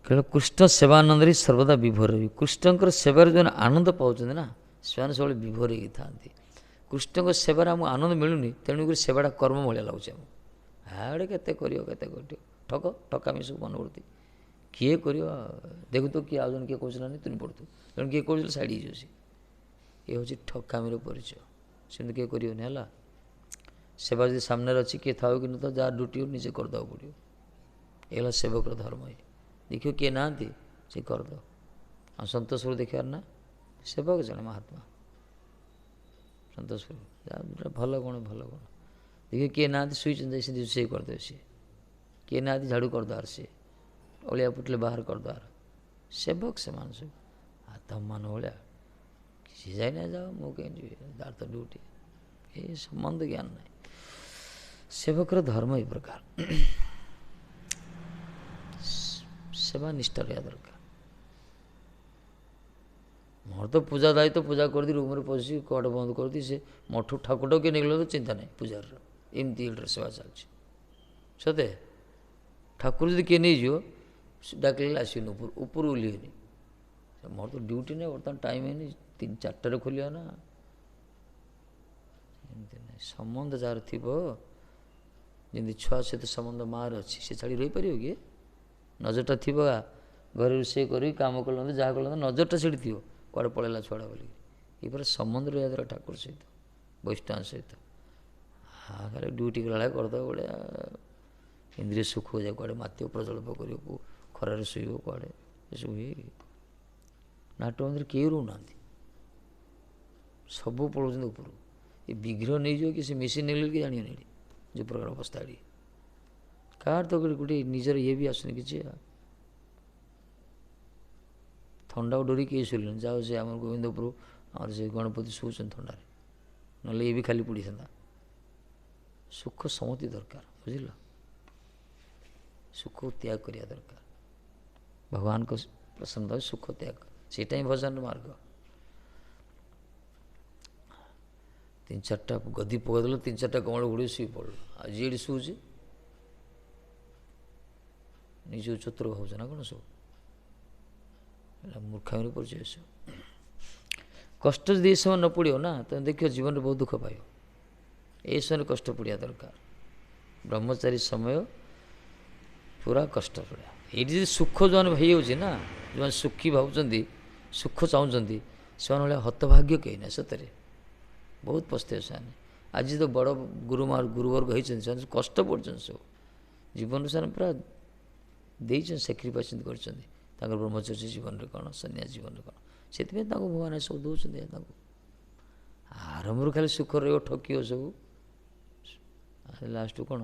କେବଳ କୃଷ୍ଣ ସେବାନନ୍ଦରେ ସର୍ବଦା ବିଭୋର ରହିବି। କୃଷ୍ଣଙ୍କର ସେବାରେ ଯେଉଁମାନେ ଆନନ୍ଦ ପାଉଛନ୍ତି ନା, ସେମାନେ ସବୁବେଳେ ବିଭୋର ହେଇକି ଥାନ୍ତି। କୃଷ୍ଣଙ୍କ ସେବାରେ ଆମକୁ ଆନନ୍ଦ ମିଳୁନି, ତେଣୁକରି ସେବାଟା କର୍ମ ଭଳିଆ ଲାଗୁଛି ଆମକୁ। ହାଡ଼େ କେତେ କରିବ, କେତେ କରିବ, ଠକାମି ସବୁ ମନବୃତ୍ତି କିଏ କରିବ। ଦେଖୁଥିବ କିଏ ଆଉ ଜଣେ କିଏ କହୁଛି ନା ତୁନି ପଡ଼ୁଥିବ, ଜଣେ କିଏ କହୁଥିଲେ ସାଇଡ଼ ହେଇଯିବ ସିଏ। ଏ ହେଉଛି ଠକାମିର ପରିଚୟ। ସେମିତି କିଏ କରିବନି ହେଲା। ସେବା ଯଦି ସାମ୍ନାରେ ଅଛି, କିଏ ଥାଉ କି ନଥାଉ, ଯାହା ଡ୍ୟୁଟି ନିଜେ କରିଦେବାକୁ ପଡ଼ିବ। ଏ ହେଲା ସେବକର ଧର୍ମ। ଦେଖିବ କିଏ ନାହାନ୍ତି ସେ କରିଦେବ। ଆଉ ସନ୍ତୋଷପୁର ଦେଖିବାର ନା, ସେବକ ଜଣେ ମହାତ୍ମା ସନ୍ତୋଷପୁର, ଭଲ କ'ଣ ଭଲ କ'ଣ। ଦେଖିବ କିଏ ନାହାନ୍ତି ଶୋଇଛନ୍ତି, ଯାଇ ସେମିତି ରୋଷେଇ କରିଦେବେ ସିଏ। କିଏ ନାହାନ୍ତି ଝାଡ଼ୁ କରିଦେବାର, ସିଏ ଅଳିଆ ପୁଟିଲେ ବାହାର କରିଦେବାର। ସେବକ ସେମାନେ ସବୁ। ଆଉ ତମମାନ ଭଳିଆ କିଛି ଯାଇନା, ଯାଅ ମୁଁ କେମିତି ଯିବି, ତାର ତ ଡ୍ୟୁଟି। ଏ ସମ୍ବନ୍ଧ ଜ୍ଞାନ ନାହିଁ। ସେବକର ଧର୍ମ ଏ ପ୍ରକାର। ସେବା ନିଷ୍ଠା ରହିବା ଦରକାର। ମୋର ତ ପୂଜା ଦାୟିତ୍ୱ, ପୂଜା କରିଦି ରୁମ୍ରେ ପଶି କବାଟ ବନ୍ଦ କରିଦି, ସେ ମଠୁ ଠାକୁର କିଏ ନେଇଗଲେ ତ ଚିନ୍ତା ନାହିଁ ପୂଜାର। ଏମିତି ସେବା ଚାଲିଛି ସତେ। ଠାକୁର ଯଦି କିଏ ନେଇଯିବ, ଡାକିଲେ ଆସିବନି, ଉପରୁ ଓହ୍ଲେଇନି। ମୋର ତ ଡ୍ୟୁଟି ନାହିଁ, ବର୍ତ୍ତମାନ ଟାଇମ୍ ହେଇନି, 3-4ଟାରେ ଖୋଲିବା ନା। ଏମିତି ନାହିଁ। ସମ୍ବନ୍ଧ ଯାହାର ଥିବ, ଯେମିତି ଛୁଆ ସହିତ ସମ୍ବନ୍ଧ ମାଆର ଅଛି, ସେ ଛାଡ଼ି ରହିପାରିବ କି? ନଜରଟା ଥିବ, ଘରେ ରୋଷେଇ କରି କାମ କଲନ୍ତି, ଯାହା କଲନ୍ତି, ନଜରଟା ସେଠି ଥିବ, କୁଆଡ଼େ ପଳେଇଲା ଛୁଆଟା ବୋଲିକି। ଏ ପୁରା ସମ୍ବନ୍ଧ ରହିବା ଦ୍ୱାରା ଠାକୁର ସହିତ, ବୈଷ୍ଣବ ସହିତ। ଖାଲି ଡ୍ୟୁଟି କଲା ଭଳିଆ କରିଦେବ, ବଢ଼ିଆ ଇନ୍ଦ୍ରିୟ ସୁଖ ଯାଏ, କୁଆଡ଼େ ମାତିବ, ପ୍ରଜଳ୍ପ କରିବ, ଖରାରେ ଶୋଇବ, କୁଆଡ଼େ ଏସବୁ ହୁଏ। ନାଟ ମନ୍ଦିର କେହି ରହୁନାହାନ୍ତି, ସବୁ ପଳାଉଛନ୍ତି ଉପରକୁ। ଏ ବିଗ୍ରହ ନେଇଯିବ କି, ସେ ମେସିନ୍ ନେଲେ କି ଜାଣିବନି ଏଠି ଯେଉଁ ପ୍ରକାର ଅବସ୍ଥା ଏଠି। କାହାର ତ ଗୋଟେ ନିଜର ଇଏ ବି ଆସୁନି କିଛି। ଥଣ୍ଡାକୁ ଡରି କିଏ ଶୋଇଲେଣି, ଯାଉ ସେ ଆମର ଗୋବିନ୍ଦପୁର ଆମର ସେ ଗଣପତି ଶୋଉଛନ୍ତି ଥଣ୍ଡାରେ, ନହେଲେ ଇଏ ବି ଖାଲି ପଡ଼ିଥାନ୍ତା। ସୁଖ ସମସ୍ତି ଦରକାର, ବୁଝିଲ। ସୁଖ ତ୍ୟାଗ କରିବା ଦରକାର। ଭଗବାନଙ୍କ ପ୍ରସନ୍ନ ସୁଖ ତ୍ୟାଗ, ସେଇଟା ହିଁ ଭଜନର ମାର୍ଗ। 3-4ଟା ଗଦି ପକାଇଦେଲ, 3-4ଟା କମଳ ଘୋଡ଼େଇ ଶୋଇ ପଡ଼ିଲ। ଆଉ ଯିଏ ଏଠି ଶୋଉଛି ନିଜକୁ ଚତୁର ଭାବୁଛ ନା କ'ଣ? ସବୁ ଏଇଟା ମୂର୍ଖାମିର ପରିଚୟ। ସବୁ କଷ୍ଟ ଯଦି ଏ ସମୟ ନ ପଡ଼ିବ ନା, ତୁମେ ଦେଖିବ ଜୀବନରେ ବହୁତ ଦୁଃଖ ପାଇବ। ଏ ସମୟରେ କଷ୍ଟ ପଡ଼ିବା ଦରକାର। ବ୍ରହ୍ମଚାରୀ ସମୟ ପୁରା କଷ୍ଟ ପଡ଼ିବା। ଏଇଠି ଯଦି ସୁଖ ଯେଉଁମାନେ ହେଇଯାଉଛି ନା, ଯେଉଁମାନେ ସୁଖୀ ଭାବୁଛନ୍ତି, ସୁଖ ଚାହୁଁଛନ୍ତି, ସେମାନେ ଭଳିଆ ହତଭାଗ୍ୟ କେହି ନାହିଁ ସତରେ। ବହୁତ ପସ୍ତେଇବେ ସେମାନେ। ଆଜି ତ ବଡ଼ ଗୁରୁବର୍ଗ ହେଇଛନ୍ତି, ସେମାନେ କଷ୍ଟ ପଡ଼ୁଛନ୍ତି ସବୁ ଜୀବନରୁ, ସେମାନେ ପୁରା ଦେଇଛନ୍ତି, ସାକ୍ରିଫାଇସ୍ କରିଛନ୍ତି ତାଙ୍କର ବ୍ରହ୍ମଚର୍ଯ୍ୟ ଜୀବନରେ କ'ଣ, ସନ୍ନ୍ୟାସ ଜୀବନରେ କ'ଣ। ସେଥିପାଇଁ ତାଙ୍କୁ ଭଗବାନ ସବୁ ଦେଉଛନ୍ତି। ତାଙ୍କୁ ଆରମ୍ଭରୁ ଖାଲି ସୁଖରେ ରହିବ, ଠକିବ ସବୁ, ଲାଷ୍ଟକୁ କ'ଣ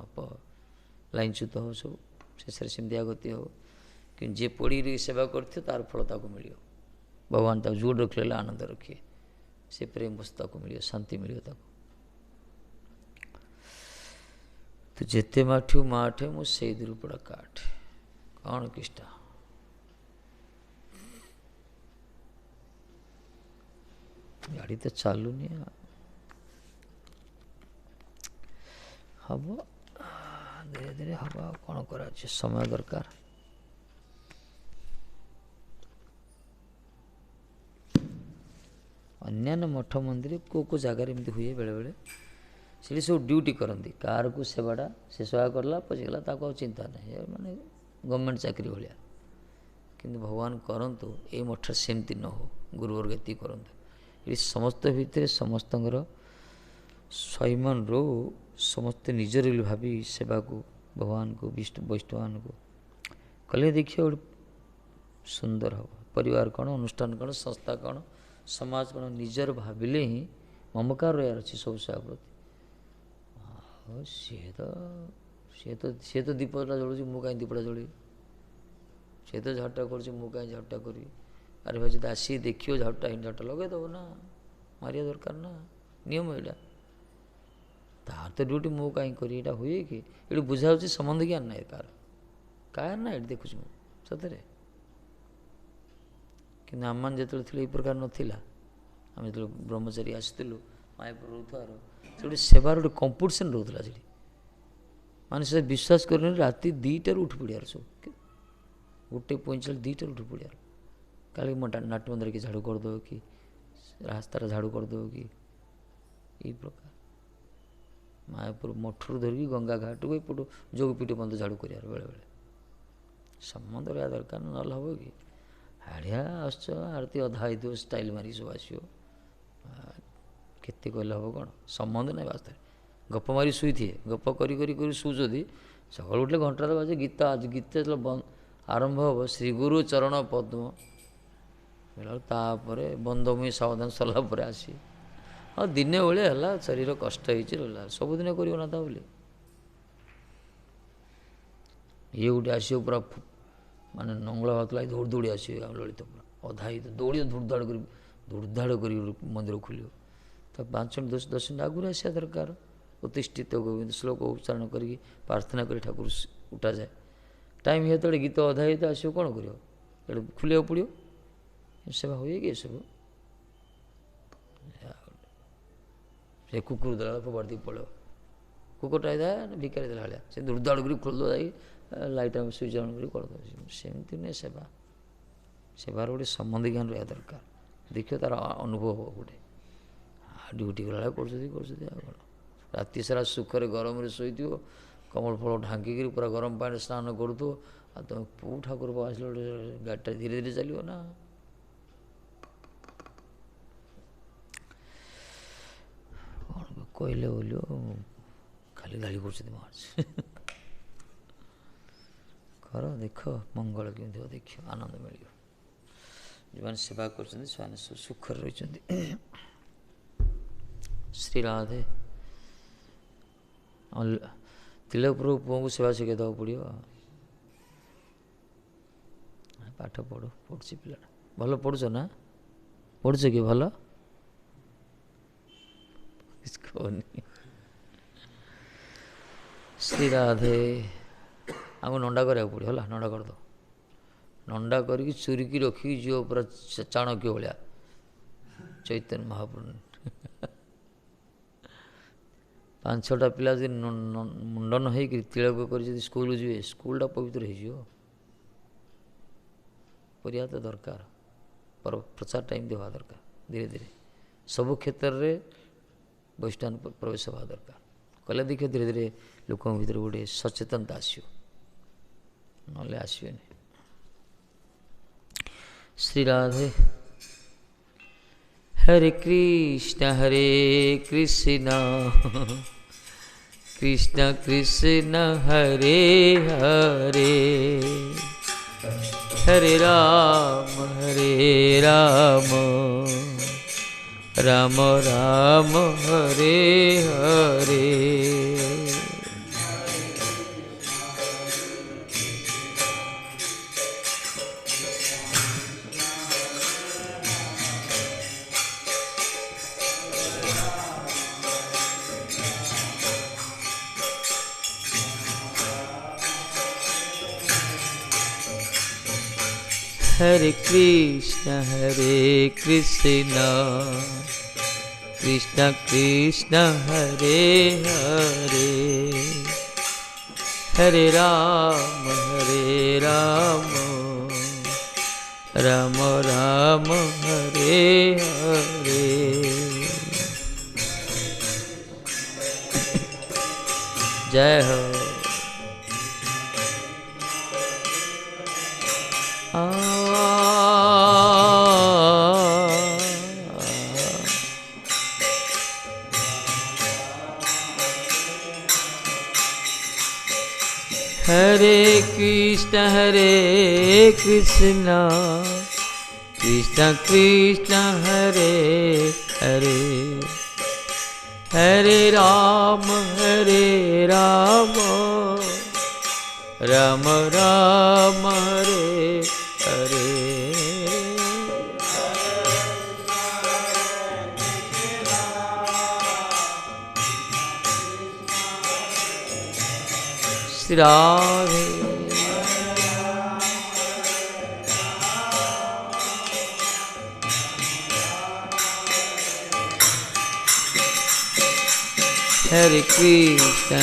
ଲାଇନଚ୍ୟୁତ ହେବ ସବୁ, ଶେଷରେ ସେମିତି ଆଗତି ହେବ। କିନ୍ତୁ ଯିଏ ପଡ଼ିକି ସେବା କରିଥିବ ତାର ଫଳ ତାକୁ ମିଳିବ। ଭଗବାନ ତାକୁ ଯୋଉଠି ରଖିଲେ ଆନନ୍ଦ ରଖିବେ, ସେ ପ୍ରେମ ତାକୁ ମିଳିବ, ଶାନ୍ତି ମିଳିବ ତାକୁ। ତୁ ଯେତେ ମାଠିବୁ ମାଠେ, ମୁଁ ସେଇ ଦୂରପଡ଼ା କାଠେ। କ'ଣ କିଷ୍ଟା ଗାଡ଼ି ତ ଚାଲୁନି, ହବ ଧୀରେ ଧୀରେ ହବ, ଆଉ କ'ଣ କରାଯାଉଛି, ସମୟ ଦରକାର। ଅନ୍ୟାନ୍ୟ ମଠ ମନ୍ଦିର କେଉଁ ଜାଗାରେ ଏମିତି ହୁଏ ବେଳେବେଳେ, ସେଠି ସବୁ ଡ୍ୟୁଟି କରନ୍ତି, କାହାରକୁ ସେବାଟା ସେ ସେବା କରିଲା ପଚିଗଲା, ତାକୁ ଆଉ ଚିନ୍ତା ନାହିଁ, ମାନେ ଗଭର୍ଣ୍ଣମେଣ୍ଟ ଚାକିରି ଭଳିଆ। କିନ୍ତୁ ଭଗବାନ କରନ୍ତୁ ଏଇ ମଠରେ ସେମିତି ନ ହଉ, ଗୁରୁବର୍ଗ ଏତିକି କରନ୍ତୁ। ଏଠି ସମସ୍ତ ଭିତରେ ସମସ୍ତଙ୍କର ସ୍ୱୈମାନ ରହୁ, ସମସ୍ତେ ନିଜର ବୋଲି ଭାବି ସେବାକୁ, ଭଗବାନଙ୍କୁ ବୈଷ୍ଣବମାନଙ୍କୁ କଲେ ଦେଖିବ ଗୋଟେ ସୁନ୍ଦର ହେବ। ପରିବାର କ'ଣ, ଅନୁଷ୍ଠାନ କ'ଣ, ସଂସ୍ଥା କ'ଣ, ସମାଜ କ'ଣ, ନିଜର ଭାବିଲେ ହିଁ ମମକାର ରହିବାର ଅଛି ସବୁ ସେବା ପ୍ରତି। ଆଉ ସିଏ ତ ଦୀପଟା ଜଳୁଛି, ମୁଁ କାହିଁ ଦୀପଟା ଜଳିବି? ସିଏ ତ ଝାଡ଼ଟା କରୁଛି, ମୁଁ କାହିଁ ଝାଡ଼ଟା କରିବି? ଆରେ ଭାଇ ଯଦି ଆସିକି ଦେଖିବ ଝାଡ଼ଟା ହିଁ, ଝାଡ଼ଟା ଲଗାଇଦେବ ନା, ମାରିବା ଦରକାର ନା, ନିୟମ ଏଇଟା। ତାର ତ ଡ୍ୟୁଟି, ମୁଁ କାହିଁ କରିବି? ଏଇଟା ହୁଏ କି? ଏଠି ବୁଝାଉଛି ସମ୍ବନ୍ଧ ଜ୍ଞାନ ନାହିଁ କାହାର ନା, ଏଠି ଦେଖୁଛି ମୁଁ ସତରେ। କିନ୍ତୁ ଆମମାନେ ଯେତେବେଳେ ଥିଲୁ ଏଇ ପ୍ରକାର ନଥିଲା। ଆମେ ଯେତେବେଳେ ବ୍ରହ୍ମଚାରୀ ଆସିଥିଲୁ ମାୟାପୁର ରହୁଥିବାର, ସେଠି ସେବାର ଗୋଟେ କମ୍ପିଟିସନ୍ ରହୁଥିଲା ସେଠି। ମାନେ ସେ ବିଶ୍ୱାସ କରିନେଲି, ରାତି 2ଟାରୁ ଉଠି ପଡ଼ିବାର ସବୁ, 1:45 2ଟାରୁ ଉଠି ପଡ଼ିବାର। କାଳେ ମୋ ନାଟ୍ୟ ମନ୍ଦିର କି ଝାଡ଼ୁ କରିଦେବ କି, ରାସ୍ତାଟା ଝାଡ଼ୁ କରିଦେବ କି, ଏଇ ପ୍ରକାର। ମାୟାପୁର ମଠରୁ ଧରିକି ଗଙ୍ଗା ଘାଟକୁ ଏପଟୁ ଯୋଗପୀଠ ପର୍ଯ୍ୟନ୍ତ ଝାଡ଼ୁ କରିବାର ବେଳେବେଳେ। ସମ୍ବନ୍ଧ ରହିବା ଦରକାର, ନହେଲେ ହେବ କି? ହାଡ଼ିଆ ଆସୁଛ, ଆରତି ଅଧା ହେଇଥିବ, ଷ୍ଟାଇଲ୍ ମାରିକି ସବୁ ଆସିବ, କେତେ କହିଲେ ହେବ କ'ଣ? ସମ୍ବନ୍ଧ ନାହିଁ ବାସ୍ତବରେ। ଗପ ମାରି ଶୋଇଥିବେ, ଗପ କରି କରି କରି ଶୋଉଛନ୍ତି, ସକାଳୁ ଉଠିଲେ ଘଣ୍ଟାରେ ବାଜେ ଗୀତ ଯେତେବେଳେ ଆରମ୍ଭ ହେବ, ଶ୍ରୀ ଗୁରୁ ଚରଣ ପଦ୍ମ ବେଳକୁ, ତାପରେ ବନ୍ଦମୁଇଁ ସାବଧାନ ସରିଲା ପରେ ଆସି, ହଁ ଦିନେ ଭଳିଆ ହେଲା, ଶରୀର କଷ୍ଟ ହେଇଛି ରହିଲା, ସବୁଦିନ କରିବ ନା ତା ବୋଲି। ଇଏ ଗୋଟେ ଆସିବ ପୁରା ମାନେ ନଙ୍ଗଳା ଭାତଲା ଦୌଡ଼ି ଦୌଡ଼ି ଆସିବେ, ଲଳିତ ପୁରା ଅଧା ହେଇଥିବ, ଦୌଡ଼ି ଧୁଡ଼ଧାଡ଼ କରି ମନ୍ଦିର ଖୋଲିବ। ତ 5 ମିନିଟ୍ 10 ମିନିଟ୍ ଆଗରୁ ଆସିବା ଦରକାର। ପ୍ରତିଷ୍ଠିତ ଗୋବିନ୍ଦ ଶ୍ଲୋକ ଉଚ୍ଚାରଣ କରିକି ପ୍ରାର୍ଥନା କରି ଠାକୁର ଉଠାଯାଏ। ଟାଇମ୍ ଯେତେବେଳେ ଗୀତ ଅଧା ହେଇଥିବ ଆସିବ, କ'ଣ କରିବ? ଏଠି ଖୋଲିବାକୁ ପଡ଼ିବ। ସେବା ହୁଏ କି ଏସବୁ? ସେ କୁକୁର ଦେଲା ଫୋପାଡ଼ି ଦେଇକି ପଳେଇବ, କୁକୁରଟା ହେଇଥାଏ ଭିକାରୀ ଦେଲା ଭଳିଆ, ସେ ଧୁଡ଼ଧାଡ଼ କରି ଖୋଲିଦେବ, ଯାଇକି ଲାଇଟ୍ ସୁଇଚ୍ ଅନ୍ କରି କରିଦେବ। ସେମିତି ନୁହେଁ ସେବା। ସେବାର ଗୋଟେ ସମ୍ବନ୍ଧ ଜ୍ଞାନ ରହିବା ଦରକାର। ଦେଖିବ ତାର ଅନୁଭବ ହେବ ଗୋଟେ। ଡ୍ୟୁଟି ଗଲାବେଳେ କରୁଛନ୍ତି ଆଉ କ'ଣ? ରାତି ସାରା ସୁଖରେ ଗରମରେ ଶୋଇଥିବ, କମଳ ଫଳ ଢାଙ୍କିକିରି ପୁରା ଗରମ ପାଣିରେ ସ୍ନାନ କରୁଥିବ, ଆଉ ତୁମେ କେଉଁ ଠାକୁର ଆସିଲେ ଗୋଟେ ଗାଡ଼ିଟା ଧୀରେ ଧୀରେ ଚାଲିବ ନା। କ'ଣ କହିଲେ ବୋଲିବ, ଖାଲି ଗାଳି କରୁଛନ୍ତି ମାର୍ଚ୍ଚ। କର, ଦେଖ ମଙ୍ଗଳ କେମିତି ହେବ, ଦେଖିବ ଆନନ୍ଦ ମିଳିବ। ଯେଉଁମାନେ ସେବା କରୁଛନ୍ତି ସେମାନେ ସବୁ ସୁଖରେ ରହିଛନ୍ତି। ଶ୍ରୀ ରାଧେ। ତିଲକ ପ୍ରଭୁ ପୁଅଙ୍କୁ ସେବା ଶିଖାଇ ଦେବାକୁ ପଡ଼ିବ। ପାଠ ପଢ଼ୁଛି ପିଲାଟା, ଭଲ ପଢ଼ୁଛ ନା? ପଢ଼ୁଛ କି ଭଲ? କହୁନି। ଶ୍ରୀ ରାଧେ। ଆମକୁ ନଣ୍ଡା କରିବାକୁ ପଡ଼ିବ ହେଲା, ନଣ୍ଡା କରିଦେବ। ନଣ୍ଡା କରିକି ଚୁରିକି ରଖିକି ଯିବ ପୁରା ଚାଣକ୍ୟ ଭଳିଆ, ଚୈତନ୍ୟ ମହାପ୍ରଭୁ। 5-6ଟା ପିଲା ଯଦି ମୁଣ୍ଡନ ହେଇକି ତିଳକ କରି ଯଦି ସ୍କୁଲକୁ ଯିବେ, ସ୍କୁଲଟା ପବିତ୍ର ହେଇଯିବ। କରିବା ତ ଦରକାର, ପ୍ରଚାର ଟାଇମ୍ ଦେବା ଦରକାର। ଧୀରେ ଧୀରେ ସବୁ କ୍ଷେତ୍ରରେ ବୈଷ୍ଣବ ପ୍ରବେଶ ହେବା ଦରକାର। କଲେ ଦେଖିବ ଧୀରେ ଧୀରେ ଲୋକଙ୍କ ଭିତରେ ଗୋଟେ ସଚେତନତା ଆସିବ, ନହେଲେ ଆସିବେନି। ଶ୍ରୀ ରାଧେ। हरे कृष्ण कृष्ण कृष्ण हरे हरे, हरे राम राम राम हरे हरे। हरे कृष्ण कृष्ण कृष्ण हरे हरे, हरे राम राम राम हरे हरे। जय हो। हरे कृष्ण कृष्ण कृष्ण हरे हरे, हरे राम राम राम हरे हरे। श्री राधे। हरे कृष्ण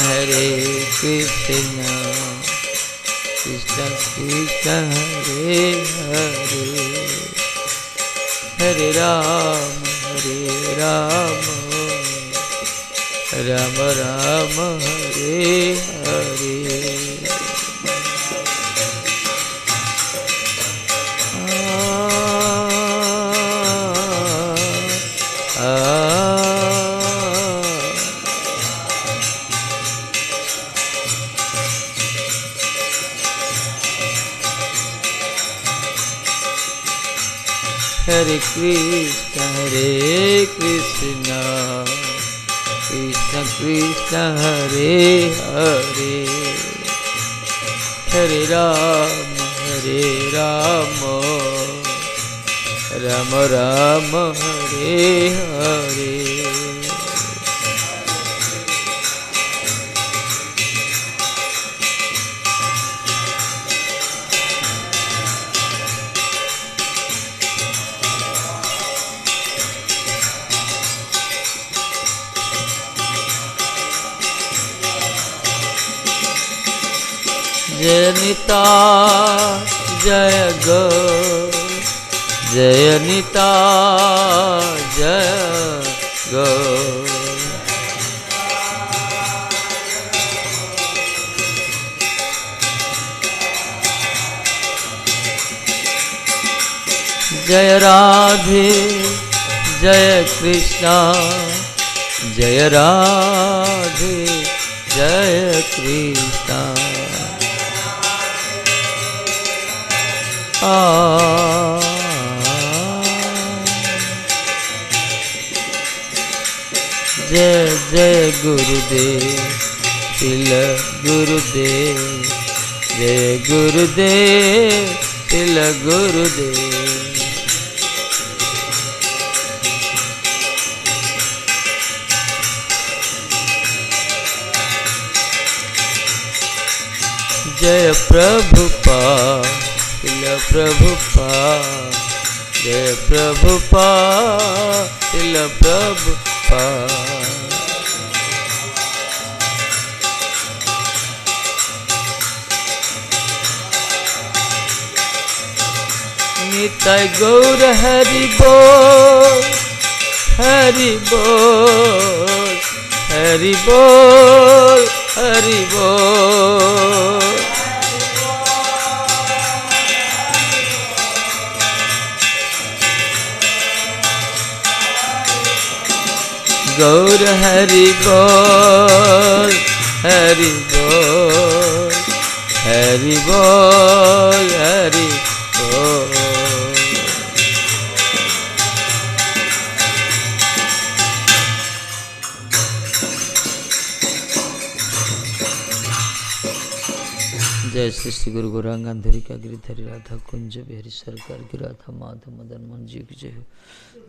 कृष्ण कृष्ण हरे हरे, हरे राम राम राम हरे हरे। हरे कृष्ण कृष्ण कृष्ण हरे हरे, हरे राम राम राम हरे हरे। जय निताय जय गौर, जय निताय जय गौर। जय राधे जय कृष्णा, जय राधे जय कृष्णा। जय जय गुरुदेव तिल गुरुदेव, जय गुरुदेव तिल गुरुदेव। जय प्रभुपाद तिल प्रभुपाद, जय प्रभुपाद तिल प्रभुपाद। निताय गौर हरि बोल, हरि बोल, हरि बोल, हरि बोल। गौर हरि बोल, हरि बोल, हरि बोल, हरि बोल। जय श्री श्री गुरु गौरांग आंधरिका गिरिधरी राधा कुंज बिहारी सरकार की राधा माधव मदन मोहन जी की जय हो।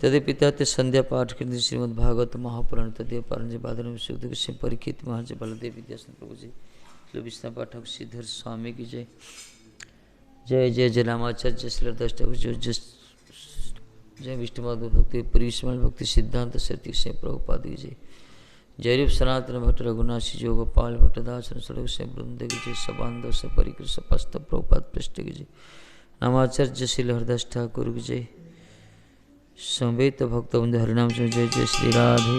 तदे पिता ते संध्या पाठ कृति श्रीमद् भागवत महापुराण तदे पारंज बादन सुख से परीक्षित महाराज बलदेव विद्यासन प्रभु जी विष्णु पाठक श्रीधर स्वामी की जय। जय जय जय रामाचार्य श्रीधर जय जय विष्णु माधव भक्ति परिश्रम भक्ति सिद्धांत सत्य से प्रभुपाद की जय। जय रूप सनातन भट्ट रघुनाथ जो गोपाल भट्टदास सड़क से वृंद की जय। सबांध से परिकृत सपस्त प्रभुपाद पृष्ठ की जय। नामाचार्य श्री हरदास ठाकुर की जय। संवेत भक्त वृंद हरिनाम से जय जय श्री राधे।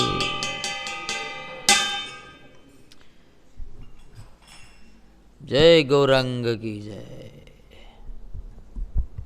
जय गौरांग की जय।